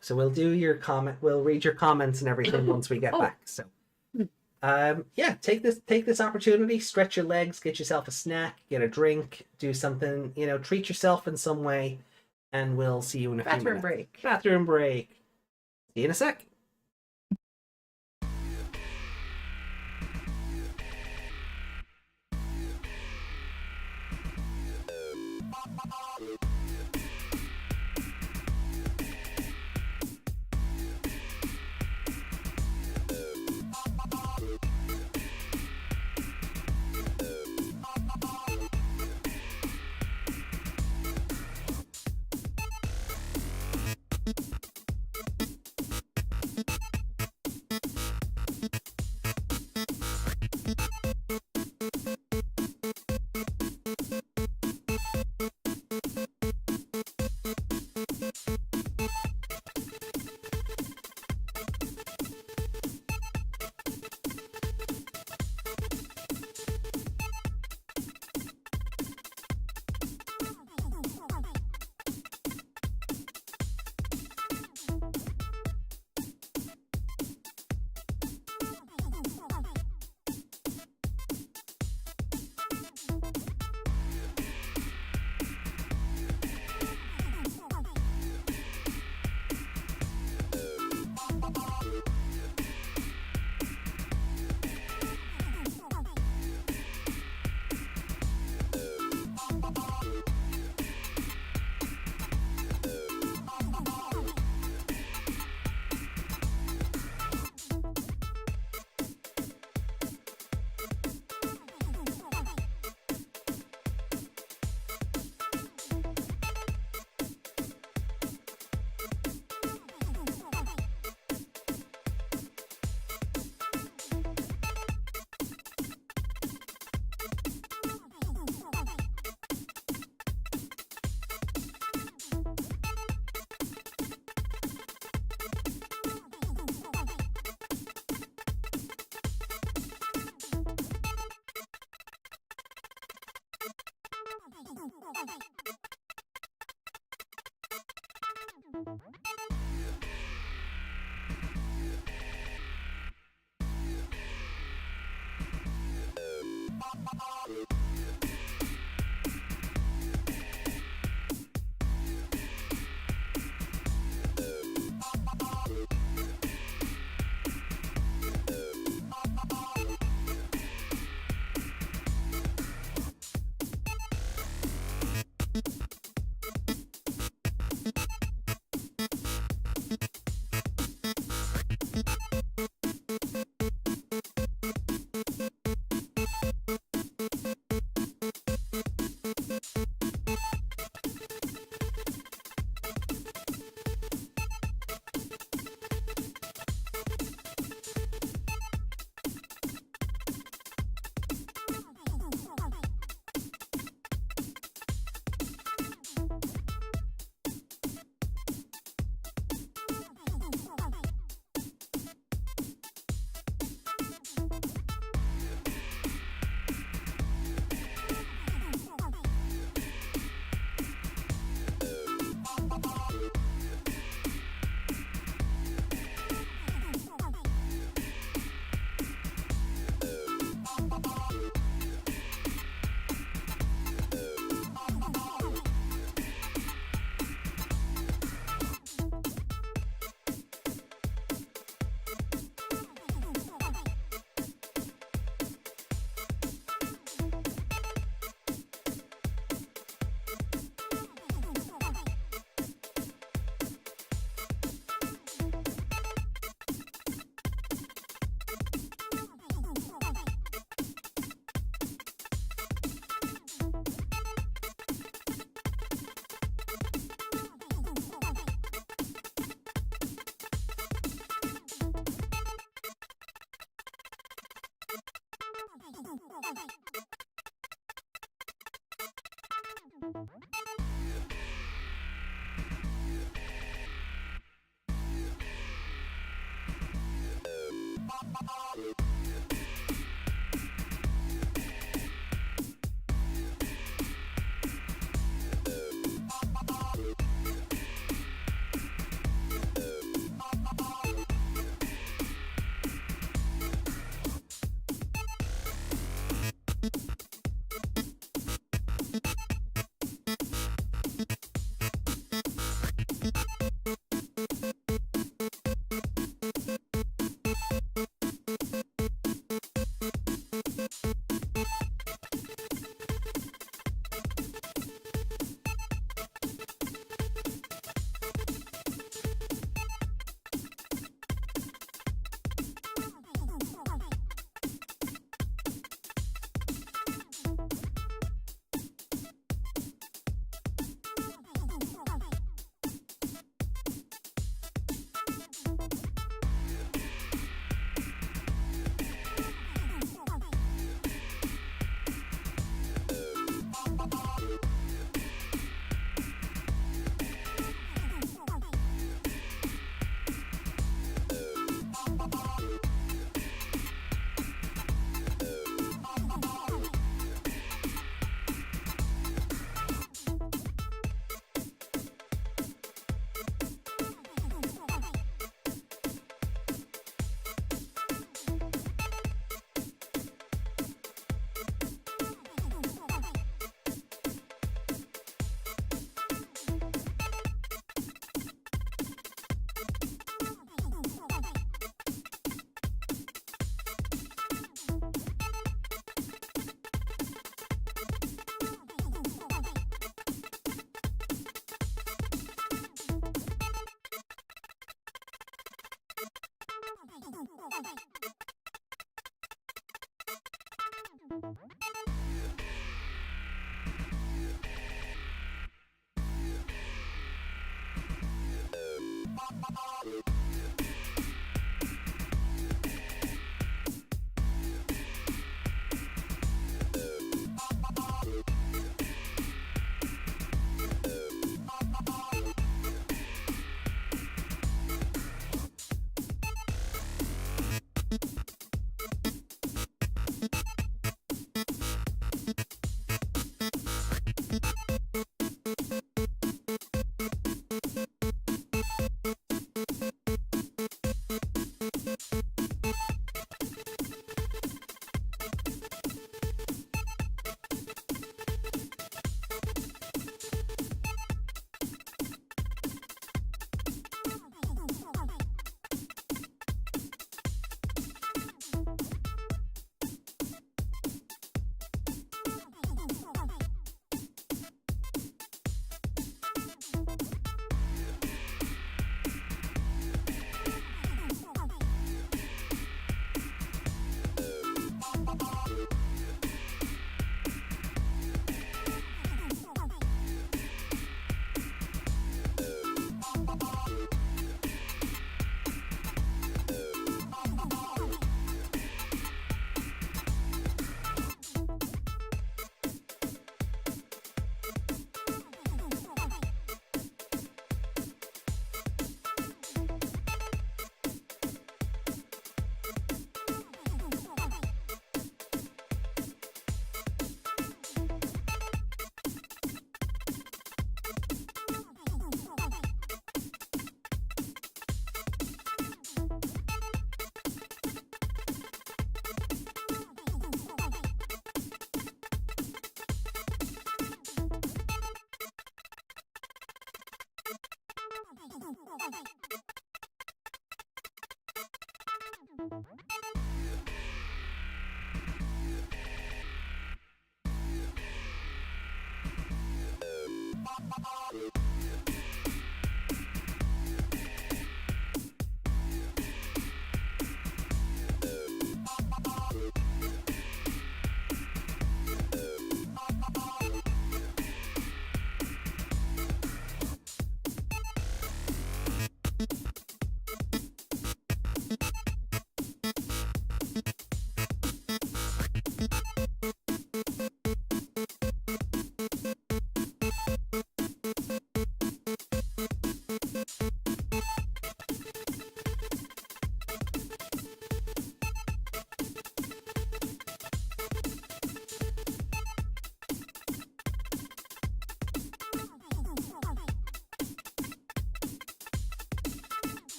So we'll do your comment. We'll read your comments and everything once we get back. So, yeah, take this opportunity, stretch your legs, get yourself a snack, get a drink, do something, treat yourself in some way, and we'll see you in a few minutes. Bathroom break. See you in a sec.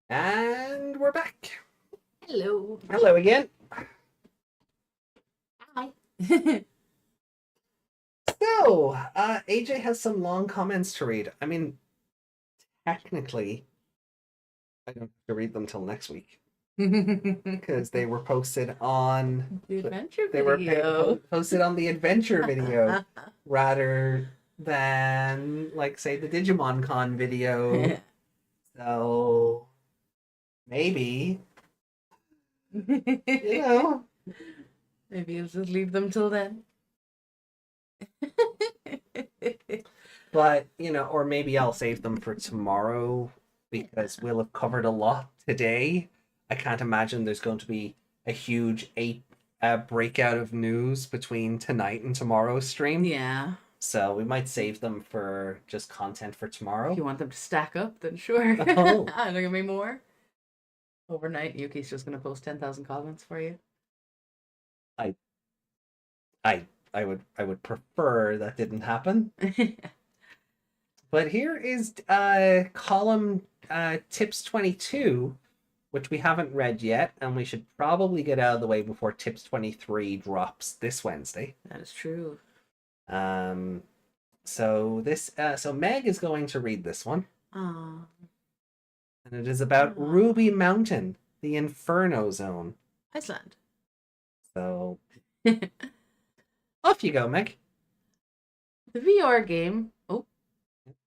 And we're back. Hello. Hello again. Hi. So, AJ has some long comments to read. I mean, technically, I don't have to read them till next week because they were posted on The adventure they were video. posted on the adventure video rather than, like, say, the Digimon Con video. So maybe, you know, Maybe I'll just leave them till then. but or maybe I'll save them for tomorrow because we'll have covered a lot today. I can't imagine there's going to be a huge breakout of news between tonight and tomorrow's stream. Yeah. So we might save them for just content for tomorrow. If you want them to stack up, then sure. Oh. There gonna be more. Overnight, Yuki's just gonna post 10,000 comments for you. I would prefer that didn't happen. But here is column tips 22, which we haven't read yet, and we should probably get out of the way before tips 23 drops this Wednesday. That is true. So Meg is going to read this one. Aww. And it is about Ruby Mountain, the Inferno Zone. Iceland. So off you go, Meg. The VR game. Oh,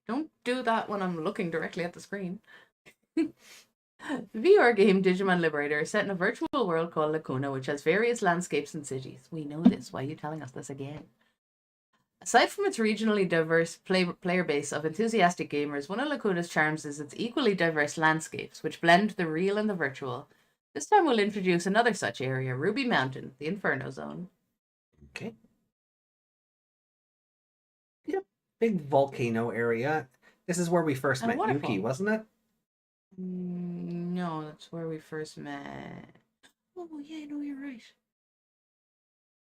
don't do that when I'm looking directly at the screen. The VR game Digimon Liberator is set in a virtual world called Lacuna, which has various landscapes and cities. We know this. Why are you telling us this again? Aside from its regionally diverse player base of enthusiastic gamers, one of Lacuna's charms is its equally diverse landscapes, which blend the real and the virtual. This time we'll introduce another such area, Ruby Mountain, the Inferno Zone. Okay. Yep. Big volcano area. This is where we first And met waterfall. Yuki, wasn't it? No, that's where we first met. Oh, yeah, no, you're right.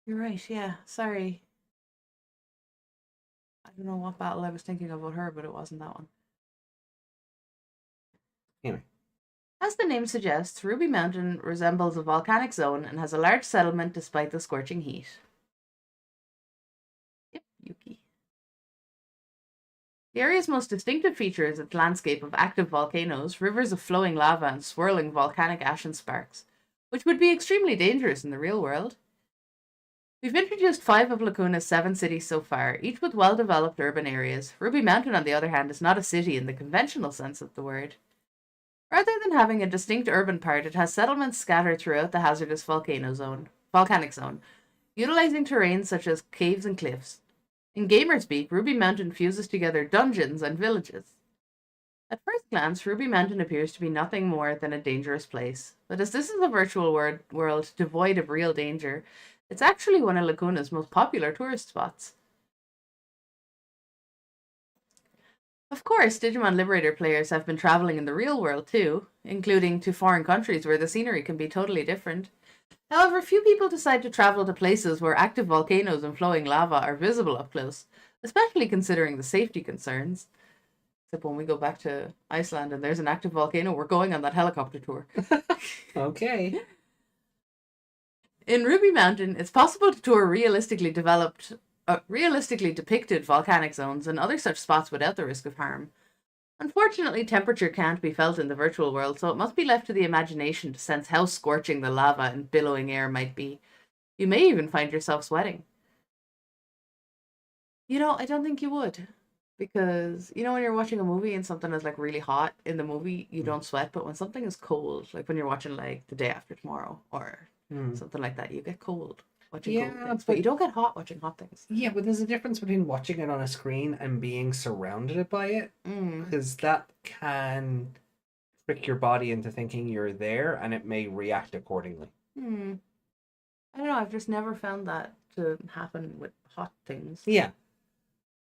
You're right, yeah. Sorry. I don't know what battle I was thinking about her, but it wasn't that one. Anyway. As the name suggests, Ruby Mountain resembles a volcanic zone and has a large settlement despite the scorching heat. Yep, Yuki. The area's most distinctive feature is its landscape of active volcanoes, rivers of flowing lava, and swirling volcanic ash and sparks, which would be extremely dangerous in the real world. We've introduced 5 of Lacuna's 7 cities so far, each with well-developed urban areas. Ruby Mountain, on the other hand, is not a city in the conventional sense of the word. Rather than having a distinct urban part, it has settlements scattered throughout the hazardous volcanic zone, utilizing terrains such as caves and cliffs. In gamerspeak, Ruby Mountain fuses together dungeons and villages. At first glance, Ruby Mountain appears to be nothing more than a dangerous place, but as this is a virtual world devoid of real danger, it's actually one of Lacuna's most popular tourist spots. Of course, Digimon Liberator players have been traveling in the real world too, including to foreign countries where the scenery can be totally different. However, few people decide to travel to places where active volcanoes and flowing lava are visible up close, especially considering the safety concerns. Except when we go back to Iceland and there's an active volcano, we're going on that helicopter tour. Okay. In Ruby Mountain, it's possible to tour realistically depicted volcanic zones and other such spots without the risk of harm. Unfortunately, temperature can't be felt in the virtual world, so it must be left to the imagination to sense how scorching the lava and billowing air might be. You may even find yourself sweating. I don't think you would. Because, when you're watching a movie and something is like really hot in the movie, you don't sweat, but when something is cold, like when you're watching like The Day After Tomorrow or something like that, you get cold watching cold things, but you don't get hot watching hot things. Yeah, but there's a difference between watching it on a screen and being surrounded by it, because that can trick your body into thinking you're there, and it may react accordingly. I don't know, I've just never found that to happen with hot things. Yeah.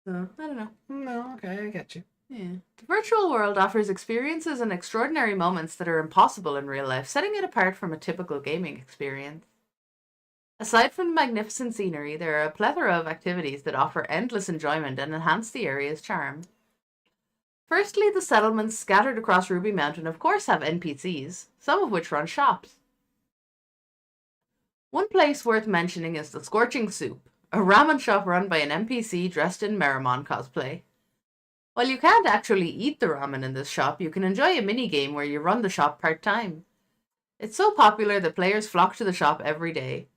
So, I don't know. No, okay, I get you. Yeah. The virtual world offers experiences and extraordinary moments that are impossible in real life, setting it apart from a typical gaming experience. Aside from the magnificent scenery, there are a plethora of activities that offer endless enjoyment and enhance the area's charm. Firstly, the settlements scattered across Ruby Mountain of course have NPCs, some of which run shops. One place worth mentioning is the Scorching Soup, a ramen shop run by an NPC dressed in Meramon cosplay. While you can't actually eat the ramen in this shop, you can enjoy a mini-game where you run the shop part-time. It's so popular that players flock to the shop every day.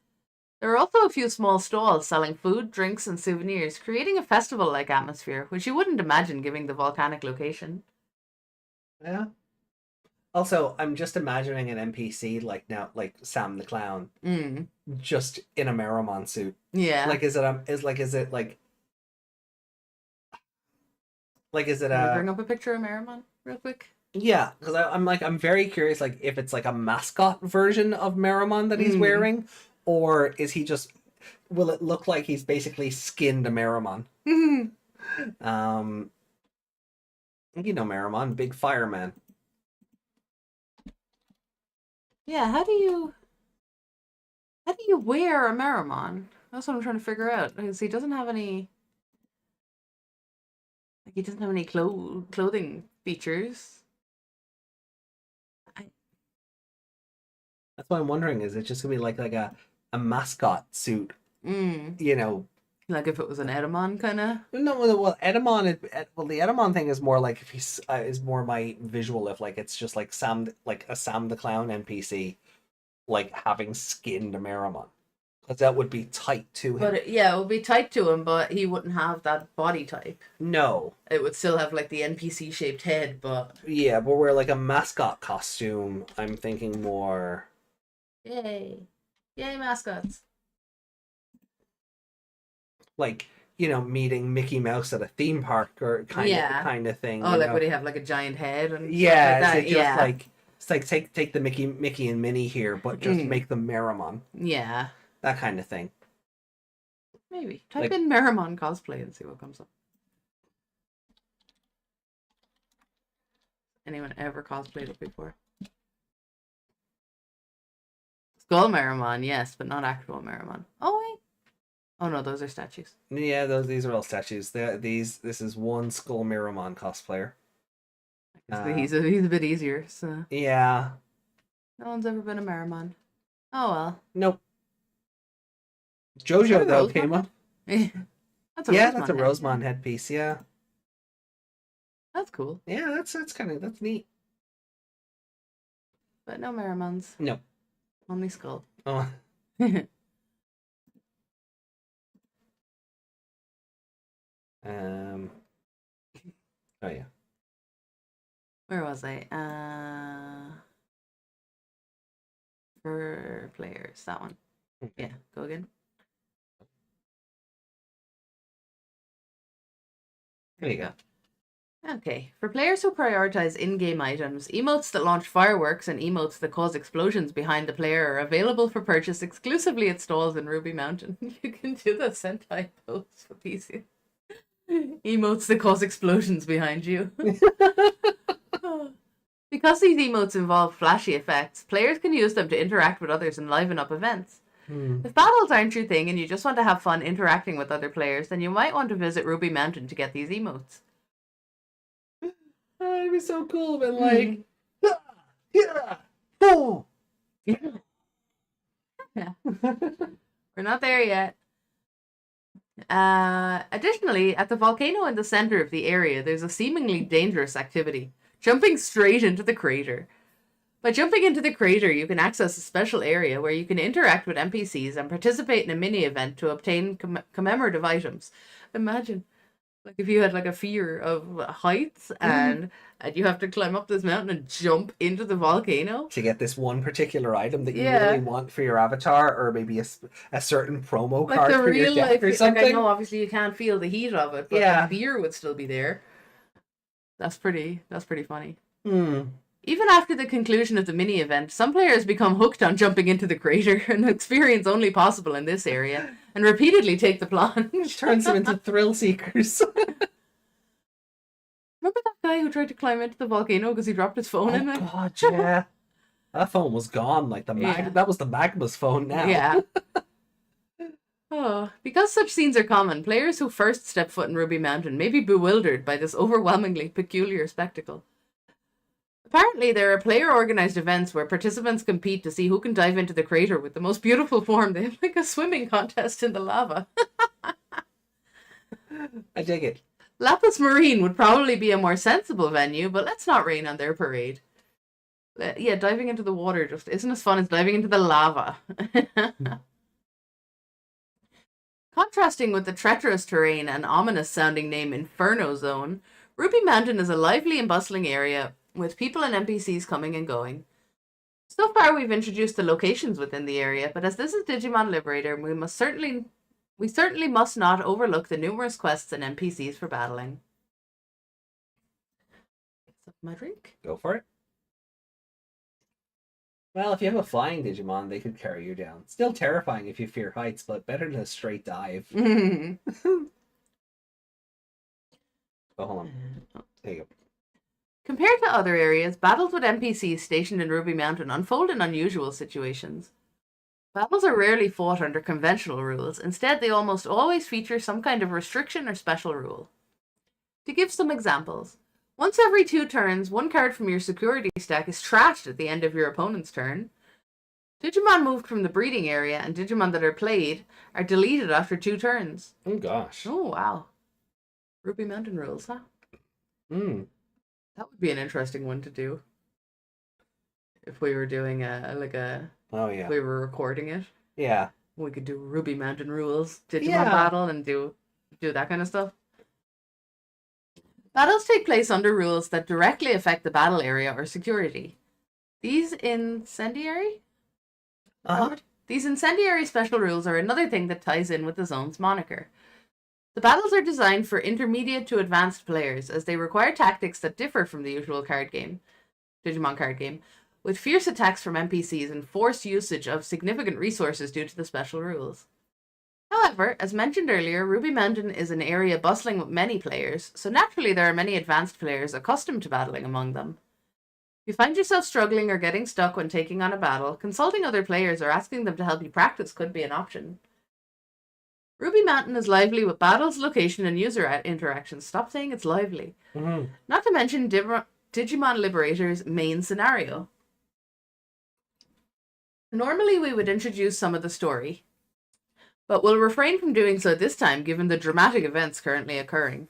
There are also a few small stalls selling food, drinks, and souvenirs, creating a festival-like atmosphere, which you wouldn't imagine given the volcanic location. Yeah. Also, I'm just imagining an NPC like Sam the Clown, just in a Meramon suit. Yeah. Is it Bring up a picture of Meramon real quick? Yeah, because I'm very curious, like, if it's like a mascot version of Meramon that he's wearing, or is he just, will it look like he's basically skinned a Meramon? Meramon, big fireman. Yeah, how do you wear a Meramon? That's what I'm trying to figure out. Because he doesn't have any clothing features. That's what I'm wondering. Is it just gonna be like a mascot suit? Like if it was an Edamon kind of. No, well, Edamon. The Edamon thing is more like if he's is more my visual. If like it's just like Sam the Clown NPC, like having skinned a Meramon, because that would be tight to him. But it would be tight to him, but he wouldn't have that body type. No, it would still have like the NPC shaped head, but yeah, but we're like a mascot costume. I'm thinking more. Yay mascots. Like, meeting Mickey Mouse at a theme park or kind of thing. Oh, like would he have like a giant head and yeah, stuff like that? It's like take the Mickey and Minnie here, but just make them Meramon. Yeah. That kind of thing. Maybe. Type in Meramon cosplay and see what comes up. anyone ever cosplayed it before. Skull Meramon, yes, but not actual Meramon. Oh wait. Oh no, those are statues. Yeah, these are all statues. This is one Skull Miramon cosplayer. He's a bit easier, so Yeah. no one's ever been a Meramon. Oh well. Nope. Jojo though came up. That's a That's a head. Rosemon headpiece. Yeah. That's cool. Yeah, that's neat. But no Meramons. No. Only Skull. Oh. Oh yeah. Where was I? For players, that one. Okay. Yeah, go again. There you go. Okay, for players who prioritize in-game items, emotes that launch fireworks and emotes that cause explosions behind the player are available for purchase exclusively at stalls in Ruby Mountain. You can do the Sentai pose for PC. Emotes that cause explosions behind you. Because these emotes involve flashy effects, players can use them to interact with others and liven up events. If battles aren't your thing and you just want to have fun interacting with other players, then you might want to visit Ruby Mountain to get these emotes. Oh, it'd be so cool, but like, oh, Yeah. We're not there yet. Additionally, at the volcano in the center of the area, there's a seemingly dangerous activity: jumping straight into the crater. By jumping into the crater, you can access a special area where you can interact with NPCs and participate in a mini-event to obtain commemorative items. Imagine, like, if you had, like, a fear of heights and you have to climb up this mountain and jump into the volcano. to get this one particular item that you Yeah. really want for your avatar, or maybe a certain promo Like card the for your real deck life, or like, something. I know obviously you can't feel the heat of it, but Yeah. the fear would still be there. That's pretty funny. Hmm. Even after the conclusion of the mini-event, some players become hooked on jumping into the crater, an experience only possible in this area, and repeatedly take the plunge. Turns them into thrill seekers. Remember that guy who tried to climb into the volcano because he dropped his phone in Oh it? god, yeah. That phone was gone. Like Yeah. that was the Magma's phone now. Yeah. Oh, because such scenes are common, players who first step foot in Ruby Mountain may be bewildered by this overwhelmingly peculiar spectacle. Apparently, there are player-organized events where participants compete to see who can dive into the crater with the most beautiful form. They have like a swimming contest in the lava. I dig it. Lapis Marine would probably be a more sensible venue, but let's not rain on their parade. Yeah, diving into the water just isn't as fun as diving into the lava. Contrasting with the treacherous terrain and ominous-sounding name Inferno Zone, Ruby Mountain is a lively and bustling area with people and NPCs coming and going. So far, we've introduced the locations within the area, but as this is Digimon Liberator, we certainly must not overlook the numerous quests and NPCs for battling. Sip my drink. Go for it. Well, if you have a flying Digimon, they could carry you down. Still terrifying if you fear heights, but better than a straight dive. Oh, hold on. There you go. Compared to other areas, battles with NPCs stationed in Ruby Mountain unfold in unusual situations. Battles are rarely fought under conventional rules. Instead, they almost always feature some kind of restriction or special rule. To give some examples, once every 2 turns, one card from your security stack is trashed at the end of your opponent's turn. Digimon moved from the breeding area and Digimon that are played are deleted after 2 turns. Oh gosh. Oh, wow. Ruby Mountain rules, huh? Hmm. That would be an interesting one to do. If we were doing Oh yeah. if we were recording it, Yeah. we could do Ruby Mountain rules, Digimon Yeah. battle, and do that kind of stuff. Battles take place under rules that directly affect the battle area or security. These incendiary special rules are another thing that ties in with the zone's moniker. The battles are designed for intermediate to advanced players, as they require tactics that differ from the usual Digimon card game, with fierce attacks from NPCs and forced usage of significant resources due to the special rules. However, as mentioned earlier, Ruby Mountain is an area bustling with many players, so naturally there are many advanced players accustomed to battling among them. If you find yourself struggling or getting stuck when taking on a battle, consulting other players or asking them to help you practice could be an option. Ruby Mountain is lively with battles, location, and user interactions. Stop saying it's lively. Mm-hmm. Not to mention Digimon Liberator's main scenario. Normally we would introduce some of the story, but we'll refrain from doing so this time given the dramatic events currently occurring.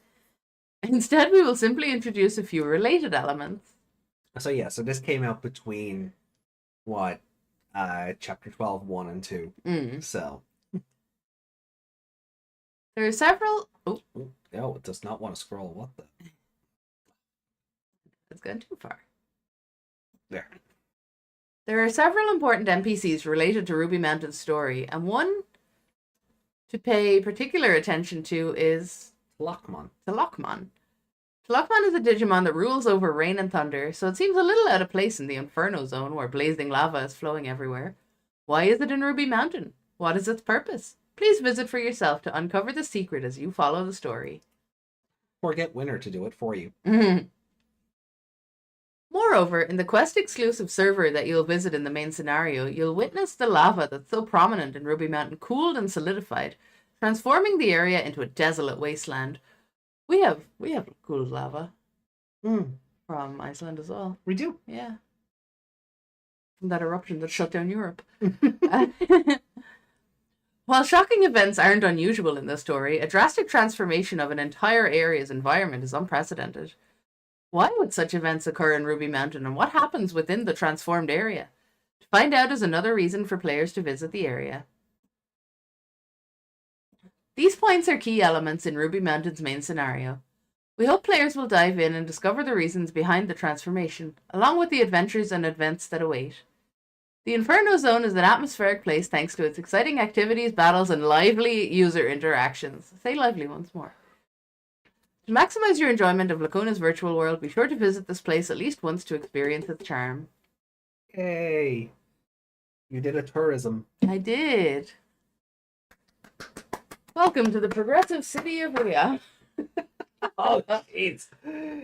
Instead, we will simply introduce a few related elements. So this came out between what, chapter 12, 1 and 2. So There are several. oh, it does not want to scroll. What the? It's gone too far. There. There are several important NPCs related to Ruby Mountain's story, and one to pay particular attention to is Lockmon. Talokmon. Talokmon is a Digimon that rules over rain and thunder, so it seems a little out of place in the Inferno Zone where blazing lava is flowing everywhere. Why is it in Ruby Mountain? What is its purpose? Please visit for yourself to uncover the secret as you follow the story. Or get Winner to do it for you. Moreover, in the quest-exclusive server that you'll visit in the main scenario, you'll witness the lava that's so prominent in Ruby Mountain cooled and solidified, transforming the area into a desolate wasteland. We have cooled lava from Iceland as well. We do. Yeah. From that eruption that shut down Europe. While shocking events aren't unusual in this story, a drastic transformation of an entire area's environment is unprecedented. Why would such events occur in Ruby Mountain, and what happens within the transformed area? To find out is another reason for players to visit the area. These points are key elements in Ruby Mountain's main scenario. We hope players will dive in and discover the reasons behind the transformation, along with the adventures and events that await. The Inferno Zone is an atmospheric place thanks to its exciting activities, battles, and lively user interactions. Say lively once more. To maximize your enjoyment of Lacona's virtual world, be sure to visit this place at least once to experience its charm. Hey, you did a tourism. I did. Welcome to the progressive city of Ria. Oh, jeez.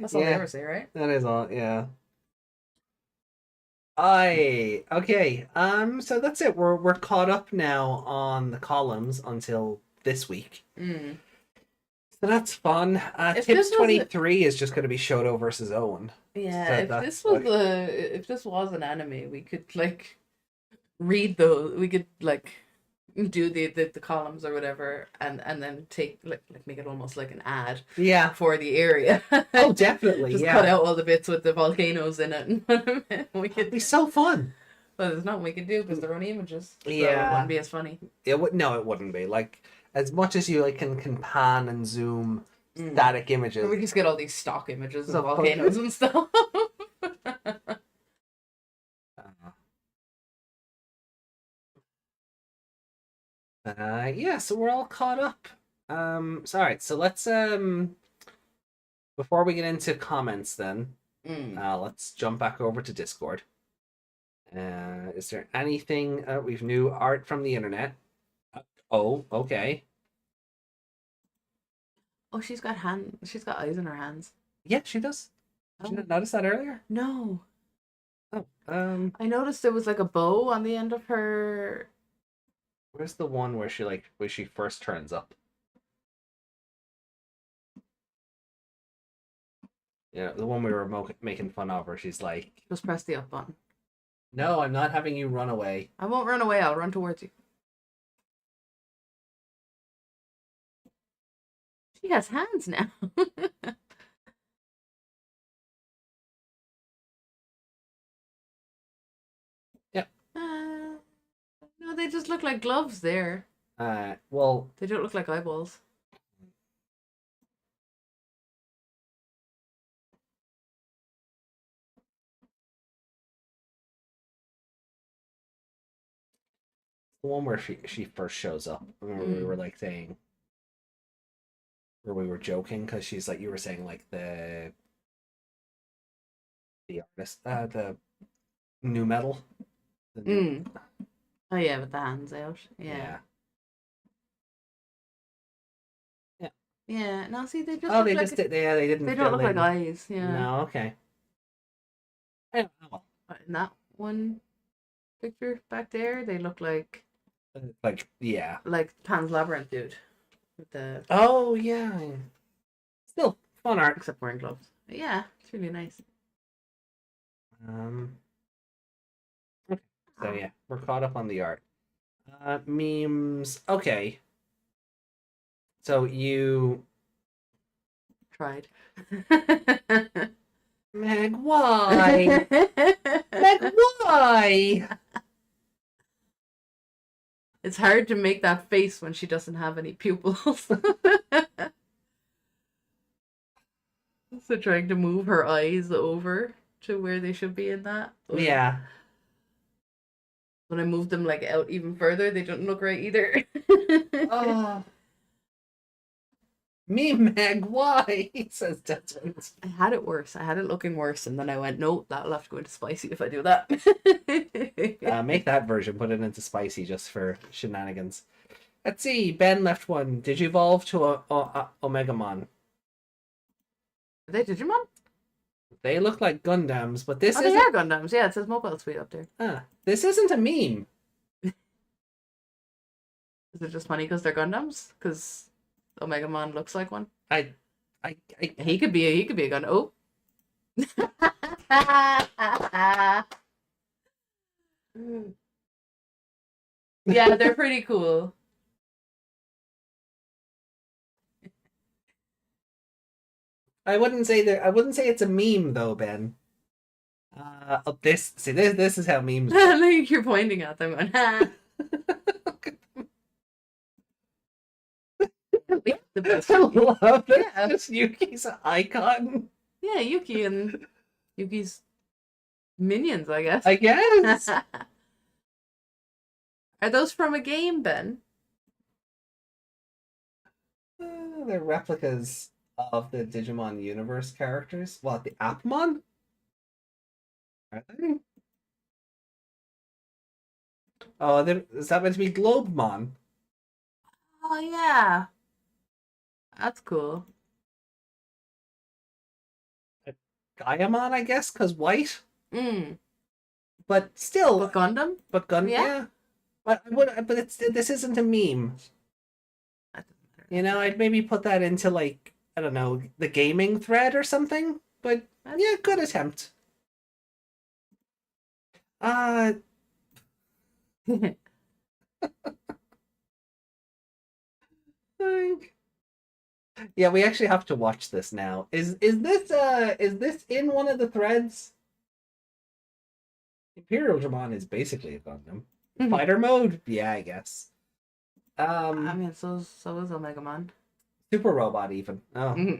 That's all they ever say, right? That is all, yeah. Okay. So that's it. We're caught up now on the columns until this week. So that's fun. Tips 23 is just going to be Shoto versus Owen. Yeah, So if this was an anime, we could like read those. We could like do the columns or whatever, and then take like make it almost like an ad. Yeah. For the area. Oh, definitely. Just yeah. cut out all the bits with the volcanoes in it. We could It'd be so fun. Well, there's nothing we can do because they're only images. So Yeah. it wouldn't be as funny. No, it wouldn't be. Like, as much as you like can pan and zoom static images. Or we just get all these stock images of volcanoes and stuff. Yeah, so we're all caught up. Alright, so let's before we get into comments then, let's jump back over to Discord. Is there anything we've new art from the internet? Oh, okay. Oh, she's got eyes in her hands. Yeah, she does. Did you not notice that earlier? No. Oh, I noticed there was like a bow on the end of her. where's the one where she first turns up? Yeah, the one we were making fun of, where she's like, Just press the up button. "No, I'm not having you run away." I won't run away. I'll run towards you. She has hands now. Yep. No, they just look like gloves there. Well, They don't look like eyeballs. the one where she first shows up. Remember we were like saying, where we were joking because she's like, you were saying like the artist, the new metal. Oh yeah, with the hands out. Yeah. Yeah. No, see, they just. Oh, look they like just did. Yeah, they didn't. They don't fill look like in. eyes. Yeah. No, okay. In that one picture back there, they look like yeah. Pan's Labyrinth dude with the Oh yeah. Still fun art. except wearing gloves. But yeah, it's really nice. Okay. So yeah, we're caught up on the art. Memes. Okay. So you Tried. Meg, why? Meg, why? It's hard to make that face when she doesn't have any pupils. So trying to move her eyes over to where they should be in that. Yeah. When I move them like out even further, they don't look right either. Oh. Me, Meg, why? Says Desmond. I had it worse. I had it looking worse, and then I went, no, that'll have to go into spicy if I do that. Make that version, put it into spicy just for shenanigans. Let's see. Ben left one. Digivolve to Omegamon. Are they Digimon? They look like Gundams, but this Oh, they isn't. are Gundams. Yeah, it says Mobile Suite up there. This isn't a meme. Is it just funny because they're Gundams? Because Omegamon looks like one. He could be a Gundam. Oh. Yeah, they're pretty cool. I wouldn't say it's a meme though, Ben. This is how memes work. Like you're pointing at them. Going, ha. The best. I love it. Yeah. Just Yuki's icon. Yeah, Yuki and Yuki's minions, I guess. I guess. Are those from a game, Ben? They're replicas of the Digimon universe characters. What, the Appmon? Are they? Oh, is that meant to be Globemon? Oh yeah, that's cool. Gaiamon, I guess, because white. Mm. But still, But Gundam? Yeah. But this isn't a meme. You know, I'd maybe put that into like, I don't know, the gaming thread or something. But yeah, good attempt. Yeah, we actually have to watch this now. Is this in one of the threads? Imperial Dramon is basically a Gundam. Fighter mode? Yeah, I guess. I mean, so is Omegamon. Super Robot even. Oh.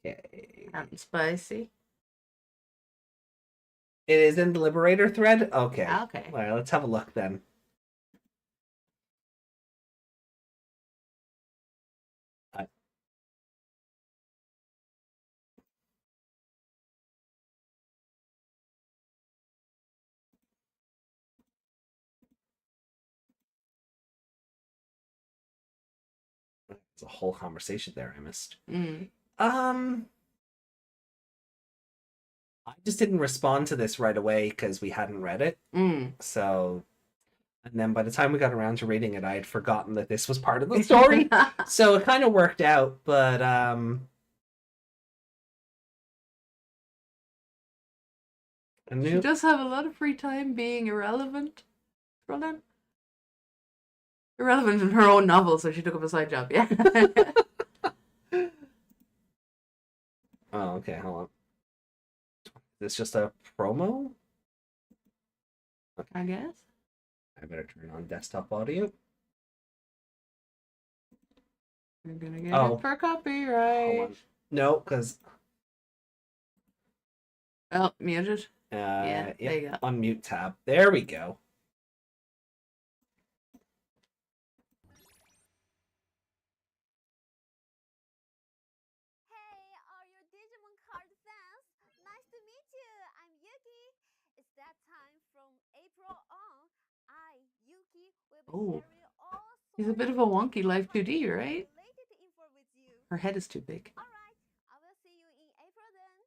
Okay. And spicy. It is in the Liberator thread? Okay. Okay. All right, let's have a look then. There's a whole conversation there I missed. I just didn't respond to this right away because we hadn't read it. So, and then by the time we got around to reading it, I had forgotten that this was part of the story. So it kind of worked out, but She does have a lot of free time being irrelevant. Scroll down. Irrelevant in her own novel, so she took up a side job. Yeah. Oh, okay. Hold on. Is this just a promo? I guess. I better turn on desktop audio. We're gonna get it for copyright. No, because Oh, muted. Yeah, there you go. Unmute tab. There we go. Hey, all your Digimon card fans! Nice to meet you! I'm Yuki. It's that time from April on. I, Yuki, will be Oh. sharing all He's a bit of a wonky Life 2D, right? related Her head is too big. Alright, I will see you in April then.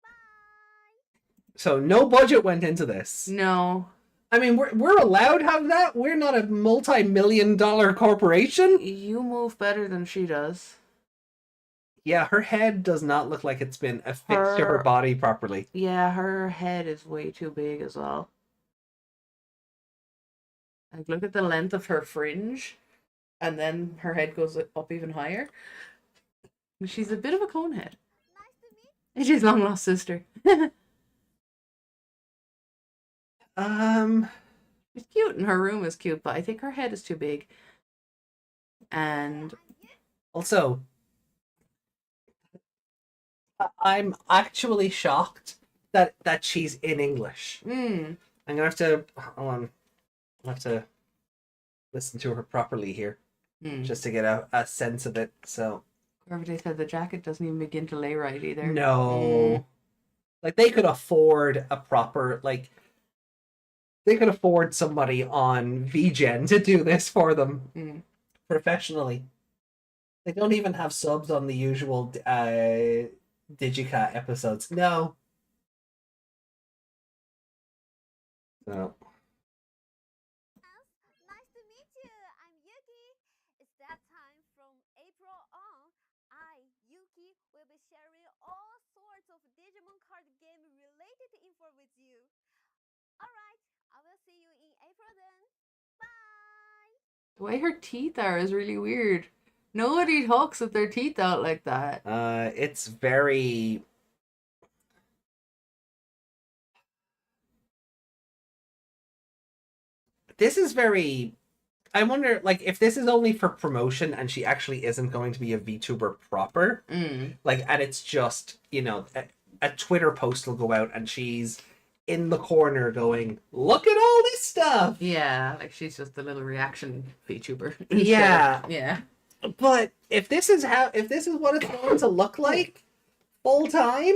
Bye! So no budget went into this. No. I mean, we're allowed to have that. We're not a multi-million-dollar corporation. You move better than she does. Yeah, her head does not look like it's been affixed to her Her- body properly. Yeah, her head is way too big as well. Like, look at the length of her fringe, and then her head goes up even higher. She's a bit of a cone head. Nice to meet And she's long lost sister. She's cute, and her room is cute, but I think her head is too big. And Also, I'm actually shocked that she's in English. I'm gonna have to hold on. I'll have to listen to her properly here, just to get a sense of it. So whoever they said the jacket doesn't even begin to lay right either. no, like they could afford a proper they could afford somebody on VGen to do this for them professionally. They don't even have subs on the usual Digicat episodes. No. So. Nice to meet you. I'm Yuki. It's that time from April on. I, Yuki, will be sharing all sorts of Digimon card game related info with you. Alright, I will see you in April then. Bye! The way her teeth are is really weird. Nobody talks with their teeth out like that. It's very. This is very. I wonder, if this is only for promotion and she actually isn't going to be a VTuber proper, and it's just, a Twitter post will go out and she's in the corner going, "Look at all this stuff." Yeah, like she's just a little reaction VTuber. Yeah. Yeah. But if this is what it's going to look like full time,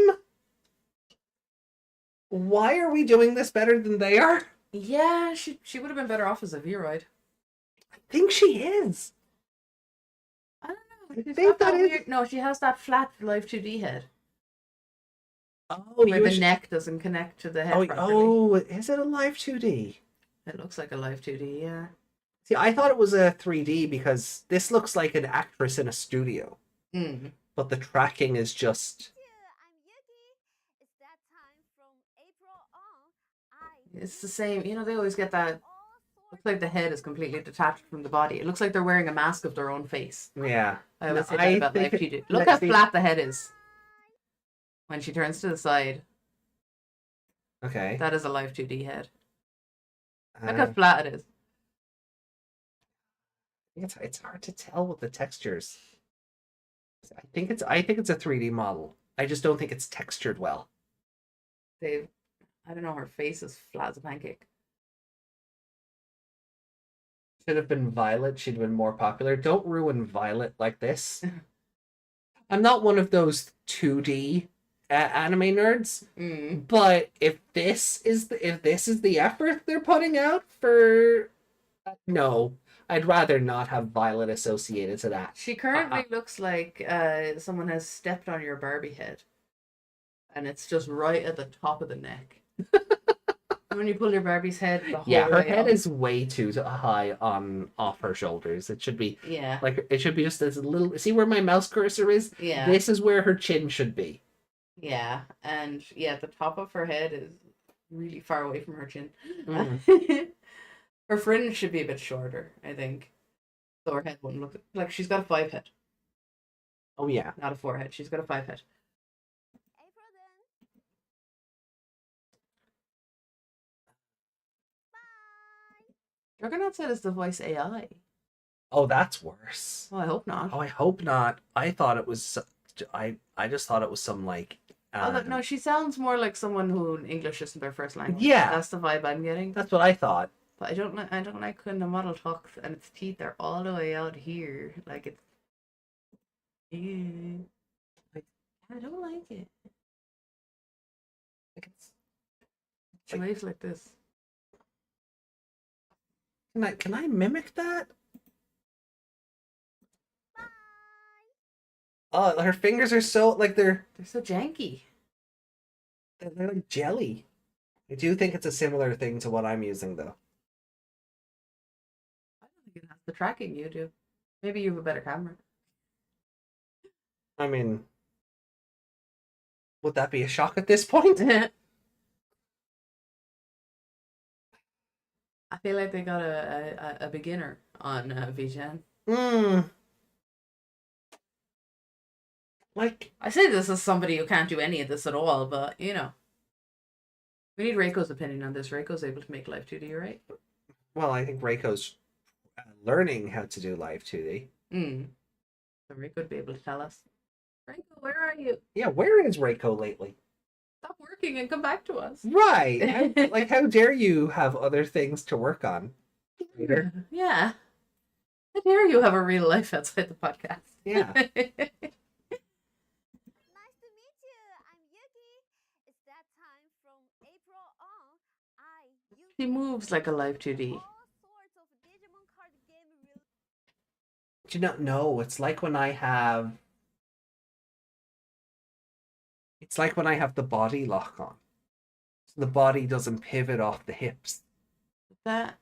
why are we doing this better than they are? Yeah, she would have been better off as a Vroid. I think she is. I don't know. I She's think got that is. weird... No, she has that flat Live 2D head. Oh, Where the neck doesn't connect to the head properly. Is it a live 2D? It looks like a Live 2D, yeah. See, I thought it was a 3D because this looks like an actress in a studio. But the tracking is just. I'm Yuki. It's that time from April on. It's the same. They always get that. all sorts Looks like the head is completely detached from the body. It looks like they're wearing a mask of their own face. Yeah. I always say I that about think Live it- 2D. Look let's how see. flat the head is. When she turns to the side, Okay. that is a Live 2D head. Look how flat it is. It's hard to tell with the textures. I think it's a 3D model. I just don't think it's textured well. I don't know, her face is flat as a pancake. Should have been Violet. She'd have been more popular. Don't ruin Violet like this. I'm not one of those 2D anime nerds, but if this is the effort they're putting out for, no, I'd rather not have Violet associated to that. She currently looks like someone has stepped on your Barbie head. And it's just right at the top of the neck. When you pull your Barbie's head, the whole Yeah, her way head up. is way too high off her shoulders. It should be it should be just this little. See where my mouse cursor is? Yeah. This is where her chin should be. Yeah, and the top of her head is really far away from her chin. Her fringe should be a bit shorter, I think. So her head wouldn't look like she's got a 5 head. Oh yeah. Not a 4 head. She's got a 5 head. April then. Bye! Juggernaut said it's the voice AI. Oh, that's worse. Oh, I hope not. Oh, I hope not. I thought it was. I just thought it was some No, she sounds more like someone who English isn't their first language. Yeah. That's the vibe I'm getting. That's what I thought. But I don't like when the model talks and its teeth are all the way out here. Like it's. Ew. I don't like it. She waves like this. Can I mimic that? Oh, her fingers are so like They're so janky. they're like jelly. I do think it's a similar thing to what I'm using though. I don't think it has the tracking you do. Maybe you have a better camera. I mean, would that be a shock at this point? I feel like they got a beginner on VGen. Like, I say this as somebody who can't do any of this at all, but you know, we need Reiko's opinion on this. Reiko's able to make Live 2D, right? well, I think Reiko's learning how to do live 2D. So Reiko would be able to tell us. Reiko, where are you? Yeah, where is Reiko lately? Stop working and come back to us. Right. How dare you have other things to work on? Later. Yeah. How dare you have a real life outside the podcast? Yeah. Nice to meet you. I'm Yuki. It's that time from April on. Yuki, She moves like a Live 2D. all sorts of Digimon card game Do you not know? It's like when I have the body lock on. So the body doesn't pivot off the hips. That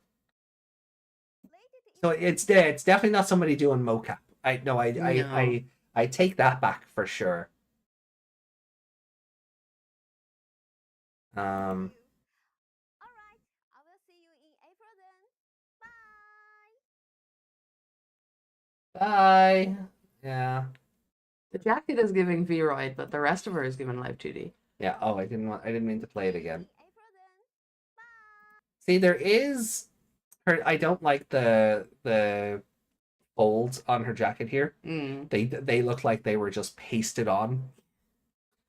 So it's definitely not somebody doing mocap. I take that back for sure. All right. I will see you in April then. Bye. Bye. Yeah. the jacket is giving V-Ride, but the rest of her is giving Live 2D. Yeah. Oh, I didn't mean to play it again. In April then. Bye. See, there is her. I don't like the folds on her jacket here. They look like they were just pasted on.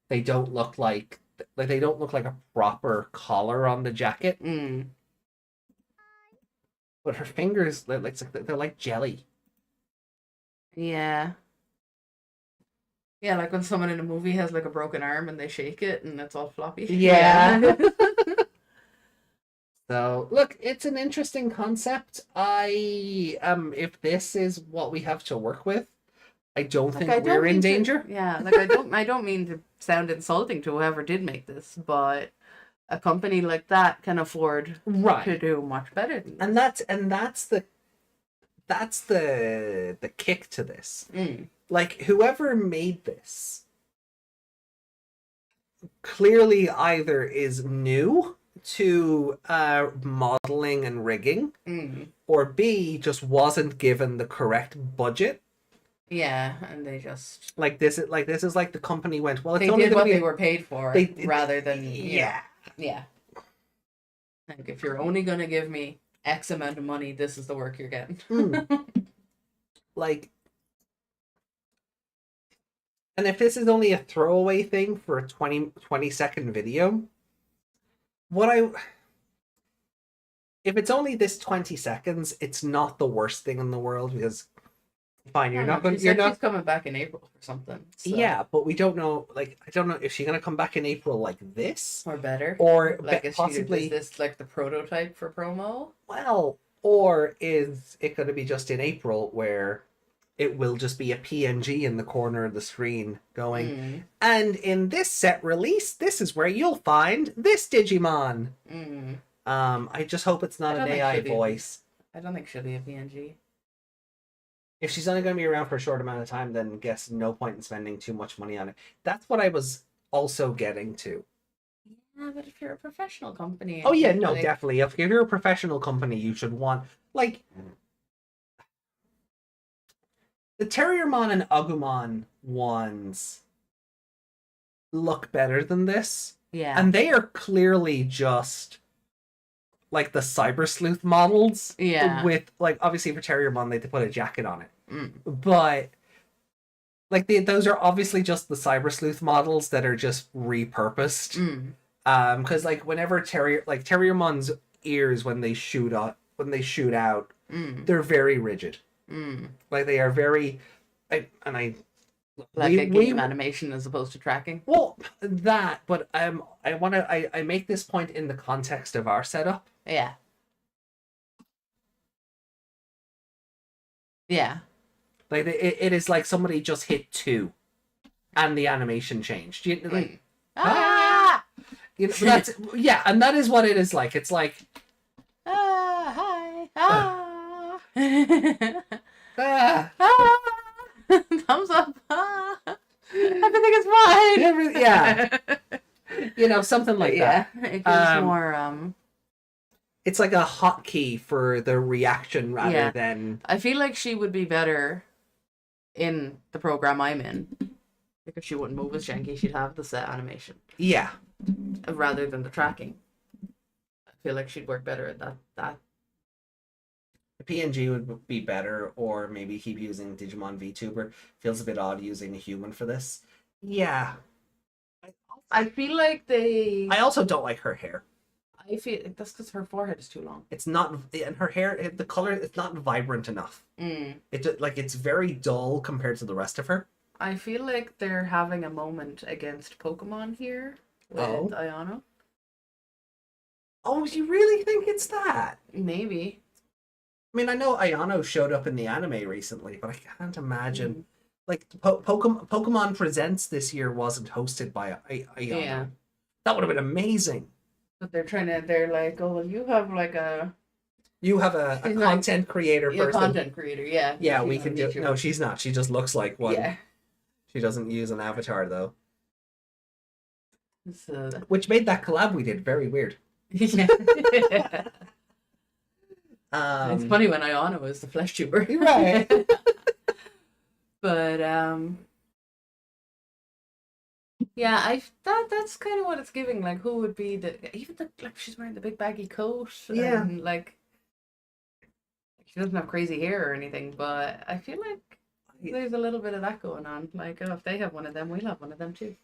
They don't look like a proper collar on the jacket. But her fingers, they're like jelly. Yeah. Yeah, like when someone in a movie has like a broken arm and they shake it and it's all floppy. Yeah. So look, it's an interesting concept. If this is what we have to work with, I don't Like, think we're in danger. Yeah, like I don't mean to sound insulting to whoever did make this, but a company like that can afford to do much better than this. And that's the kick to this. Like, whoever made this clearly either is new to modeling and rigging, or B, just wasn't given the correct budget. Yeah, and they just Like this is like the company went, well, it's they only did gonna what be they were paid for rather than yeah. Yeah. Like, if you're only gonna give me X amount of money, this is the work you're getting. Like, and if this is only a throwaway thing for a 20-second video, if it's only this 20 seconds, it's not the worst thing in the world, because fine, She's coming back in April or something. So. Yeah, but we don't know. Like, I don't know if she's gonna come back in April like this, Or better. or Like, is possibly this like the prototype for promo? well, or is it gonna be just in April where it will just be a PNG in the corner of the screen going, and in this set release, this is where you'll find this Digimon. I just hope it's not an AI voice. I don't think she'll be a PNG. If she's only going to be around for a short amount of time, then guess no point in spending too much money on it. That's what I was also getting to. Yeah, but if you're a professional company... Oh yeah, no, definitely. If you're a professional company, you should want... Like, the Terriermon and Agumon ones look better than this. Yeah. And they are clearly just... like the Cyber Sleuth models. Yeah. With, like, obviously for Terriermon, they put a jacket on it. But, like, those are obviously just the Cyber Sleuth models that are just repurposed. Because, like, whenever Terriermon's ears, when they shoot out, they're very rigid. Like, they are very... Like a game animation as opposed to tracking? Well, that, but I make this point in the context of our setup. Yeah. Yeah. Like, it is like somebody just hit 2 and the animation changed. You, like, Ah! you know, that's yeah, and that is what it is like. It's like Hi. Ah. ah, Ah. Thumbs up. Ah. Everything is fine. yeah, you know, something like Yeah, that. it gives more. It's like a hotkey for the reaction rather Yeah. than I feel like she would be better in the program I'm in because she wouldn't move as janky. She'd have the set animation yeah. rather than the tracking. I feel like she'd work better at that. The PNG would be better, or maybe keep using Digimon VTuber. Feels a bit odd using a human for this. Yeah. I feel like they. I also don't like her hair. I feel that's because her forehead is too long. It's not, and her hair, the color, it's not vibrant enough. It's very dull compared to the rest of her. I feel like they're having a moment against Pokemon here with Ayano. Oh, you really think it's that? Maybe. I mean, I know Ayano showed up in the anime recently, but I can't imagine. Like, Pokemon Presents this year wasn't hosted by Ayano. Yeah. That would have been amazing. But they're like, oh, well, you have like You have a content creator yeah, person. content creator, yeah. Yeah, She's we not can a do. VTuber. No, she's not. She just looks like one. Yeah. She doesn't use an avatar though, So, which made that collab we did very weird. yeah. It's It's funny when Ayano is the flesh tuber. right? But yeah, that's kind of what it's giving. Like, who would be like she's wearing the big baggy coat. Yeah. And, like she doesn't have crazy hair or anything, but I feel like there's a little bit of that going on. Like, oh, if they have one of them, we'll have one of them too.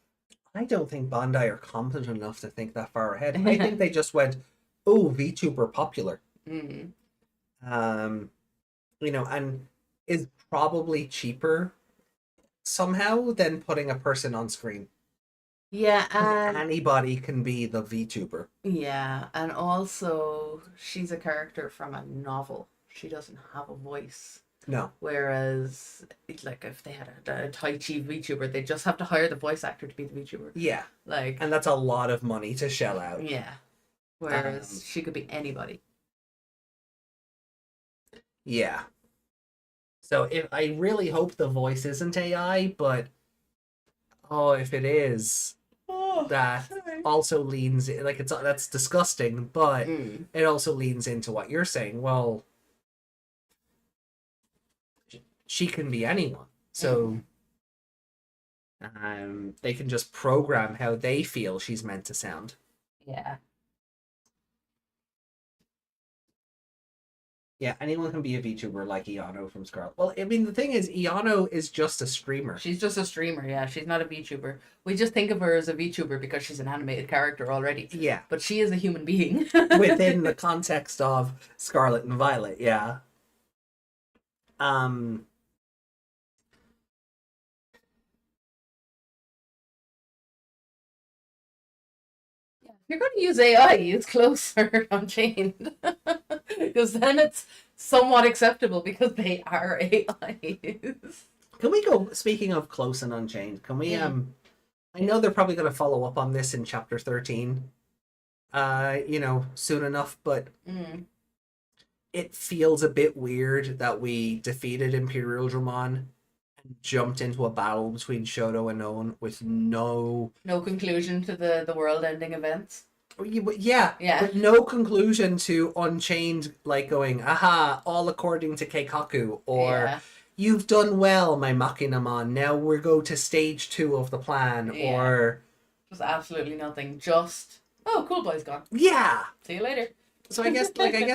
I don't think Bandai are competent enough to think that far ahead. I think they just went, "Oh, VTuber popular." Mm-hmm. You know, and is probably cheaper somehow than putting a person on screen. Yeah, 'Cause anybody can be the VTuber. yeah, and also she's a character from a novel. She doesn't have a voice. No. Whereas, like, if they had a Tai Chi VTuber, they just have to hire the voice actor to be the VTuber. Yeah. Like, And that's a lot of money to shell out. yeah. Whereas she could be anybody. Yeah. So I really hope the voice isn't AI, but if it is, that also leans like that's disgusting, but it also leans into what you're saying. Well, she can be anyone, so they can just program how they feel she's meant to sound. Yeah. Yeah, anyone can be a VTuber like Iano from Scarlet. Well, I mean, the thing is, Iano is just a streamer. She's just a streamer, yeah. She's not a VTuber. We just think of her as a VTuber because she's an animated character already. Yeah. But she is a human being. Within the context of Scarlet and Violet, yeah. If you're going to use AI, use Closer Unchained. Because then it's somewhat acceptable because they are AIs. Can we go, speaking of Close and Unchained, can we, I know they're probably going to follow up on this in chapter 13, soon enough, but it feels a bit weird that we defeated Imperial Dramon and jumped into a battle between Shoto and Owen with no conclusion to the world-ending events. Yeah, but no conclusion to Unchained, like going, aha, all according to Keikaku, or you've done well, my Machinamon, now we'll go to stage 2 of the plan, or... Just absolutely nothing, just, oh, Cool Boy's gone. Yeah! See you later. So I guess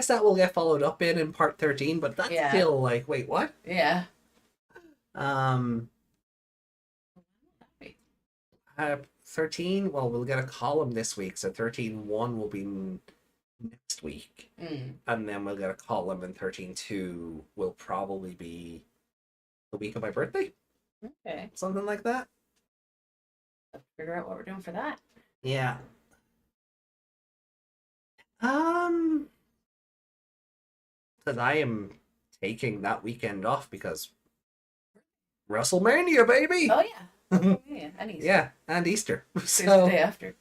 that will get followed up in part 13, but that's still like, wait, what? Yeah. 13, well, we'll get a column this week, so 13.1 will be next week. And then we'll get a column, and 13.2 will probably be the week of my birthday. Okay. Something like that. Let's figure out what we're doing for that. Yeah. Because I am taking that weekend off because WrestleMania, baby! Oh, yeah. Yeah, and Easter. Yeah, and Easter. There's the So, day after.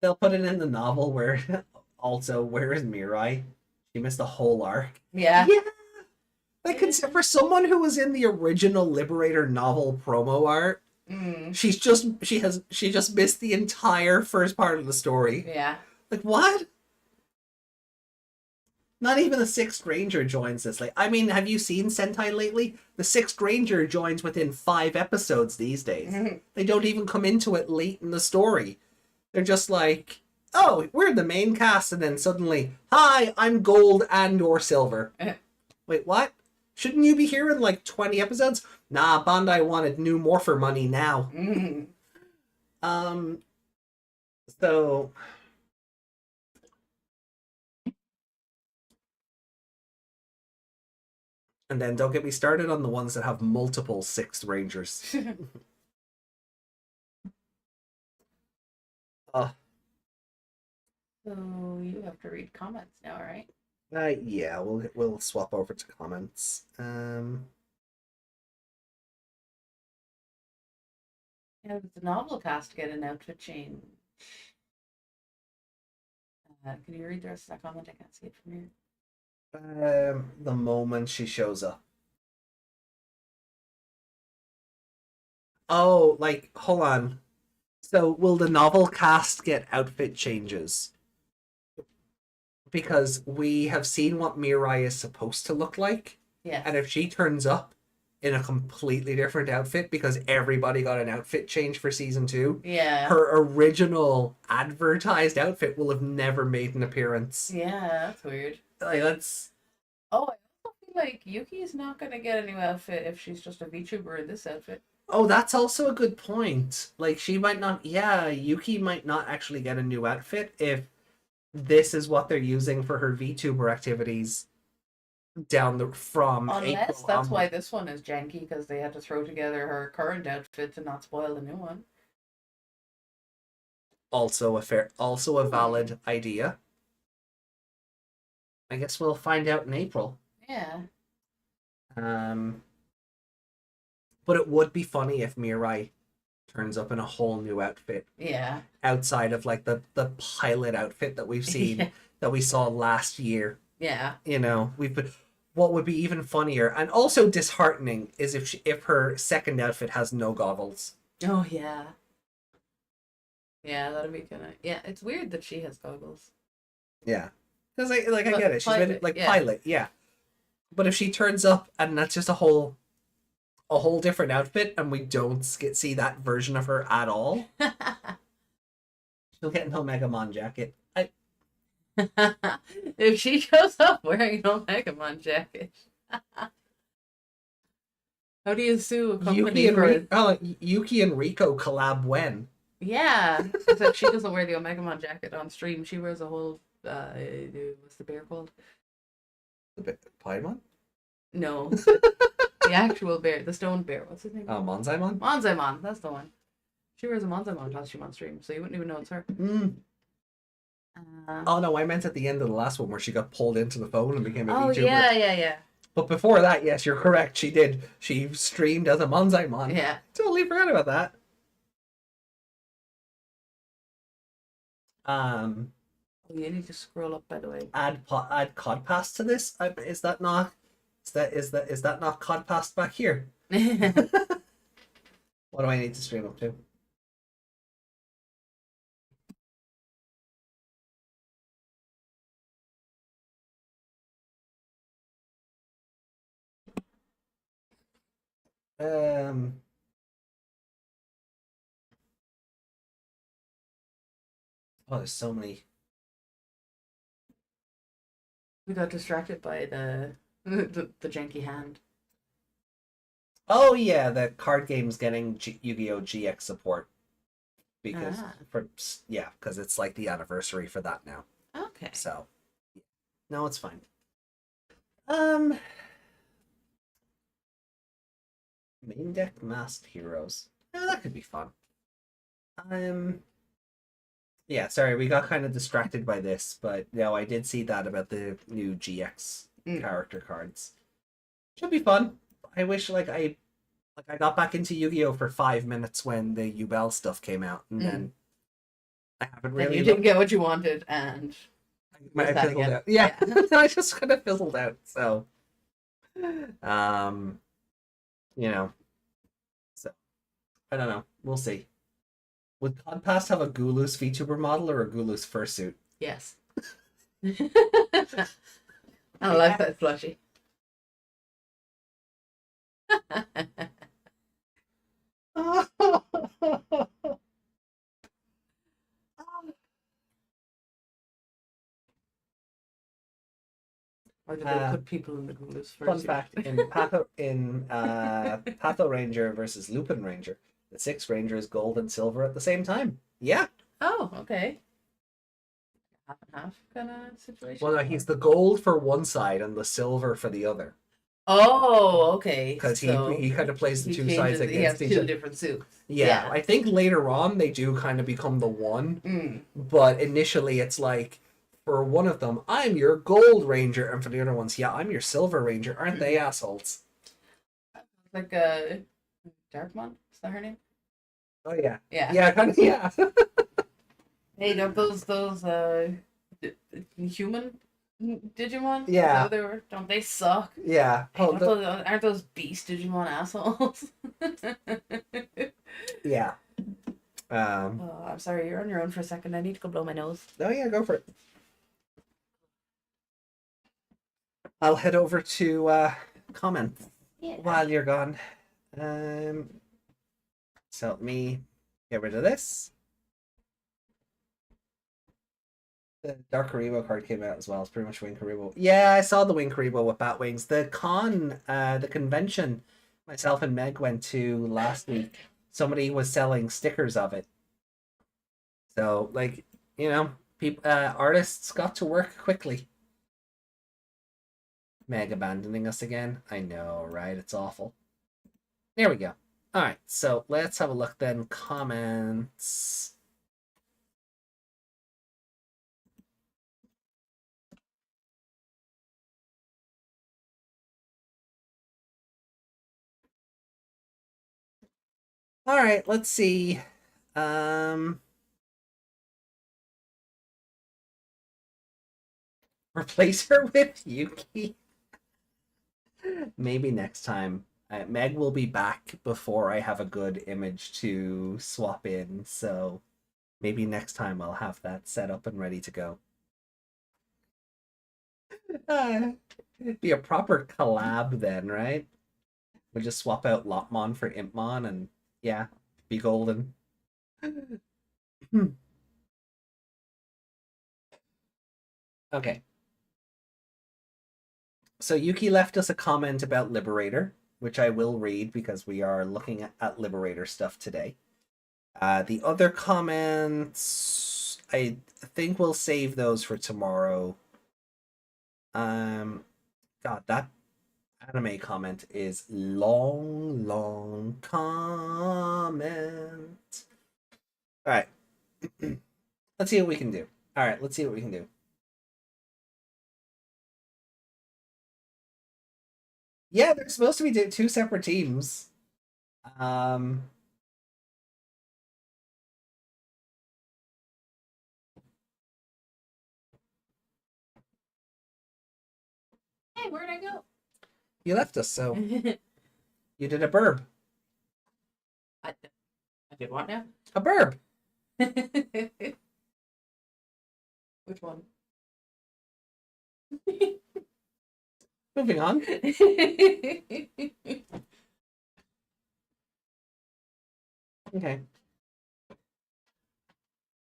they'll put it in the novel where also where is Mirai? She missed a whole arc. Yeah. Yeah. Like for someone who was in the original Liberator novel promo art, she just missed the entire first part of the story. Yeah. Like what? Not even the Sixth Ranger joins this. Like, I mean, have you seen Sentai lately? The Sixth Ranger joins within 5 episodes these days. They don't even come into it late in the story. They're just like, oh, we're the main cast, and then suddenly, hi, I'm gold and or silver. Wait, what? Shouldn't you be here in like 20 episodes? Nah, Bandai wanted new Morpher money now. So and then don't get me started on the ones that have multiple Sixth Rangers. So you have to read comments now, right? Yeah, we'll swap over to comments. Yeah, the novel cast get an outfit change. Can you read the rest of that comment? I can't see it from here. The moment she shows up. Oh, like, hold on. So, will the novel cast get outfit changes? Because we have seen what Mirai is supposed to look like. Yeah. And if she turns up in a completely different outfit, because everybody got an outfit change for season 2, Yeah. her original advertised outfit will have never made an appearance. Yeah, that's weird. Like, that's... Oh, I also feel like Yuki's not gonna get a new outfit if she's just a VTuber in this outfit. Oh, that's also a good point. Like, she might not... Yeah, Yuki might not actually get a new outfit if this is what they're using for her VTuber activities from Unless April that's why onward. this one is janky, because they had to throw together her current outfit to not spoil the new one. Also a valid idea. I guess we'll find out in April. Yeah. But it would be funny if Mirai turns up in a whole new outfit. Yeah. Outside of like the pilot outfit that we've seen Yeah. that we saw last year. Yeah. You know, what would be even funnier and also disheartening is if her second outfit has no goggles. Oh yeah. Yeah, that'd be kind of... Yeah, it's weird that she has goggles. Yeah. Because I But get it. She's been pilot, like yeah. pilot, yeah. But if she turns up and that's just a whole different outfit and we don't see that version of her at all, she'll get an Omegamon jacket. If she shows up wearing an Omegamon jacket. How do you sue a company Yuki and Rico collab when? Yeah, except she doesn't wear the Omegamon jacket on stream. She wears a whole what's the bear called? The Paimon? No, the actual bear, the stone bear. What's his name? Monzaimon? Monzaimon, that's the one. She wears a Monzaimon costume on stream, so you wouldn't even know it's her. Oh no, I meant at the end of the last one where she got pulled into the phone and became a VTuber. Yeah. But before that, yes, you're correct. She did. She streamed as a Monzaimon. Yeah. Totally forgot about that. You need to scroll up, by the way. Add Codpass to this. Is that not Codpass back here? What do I need to stream up to? Oh, there's so many. We got distracted by the janky hand. Oh yeah, the card game's getting Yu-Gi-Oh! GX support because because it's like the anniversary for that now. Okay. So, no, it's fine. Main deck masked heroes. That could be fun. Yeah, sorry, we got kind of distracted by this, but no, I did see that about the new GX character cards. Should be fun. I wish I got back into Yu-Gi-Oh for 5 minutes when the Yubel stuff came out, and then I haven't And really. you didn't get what you wanted, and I that fizzled again. out. Yeah, I just kind of fizzled out. So, you know, so I don't know. We'll see. Would Podpast have a Gulu's VTuber model or a Gulu's fursuit? yes. I like that plushie. Or did they put people in the Gulu's first? Fun fact: in Patho Ranger versus Lupin Ranger, the 6th Ranger is gold and silver at the same time. Yeah. Oh, okay. Half and half kind of situation. Well, no, he's the gold for one side and the silver for the other. Oh, okay. Because he kind of plays the two sides He has against each two other. different suits. Yeah, I think later on they do kind of become the one, but initially it's like, for one of them, I'm your gold ranger, and for the other ones, yeah, I'm your silver ranger. Aren't they assholes? Like Darkmon, is that her name? Oh yeah, Yeah. yeah, kind of, yeah. Hey, don't those human Digimon? Yeah. Don't they suck? Yeah. Hey, aren't those beast Digimon assholes? Yeah. Oh, I'm sorry, you're on your own for a second. I need to go blow my nose. Oh yeah, go for it. I'll head over to comments while you're gone. So let me get rid of this. The Dark Karibo card came out as well. It's pretty much Wing Karibo. Yeah, I saw the Wing Karibo with bat wings. The convention myself and Meg went to last week, somebody was selling stickers of it. So, people, artists got to work quickly. Meg abandoning us again. I know, right? It's awful. There we go. All right, so let's have a look then. Comments. All right, let's see. Replace her with Yuki. Maybe next time. Meg will be back before I have a good image to swap in, so maybe next time I'll have that set up and ready to go. It'd be a proper collab then, right? We'll just swap out Lopmon for Impmon and yeah, be golden. Okay. So Yuki left us a comment about Liberator, which I will read because we are looking at Liberator stuff today. The other comments, I think we'll save those for tomorrow. God, that anime comment is long comment. All right. Let's see what we can do. All right, let's see what we can do. Yeah, they're supposed to be two separate teams. Hey, where'd I go? You left us, so you did a burb. I did what now? A burb. Which one? Moving on. Okay.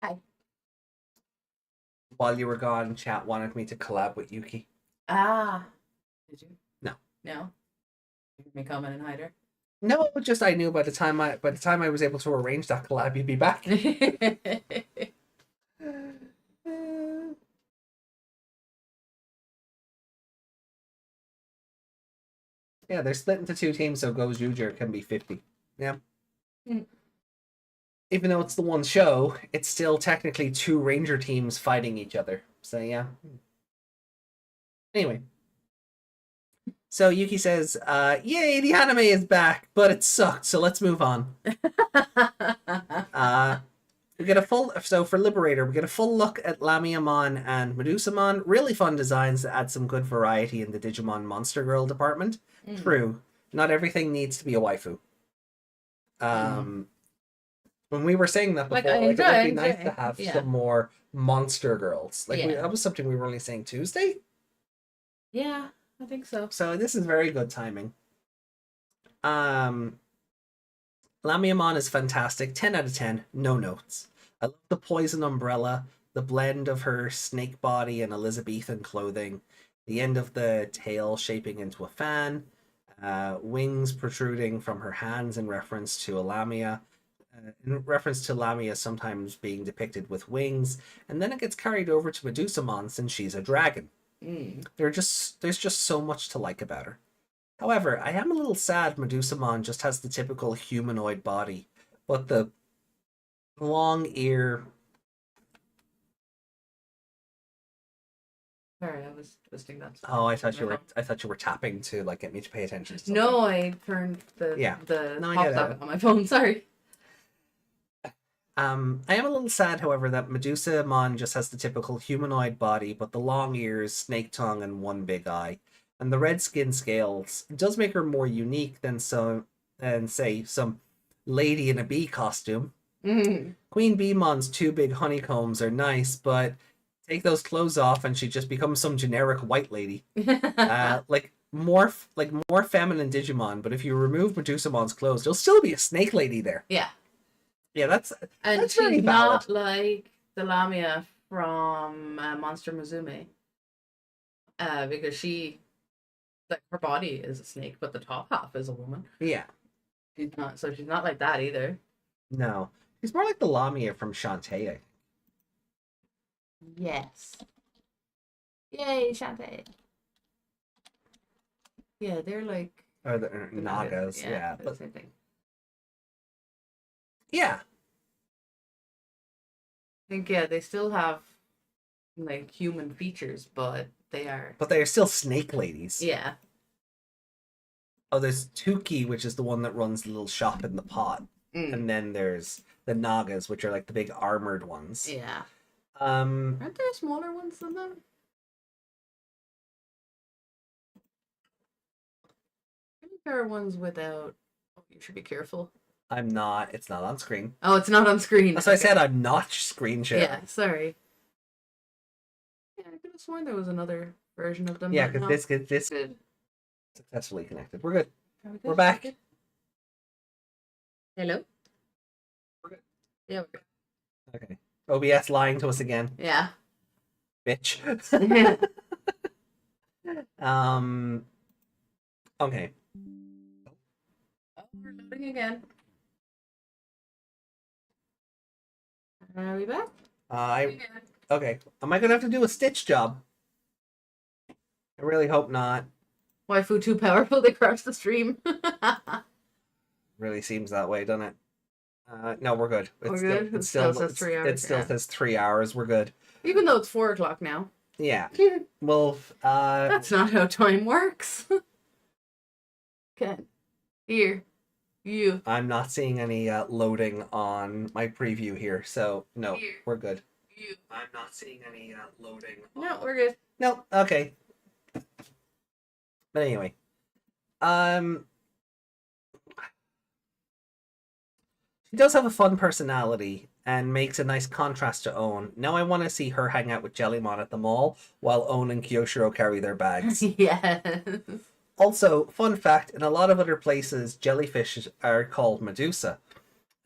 Hi. While you were gone, chat wanted me to collab with Yuki. Ah. Did you? No. No? You heard me comment and hide her? No, just I knew by the time I was able to arrange that collab, you'd be back. Yeah, they're split into two teams, so Go's Yuger can be 50. Yeah. Even though it's the one show, it's still technically two Ranger teams fighting each other. So yeah. Anyway. So Yuki says, "Yay, the anime is back, but it sucked. So let's move on." We get a full for Liberator. We get a full look at Lamiamon and Medusamon. Really fun designs that add some good variety in the Digimon Monster Girl department. True, not everything needs to be a waifu. When we were saying that before, it would be nice to have some more monster girls. That was something we were only saying Tuesday. Yeah, I think so. So this is very good timing. Lamiamon is fantastic. 10 out of 10. No notes. I love the poison umbrella, the blend of her snake body and Elizabethan clothing, the end of the tail shaping into a fan, wings protruding from her hands in reference to Lamia. Lamia sometimes being depicted with wings, and then it gets carried over to Medusamon since she's a dragon. There's just so much to like about her. However, I am a little sad Medusamon just has the typical humanoid body, but the long ear. Sorry, I was twisting that. Oh, I thought you were tapping to like get me to pay attention to something. No, I turned the pop-up on my phone. Sorry. I am a little sad, however, that Medusamon just has the typical humanoid body, but the long ears, snake tongue, and one big eye. And the red skin scales does make her more unique than say some lady in a bee costume. Queen Beemon's two big honeycombs are nice, but take those clothes off and she just becomes some generic white lady. More feminine Digimon, but if you remove Medusamon's clothes, there'll still be a snake lady there. Yeah. Yeah, that's she's very not valid. like the Lamia from Monster Musume. Because she, like, her body is a snake, but the top half is a woman. Yeah. She's not like that either. No. She's more like the Lamia from Shantae. Yes. Yay, Shantae. Yeah, they're like... Or the Nagas, yeah. But same thing. Yeah. I think, they still have, like, human features, but they are... But they are still snake ladies. Yeah. Oh, there's Tuki, which is the one that runs the little shop in the pot. And then there's the Nagas, which are like the big armored ones. Yeah. Aren't there smaller ones than them? I think there are ones without... Oh, you should be careful. I'm not. It's not on screen. Oh, it's not on screen. That's why I said I'm not screen sharing. Yeah, sorry. Yeah, I could have sworn there was another version of them. Yeah, because this good. Successfully connected. We're good. We're back. Good? Hello? We're good. Yeah, we're good. Okay. OBS lying to us again. Yeah. Bitch. Okay. Oh, we're loading again. Are we back? Okay. Am I gonna have to do a stitch job? I really hope not. Waifu too powerful, they crashed the stream. Really seems that way, doesn't it? No, we're good. We're good? It still says 3 hours. It still says 3 hours. We're good. Even though it's 4 o'clock now. Yeah. Well, That's not how time works. Okay. Here. You. I'm not seeing any loading on my preview here, so no, Here. we're good. You. I'm not seeing any loading. No, we're good. No, okay. But anyway, she does have a fun personality and makes a nice contrast to Owen. Now I want to see her hang out with Jellymon at the mall while Owen and Kyoshiro carry their bags. Yes. Also, fun fact, in a lot of other places, jellyfish are called Medusa.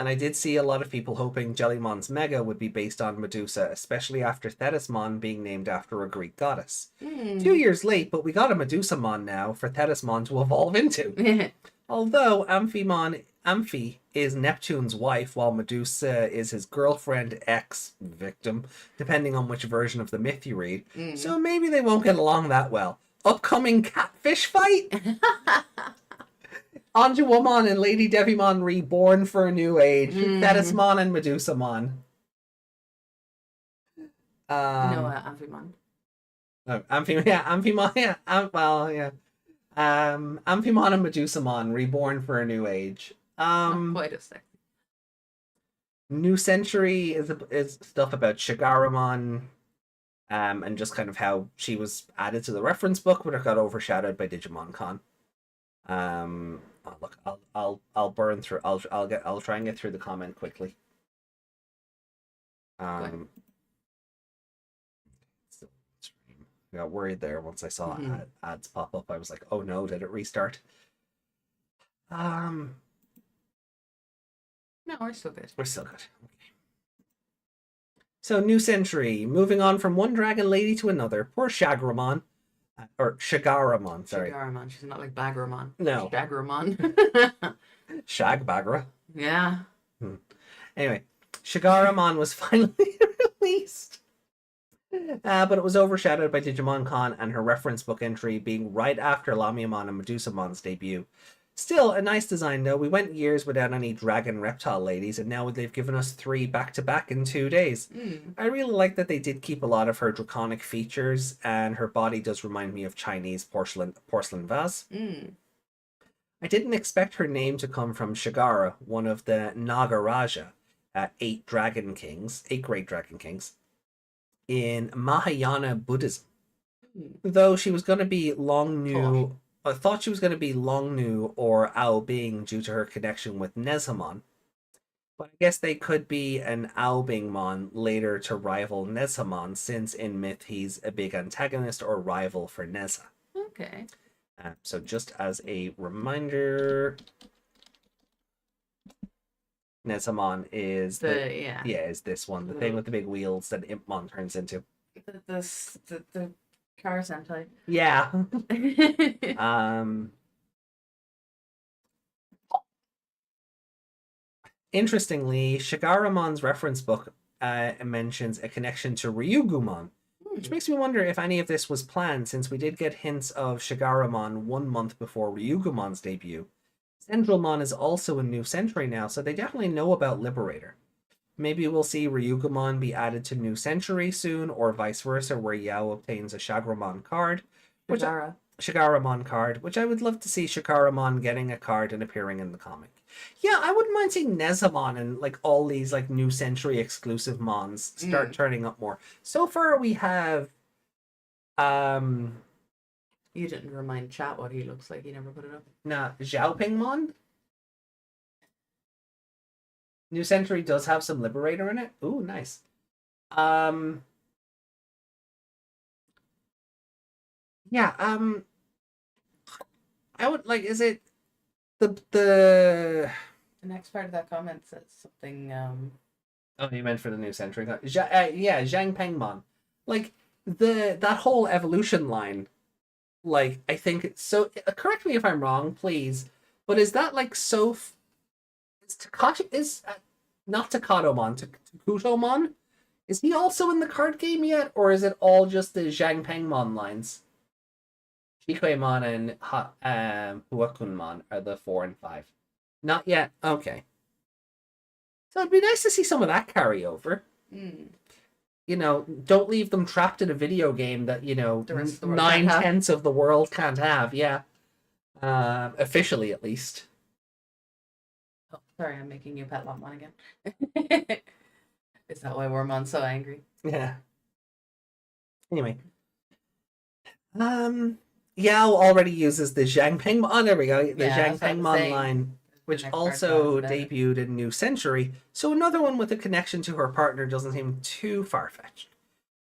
And I did see a lot of people hoping Jellymon's Mega would be based on Medusa, especially after Thetismon being named after a Greek goddess. 2 years late, but we got a Medusamon now for Thetismon to evolve into. Although Amphi is Neptune's wife, while Medusa is his girlfriend, ex-victim, depending on which version of the myth you read. So maybe they won't get along that well. Upcoming catfish fight? Anjuwamon and Lady Devimon reborn for a new age. Thetismon and Medusamon. No, Amphimon. Amphimon, yeah. Amphimon and Medusomon, reborn for a new age. Not quite as sexy. New Century is stuff about Shigaramon, and just kind of how she was added to the reference book, but it got overshadowed by Digimon Con. Look, I'll burn through. I'll try and get through the comment quickly. I got worried there once I saw ads pop up. I was like, oh no, did it restart? No, we're still good. We're still good. Okay. So, New Century, moving on from one dragon lady to another. Poor Shagramon. Or Shigaramon, sorry. Shigaramon. She's not like Bagramon. No. Shagramon. Shagbagra. Yeah. Anyway, Shigaramon was finally released. But it was overshadowed by Digimon Con and her reference book entry being right after Lamiamon and Medusamon's debut. Still, a nice design though. We went years without any dragon reptile ladies, and now they've given us 3 back-to-back in 2 days. I really like that they did keep a lot of her draconic features, and her body does remind me of Chinese porcelain vase. I didn't expect her name to come from Shigara, one of the Nagaraja, 8 great dragon kings, in Mahayana Buddhism. Though she was going to be Longnu... I thought she was going to be Longnu or Ao Bing due to her connection with Nezhamon. But I guess they could be an Ao Bingmon later to rival Nezhamon, since in myth he's a big antagonist or rival for Nezha. Okay. So just as a reminder, Nezhamon is is this one, the thing with the big wheels that Impmon turns into. The car Sentai. Yeah. Interestingly, Shigaramon's reference book mentions a connection to Ryugumon, which makes me wonder if any of this was planned, since we did get hints of Shigaramon 1 month before Ryugumon's debut. Centralmon is also in New Century now, so they definitely know about Liberator. Maybe we'll see Ryugumon be added to New Century soon, or vice versa, where Yao obtains a Shagramon card. Shigaramon card, which I would love to see Shigaramon getting a card and appearing in the comic. Yeah, I wouldn't mind seeing Nezhamon and like all these like New Century exclusive mons start turning up more. So far we have You didn't remind chat what he looks like, you never put it up. Nah, Xiaopingmon. New Century does have some Liberator in it. Ooh, nice. Yeah, I would like, is it the next part of that comment says something Oh, you meant for the New Century. Yeah, Zhang Pengmon. Like that whole evolution line, like I think so, correct me if I'm wrong, please, but is that like so is not Takatomon, Takutomon? Is he also in the card game yet, or is it all just the Zhang Pengmon lines? Shikuemon and Huakunmon are the 4 and 5. Not yet. Okay. So it'd be nice to see some of that carry over. You know, don't leave them trapped in a video game that, you know, 9/10 of the world can't have. Yeah. Officially, at least. Oh, sorry, I'm making you pet Lotmon again. Is that why Wormon's so angry? Yeah. Anyway. Yao already uses the Zhang Pengmon. Oh, there we go. The Zhang Pengmon line, which also debuted in New Century. So another one with a connection to her partner doesn't seem too far-fetched.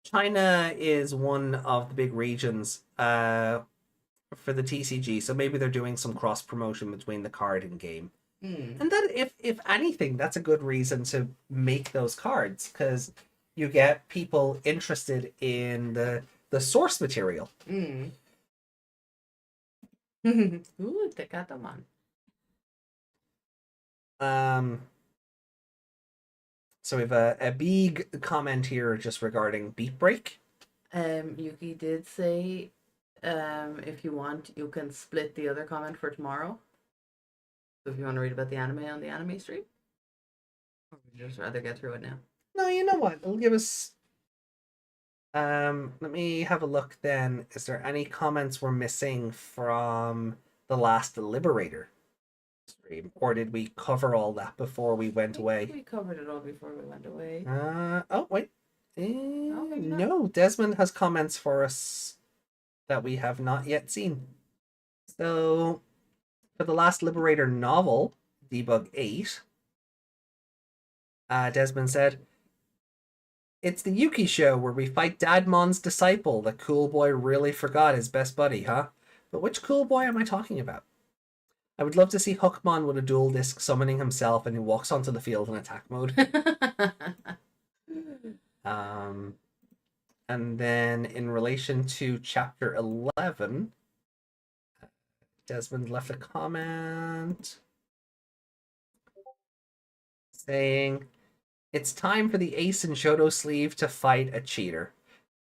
China is one of the big regions for the TCG, so maybe they're doing some cross-promotion between the card and game. And that, if anything, that's a good reason to make those cards, because you get people interested in the source material. Ooh, Tekatomon. So we have a big comment here just regarding Beat Break. Yuki did say, if you want, you can split the other comment for tomorrow. So if you want to read about the anime on the anime stream, or would you just rather get through it now? No, you know what? It'll give us Let me have a look then. Is there any comments we're missing from the last Liberator stream? Or did we cover all that before we went away? We covered it all before we went away. Oh, wait. maybe not. No, Desmond has comments for us that we have not yet seen. So, for the last Liberator novel, Debug 8, Desmond said, "It's the Yuki show where we fight Dadmon's disciple. The cool boy really forgot his best buddy, huh? But which cool boy am I talking about? I would love to see Hookmon with a dual disc summoning himself and he walks onto the field in attack mode." And then in relation to chapter 11, Desmond left a comment saying, "It's time for the Ace and Shoto sleeve to fight a cheater.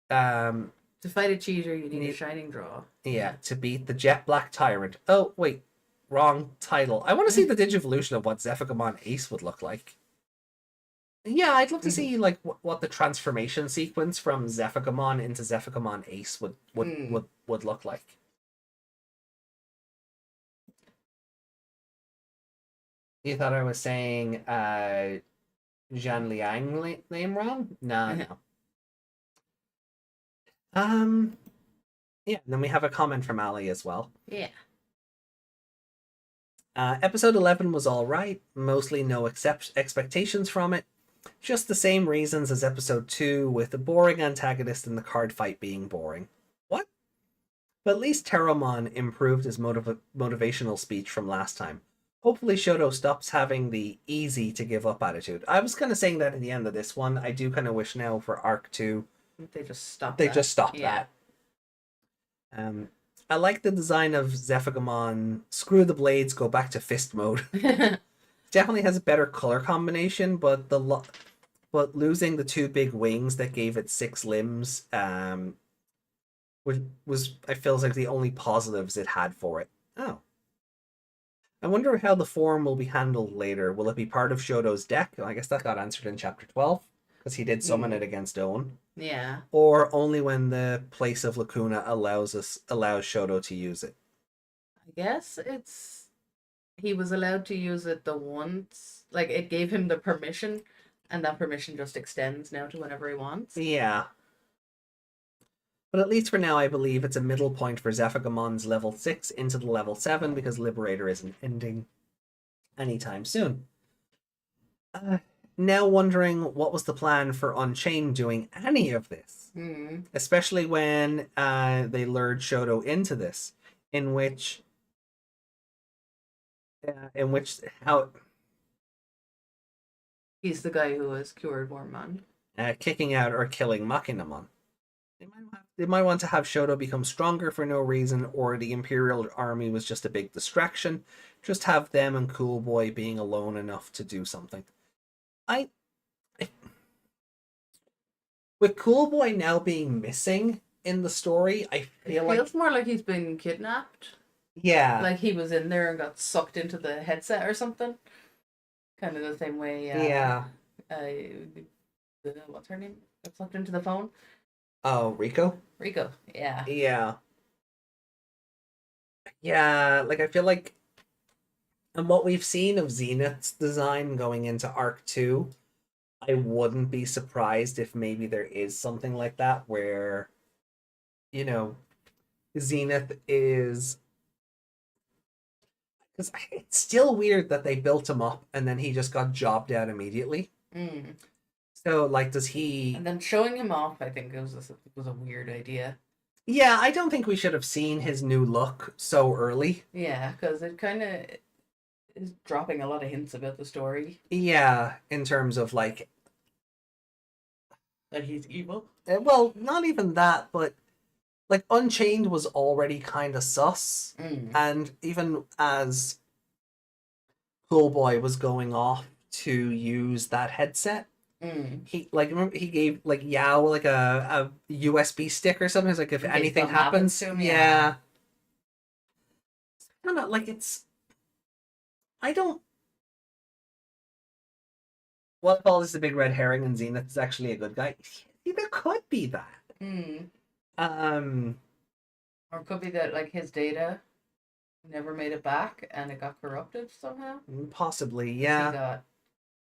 To fight a cheater, you need a shining draw. Yeah, to beat the Jet Black Tyrant." Oh, wait. Wrong title. I want to see the Digivolution of what Zephygamon Ace would look like. Yeah, I'd love to see like what the transformation sequence from Zephygamon into Zephygamon Ace would look like. You thought I was saying Zhan Liang name wrong? No. Yeah, and then we have a comment from Ali as well. Yeah. Episode 11 was alright, mostly no expectations from it. Just the same reasons as episode 2, with the boring antagonist and the card fight being boring. What? But at least Terramon improved his motivational speech from last time. Hopefully Shoto stops having the easy to give up attitude. I was kind of saying that at the end of this one. I do kind of wish now for Arc 2 They just stopped that. I like the design of Zephygamon. Screw the blades, go back to fist mode. Definitely has a better color combination, but but losing the 2 big wings that gave it 6 limbs was I feels like the only positives it had for it. Oh. I wonder how the form will be handled later. Will it be part of Shoto's deck? I guess that got answered in chapter 12, because he did summon it against Owen. Yeah. Or only when the Place of Lacuna allows Shoto to use it. I guess he was allowed to use it the once. Like, it gave him the permission, and that permission just extends now to whenever he wants. Yeah. But at least for now, I believe it's a middle point for Zephygamon's level 6 into the level 7, because Liberator isn't ending anytime soon. Now wondering what was the plan for Unchained doing any of this. Especially when they lured Shoto into this, in which how he's the guy who has cured Wormmon. Kicking out or killing Machinamon. They might want to have Shoto become stronger for no reason, or the Imperial Army was just a big distraction. Just have them and Cool Boy being alone enough to do something. With Cool Boy now being missing in the story, I feel like... It feels more like he's been kidnapped. Yeah. Like he was in there and got sucked into the headset or something. Kind of the same way... yeah. What's her name? Got sucked into the phone? Oh, Rico? Rico, yeah. Yeah. Yeah, like I feel like... And what we've seen of Zenith's design going into Arc 2, I wouldn't be surprised if maybe there is something like that where, you know, Zenith is... Because it's still weird that they built him up and then he just got jobbed out immediately. So, like, does he... And then showing him off, I think, was a weird idea. Yeah, I don't think we should have seen his new look so early. Yeah, because it kind of is dropping a lot of hints about the story. Yeah, in terms of, like... That he's evil? Well, not even that, but... Like, Unchained was already kind of sus. And even as Cool Boy was going off to use that headset, he, like, remember, he gave, like, Yao, like, a USB stick or something. It's like, if anything happens to him, yeah. I don't know, like, it's... I don't... What if all this is a big red herring and Zenith is actually a good guy? See, there could be that. Um, Or it could be that like his data never made it back and it got corrupted somehow. possibly, He yeah. got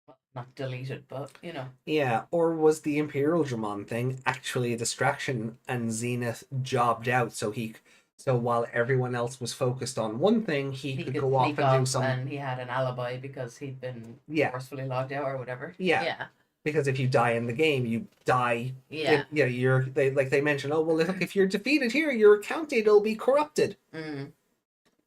well, not deleted, but you know. Yeah, or was the Imperial Dramon thing actually a distraction and Zenith jobbed out so while everyone else was focused on one thing, he could go off sneak and do off something. and he had an alibi because he'd been Yeah. forcefully logged out or whatever. Yeah. Yeah. Because if you die in the game, you die. Yeah. They mentioned, oh well, look, if you're defeated here, your account data will be corrupted. Mm.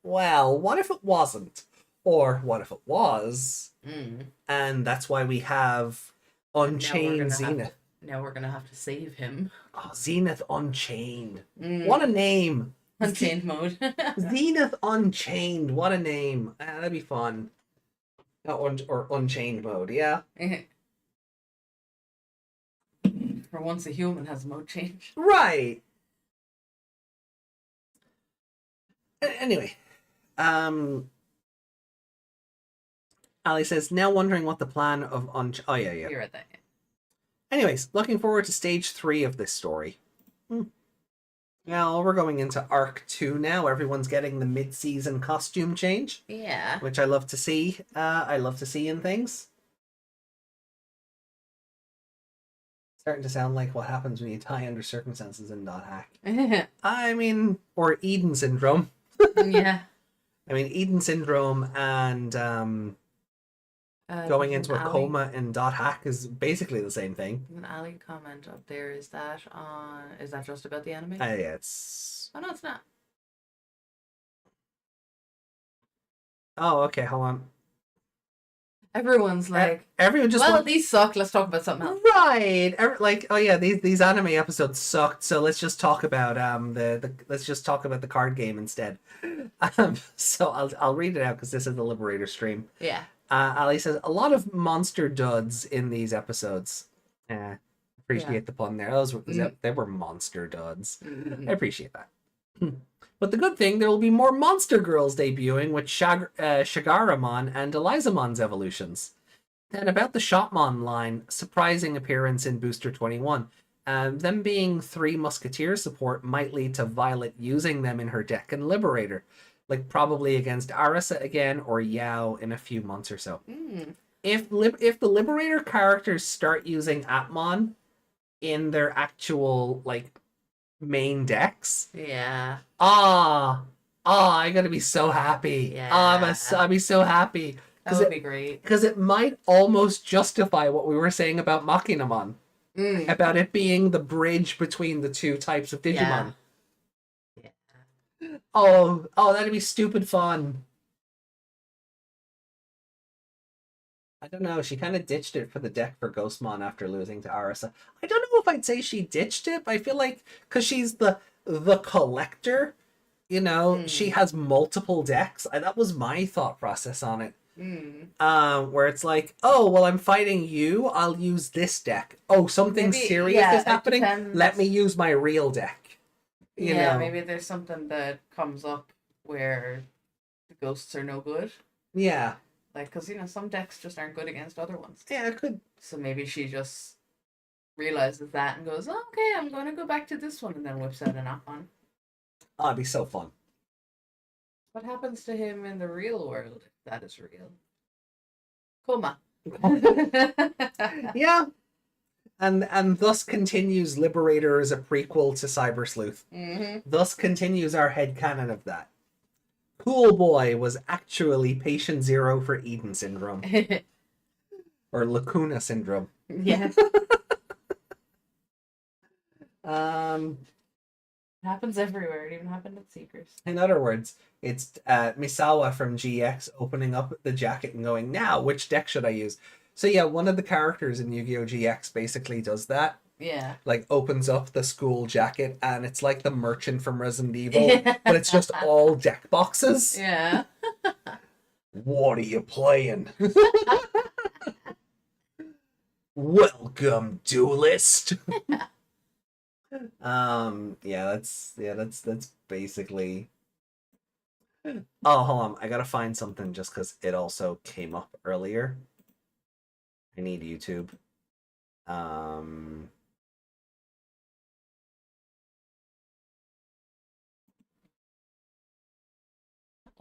Well, what if it wasn't? Or what if it was? Mm. And that's why we have Unchained Zenith. Now we're gonna have to save him. Oh, Zenith Unchained. Mm. What a name! Unchained mode. Zenith Unchained. What a name. That'd be fun. Or Unchained mode, yeah. For once a human has mode change. Right. Anyway, Ali says, now wondering what the plan of oh yeah. You're right there. Anyways, looking forward to stage 3 of this story. Now we're going into arc 2 now. Everyone's getting the mid-season costume change. Yeah. Which I love to see. I love to see in things. Starting to sound like what happens when you die under circumstances in .hack. I mean, or Eden syndrome. Yeah. I mean, Eden syndrome and going into a coma in .hack is basically the same thing. An Ali comment up there. Is that just about the anime? Yeah, it's... Oh no, it's not. Oh, okay, hold on. Everyone's like, everyone just these suck. Let's talk about something else. Right. Like, oh yeah, these anime episodes sucked. So let's just talk about let's just talk about the card game instead. So I'll read it out because this is the Liberator stream. Yeah. Ali says a lot of monster duds in these episodes. Appreciate the pun there. They were monster duds. I appreciate that. But the good thing, there will be more monster girls debuting with Shagaramon and Elizamon's evolutions. And about the Shotmon line, surprising appearance in Booster 21. Them being 3 Musketeer support might lead to Violet using them in her deck in Liberator. Like probably against Arisa again or Yao in a few months or so. If the Liberator characters start using Atmon in their actual like main decks, I'm gonna be so happy. I'll be so happy. That would be great. Because it might almost justify what we were saying about Machinamon. About it being the bridge between the 2 types of Digimon. Yeah. Oh, that'd be stupid fun. I don't know. She kind of ditched it for the deck for Ghostmon after losing to Arisa. I don't know if I'd say she ditched it. But I feel like because she's the collector, she has multiple decks. That was my thought process on it. Where it's like, oh well, I'm fighting you. I'll use this deck. Oh, something serious is happening. Let me use my real deck. You know? Maybe there's something that comes up where the ghosts are no good. Yeah. Like, because, some decks just aren't good against other ones. Yeah, it could. So maybe she just realizes that and goes, oh, okay, I'm going to go back to this one, and then whips out an Atmon. Oh, it'd be so fun. What happens to him in the real world, if that is real? Coma. Yeah. And thus continues Liberator as a prequel to Cyber Sleuth. Thus continues our headcanon of that. Cool Boy was actually patient 0 for Eden syndrome. Or Lacuna syndrome. Yeah. It happens everywhere. It even happened at Seekers. In other words, it's Misawa from GX opening up the jacket and going, now, which deck should I use? So yeah, one of the characters in Yu-Gi-Oh! GX basically does that. Yeah. Like, opens up the school jacket, and it's like the merchant from Resident Evil, but it's just all deck boxes. Yeah. What are you playing? Welcome, duelist. That's basically. Oh, hold on. I gotta find something just because it also came up earlier. I need YouTube.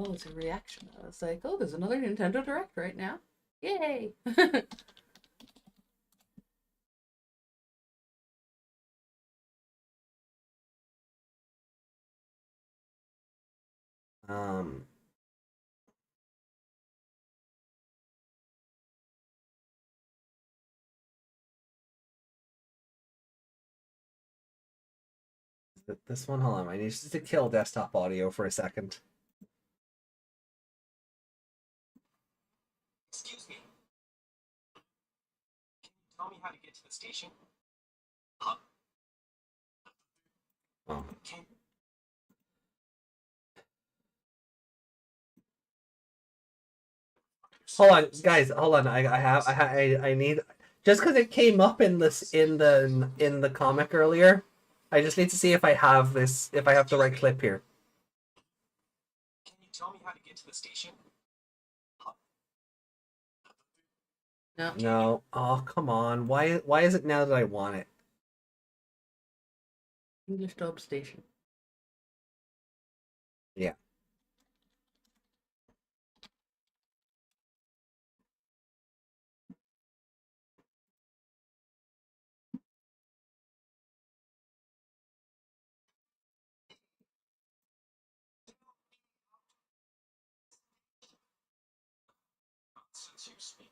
Oh, it's a reaction. I was like, oh, there's another Nintendo Direct right now. Yay! Um, this one, hold on. I need to kill desktop audio for a second. Excuse me. Can you tell me how to get to the station? Oh. Can Hold on, guys. Hold on. I need, just because it came up in this in the comic earlier. I just need to see if I have this, if I have the right clip here. Can you tell me how to get to the station? No. No. Oh, come on. Why is it now that I want it? English dub station. Yeah. Since you speak.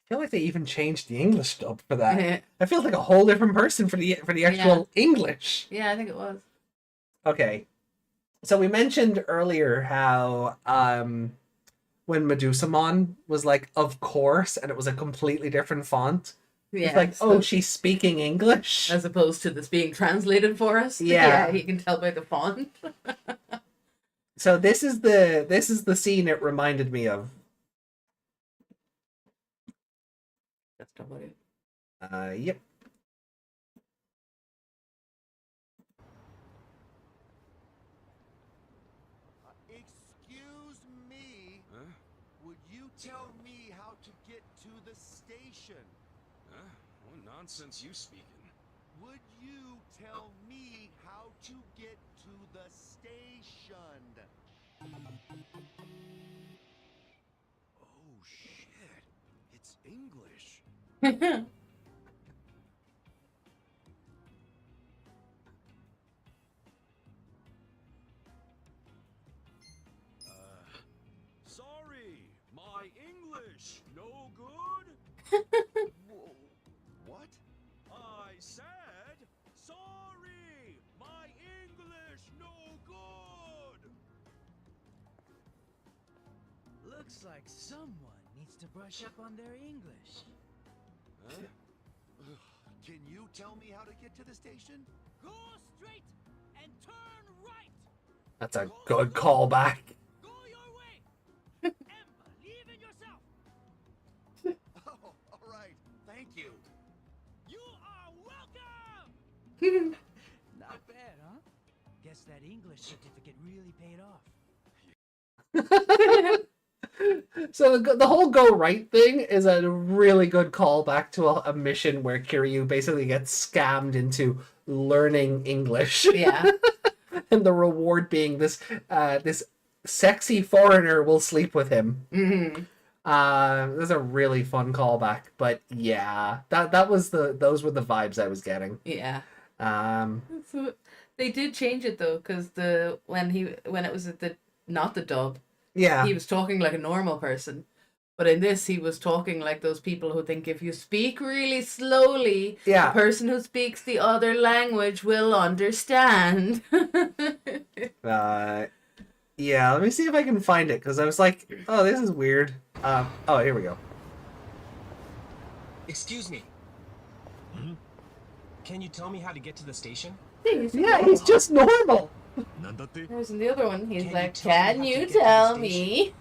I feel like they even changed the English dub for that. That feels like a whole different person for the actual English. Yeah, I think it was. Okay. So we mentioned earlier how when Medusamon was like, of course, and it was a completely different font. Yeah. It's like, oh, she's speaking English. As opposed to this being translated for us. Yeah. Yeah, you can tell by the font. So this is the scene it reminded me of. That's not what it. Yep. Excuse me. Huh? Would you tell me how to get to the station? Huh? What nonsense you speaking? Would you tell me how to get to the station? Oh shit! It's English. Sorry, my English no good. Whoa. What? I said sorry, my English no good. Looks like someone needs to brush up on their English. Huh? Can you tell me how to get to the station? Go straight and turn right. That's a good callback. Go your way and believe in yourself. Oh, all right. Thank you. You are welcome. Not bad, huh? Guess that English certificate really paid off. So the whole go right thing is a really good callback to a mission where Kiryu basically gets scammed into learning English. Yeah. And the reward being this sexy foreigner will sleep with him. Mm-hmm. That's a really fun callback, but yeah, those were the vibes I was getting. Yeah. Um, So they did change it though, because when it was not the dub, yeah, he was talking like a normal person. But in this, he was talking like those people who think if you speak really slowly, Yeah. the person who speaks the other language will understand. yeah. Let me see if I can find it because I was like, oh, this is weird. Oh, here we go. Excuse me. Can you tell me how to get to the station? Yeah, he's just normal. Whereas in the other one, he's Can you like, tell me can how to you get to the tell station?" me?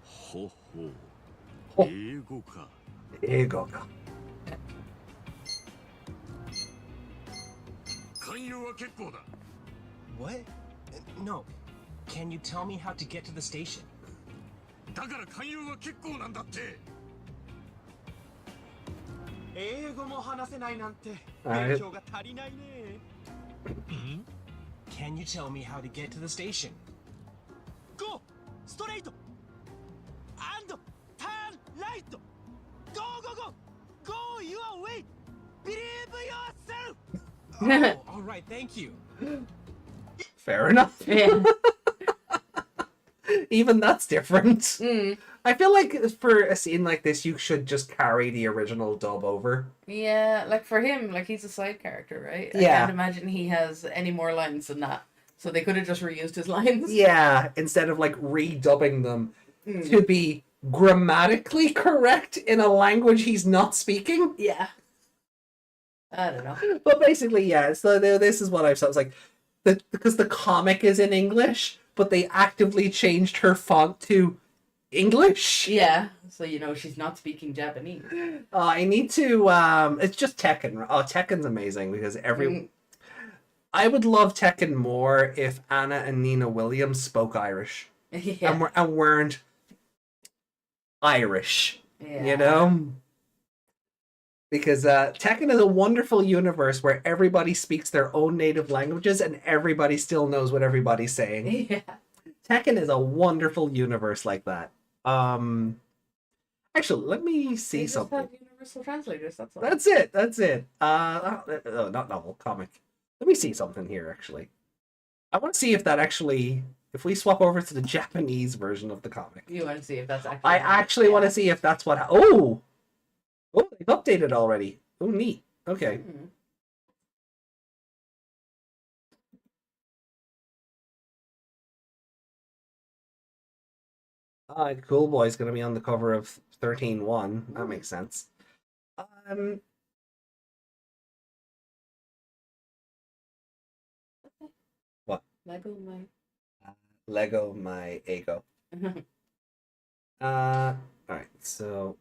ほほほ英語か。英語か。勧誘は結構だ。 What? No. Can you tell me how to get to the station? だから勧誘は結構なんだって。英語も話せないなんてはい勉強が足りないね。Can you tell me how to get to the station? Go straight and turn right. Go, go, go. Go your way. Believe yourself. Oh, all right, thank you. Fair enough. Yeah. Even that's different. Mm. I feel like for a scene like this, you should just carry the original dub over. Yeah, like for him, like he's a side character, right? I Yeah. can't imagine he has any more lines than that. So they could have just reused his lines. Yeah, instead of like redubbing them Mm. to be grammatically correct in a language he's not speaking. Yeah. I don't know. But basically, yeah. So this is what I've said. It's like because the comic is in English, but they actively changed her font to English. Yeah. So you know she's not speaking Japanese. I need to. It's just Tekken. Oh, Tekken's amazing because I would love Tekken more if Anna and Nina Williams spoke Irish Yeah. and weren't Irish. Yeah. You know? Because Tekken is a wonderful universe where everybody speaks their own native languages and everybody still knows what everybody's saying. Yeah. Tekken is a wonderful universe like that. Actually, let me see They just something. have universal translators. That's all. That's it. That's it. Not novel, comic. Let me see something here, actually. I want to see if that actually, if we swap over to the Japanese version of the comic. You want to see if that's actually. I actually want to see if that's what. Oh, they've updated already. Oh, neat. Okay. Mm. Cool Boy's gonna be on the cover of 13-1. That makes sense. What? Lego my. Lego my ego. Alright, so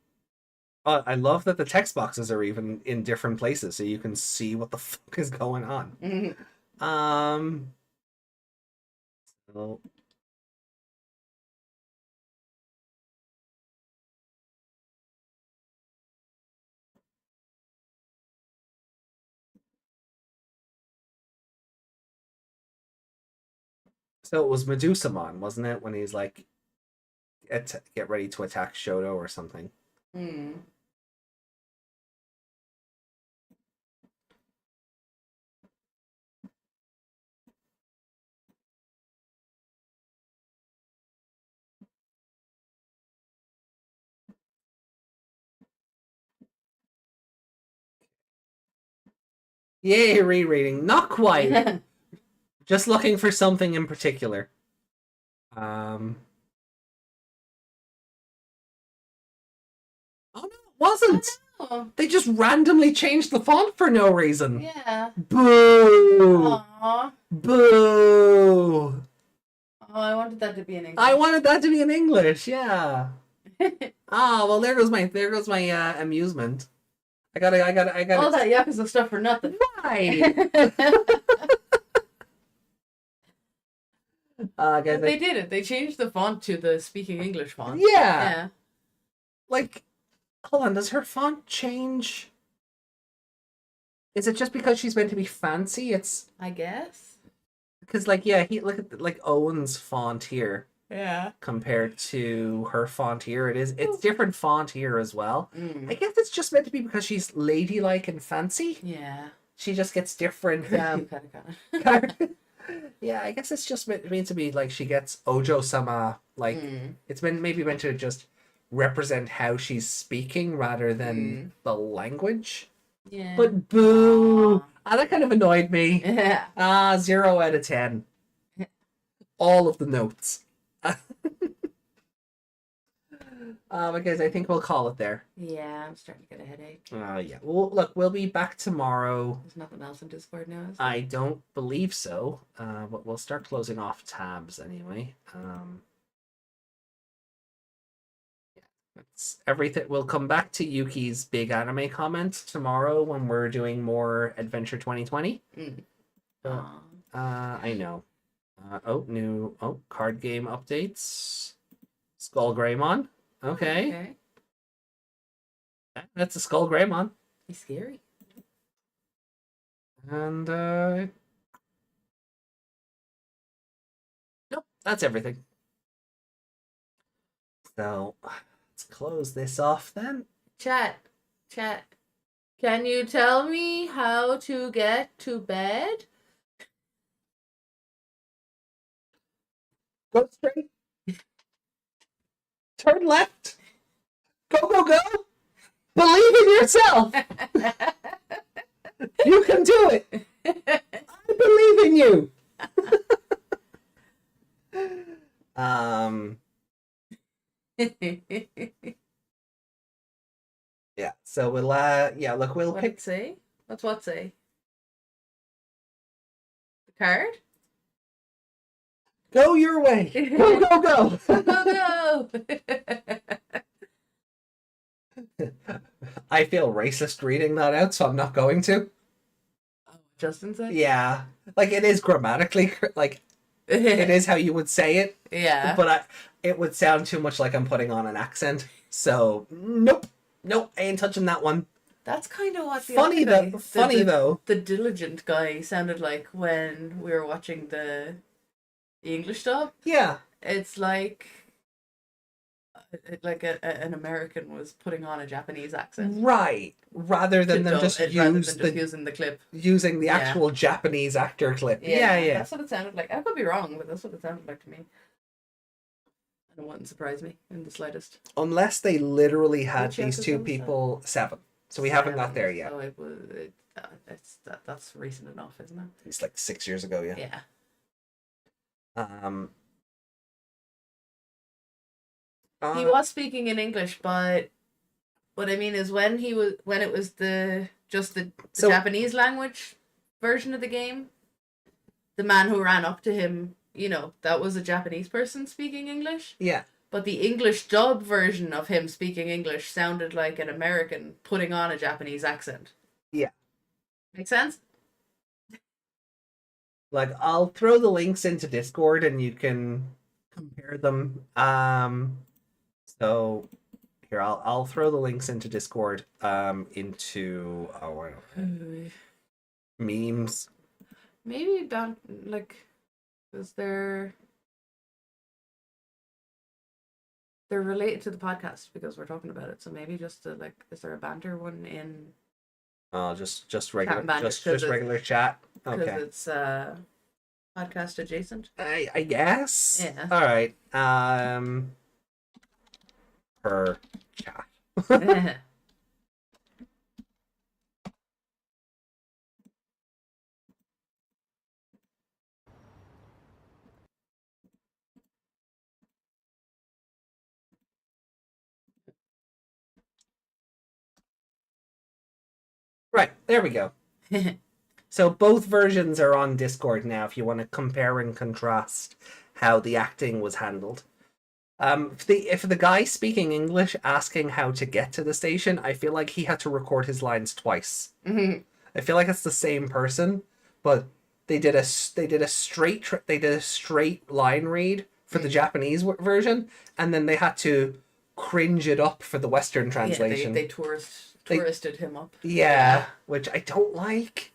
I love that the text boxes are even in different places so you can see what the fuck is going on. So it was Medusamon, wasn't it? When he's like, get ready to attack Shoto or something. Mm. Yay, rereading. Not quite. Just looking for something in particular. Oh no, it wasn't. Oh, They just randomly changed the font for no reason. yeah. Boo! Aww. Boo! Oh, I wanted that to be in English. I wanted that to be in English. Yeah. Well, there goes my amusement. I gotta. All that Yakuza stuff for nothing. Why? Guys, They did it. They changed the font to the speaking English font. Yeah. Yeah. Like, hold on. Does her font change? Is it just because she's meant to be fancy? It's I guess. because, like, yeah, look at like Owen's font here Yeah. compared to her font here. It's different font here as well. Mm. I guess it's just meant to be because she's ladylike and fancy. Yeah. She just gets different. Kinda. Yeah, I guess it's just meant to be like she gets Ojo-sama. Like it's maybe meant to just represent how she's speaking rather than the language. Yeah. But boo! That kind of annoyed me. Yeah. 0 out of 10. All of the notes. Guys, I think we'll call it there. Yeah, I'm starting to get a headache. Yeah. Well, look, we'll be back tomorrow. There's nothing else in Discord now, is there? I don't believe so. But we'll start closing off tabs anyway. That's everything. We'll come back to Yuki's big anime comment tomorrow when we're doing more Adventure 2020. I know. New card game updates. Skull Greymon. Okay. That's a Skull Greymon. He's scary. And that's everything. So let's close this off then. Chat. Can you tell me how to get to bed? Go straight. Turn left. Go, go, go. Believe in yourself. You can do it. I believe in you. Yeah. So we'll look, we'll What pick. it say? What's what say? The card? Go your way. Go, go, go. Go. I feel racist reading that out, so I'm not going to. Justin said? Yeah. Like, it is grammatically, like, it is how you would say it. Yeah. But it would sound too much like I'm putting on an accent. So, nope. Nope, I ain't touching that one. That's kind of what the Funny other guy, though. The diligent guy sounded like when we were watching the English dub. Yeah. It's like an American was putting on a Japanese accent. Right. Rather than them just using the clip. Using the actual Japanese actor clip. Yeah. That's what it sounded like. I could be wrong, but that's what it sounded like to me. And it wouldn't surprise me in the slightest. Unless they literally had Which these two episode was people 7. So we haven't got there yet. So that's recent enough, isn't it? It's like 6 years ago, yeah. Yeah. He was speaking in English, but what I mean is when it was the Japanese language version of the game, the man who ran up to him, that was a Japanese person speaking English. Yeah. But the English dub version of him speaking English sounded like an American putting on a Japanese accent. Yeah. Make sense? Like, I'll throw the links into Discord and you can compare them. So here, I'll throw the links into Discord into memes. Maybe about because they're related to the podcast because we're talking about it. So maybe just is there a banter one in? Just regular, just regular chat. Okay. Because it's podcast adjacent. I guess. Yeah. All right. Per chat. Right, there we go. So both versions are on Discord now if you want to compare and contrast how the acting was handled. If the guy speaking English asking how to get to the station, I feel like he had to record his lines twice. Mm-hmm. I feel like it's the same person, but they did a straight line read for the Japanese version, and then they had to cringe it up for the Western translation. Yeah, they touristed him up. Yeah, which I don't like.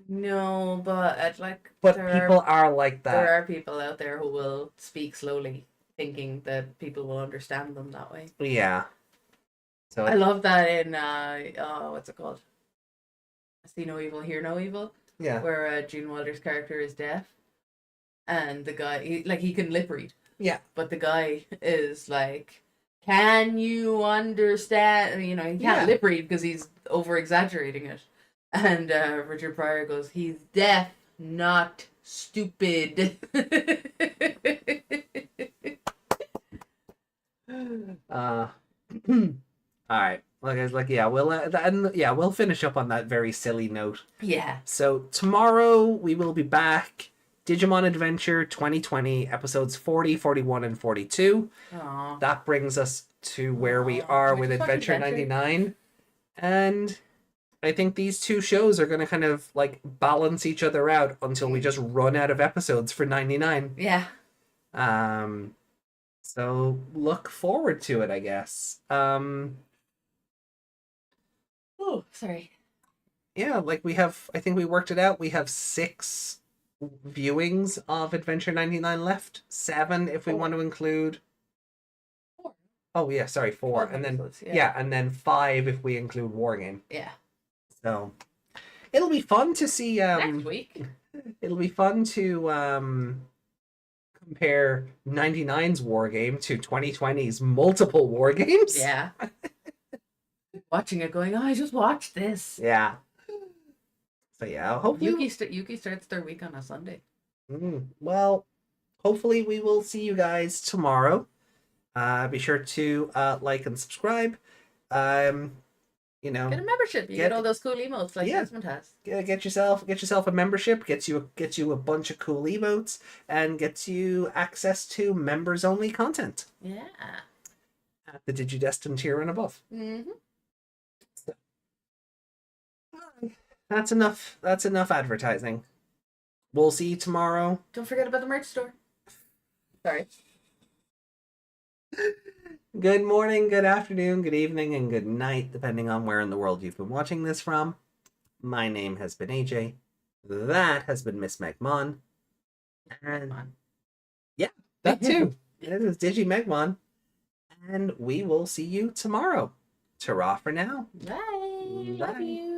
No, but people are like that. There are people out there who will speak slowly, thinking that people will understand them that way. Yeah. So I love that in what's it called? See No Evil, Hear No Evil. Yeah. Where Gene Wilder's character is deaf, and the guy he can lip read. Yeah. But the guy is like, can you understand? He can't lip read because he's over exaggerating it. And Richard Pryor goes, he's deaf, not stupid. All right. We'll finish up on that very silly note. Yeah. So tomorrow we will be back. Digimon Adventure 2020, episodes 40, 41, and 42. Aww. That brings us to where we are with Adventure 99. And I think these two shows are going to kind of balance each other out until we just run out of episodes for 99. Yeah. So look forward to it, I guess. Oh, sorry. Yeah, I think we worked it out. We have 6 viewings of Adventure 99 left. 7 if we 4. want to include. 4. Oh yeah, sorry, 4, 12 and then episodes, yeah, and then 5 if we include Wargame. Yeah. So it'll be fun to see. Next week. It'll be fun to compare 99's Wargame to 2020's multiple Wargames. Yeah. Watching it, going, oh, I just watched this. Yeah. So yeah, hopefully Yuki starts their week on a Sunday. Well, hopefully we will see you guys tomorrow. Be sure to like and subscribe. You know, Get a membership. You get all those cool emotes like Desmond has. Get yourself a membership. Gets you a bunch of cool emotes and gets you access to members only content. Yeah. At the DigiDestined tier and above. Mm-hmm. So, that's enough. That's enough advertising. We'll see you tomorrow. Don't forget about the merch store. Sorry. Good morning, good afternoon, good evening, and good night, depending on where in the world you've been watching this from. My name has been AJ. That has been Miss Megmon. And yeah, that too. This is Digimegmon. And we will see you tomorrow. Ta-ra for now. Bye. Love you.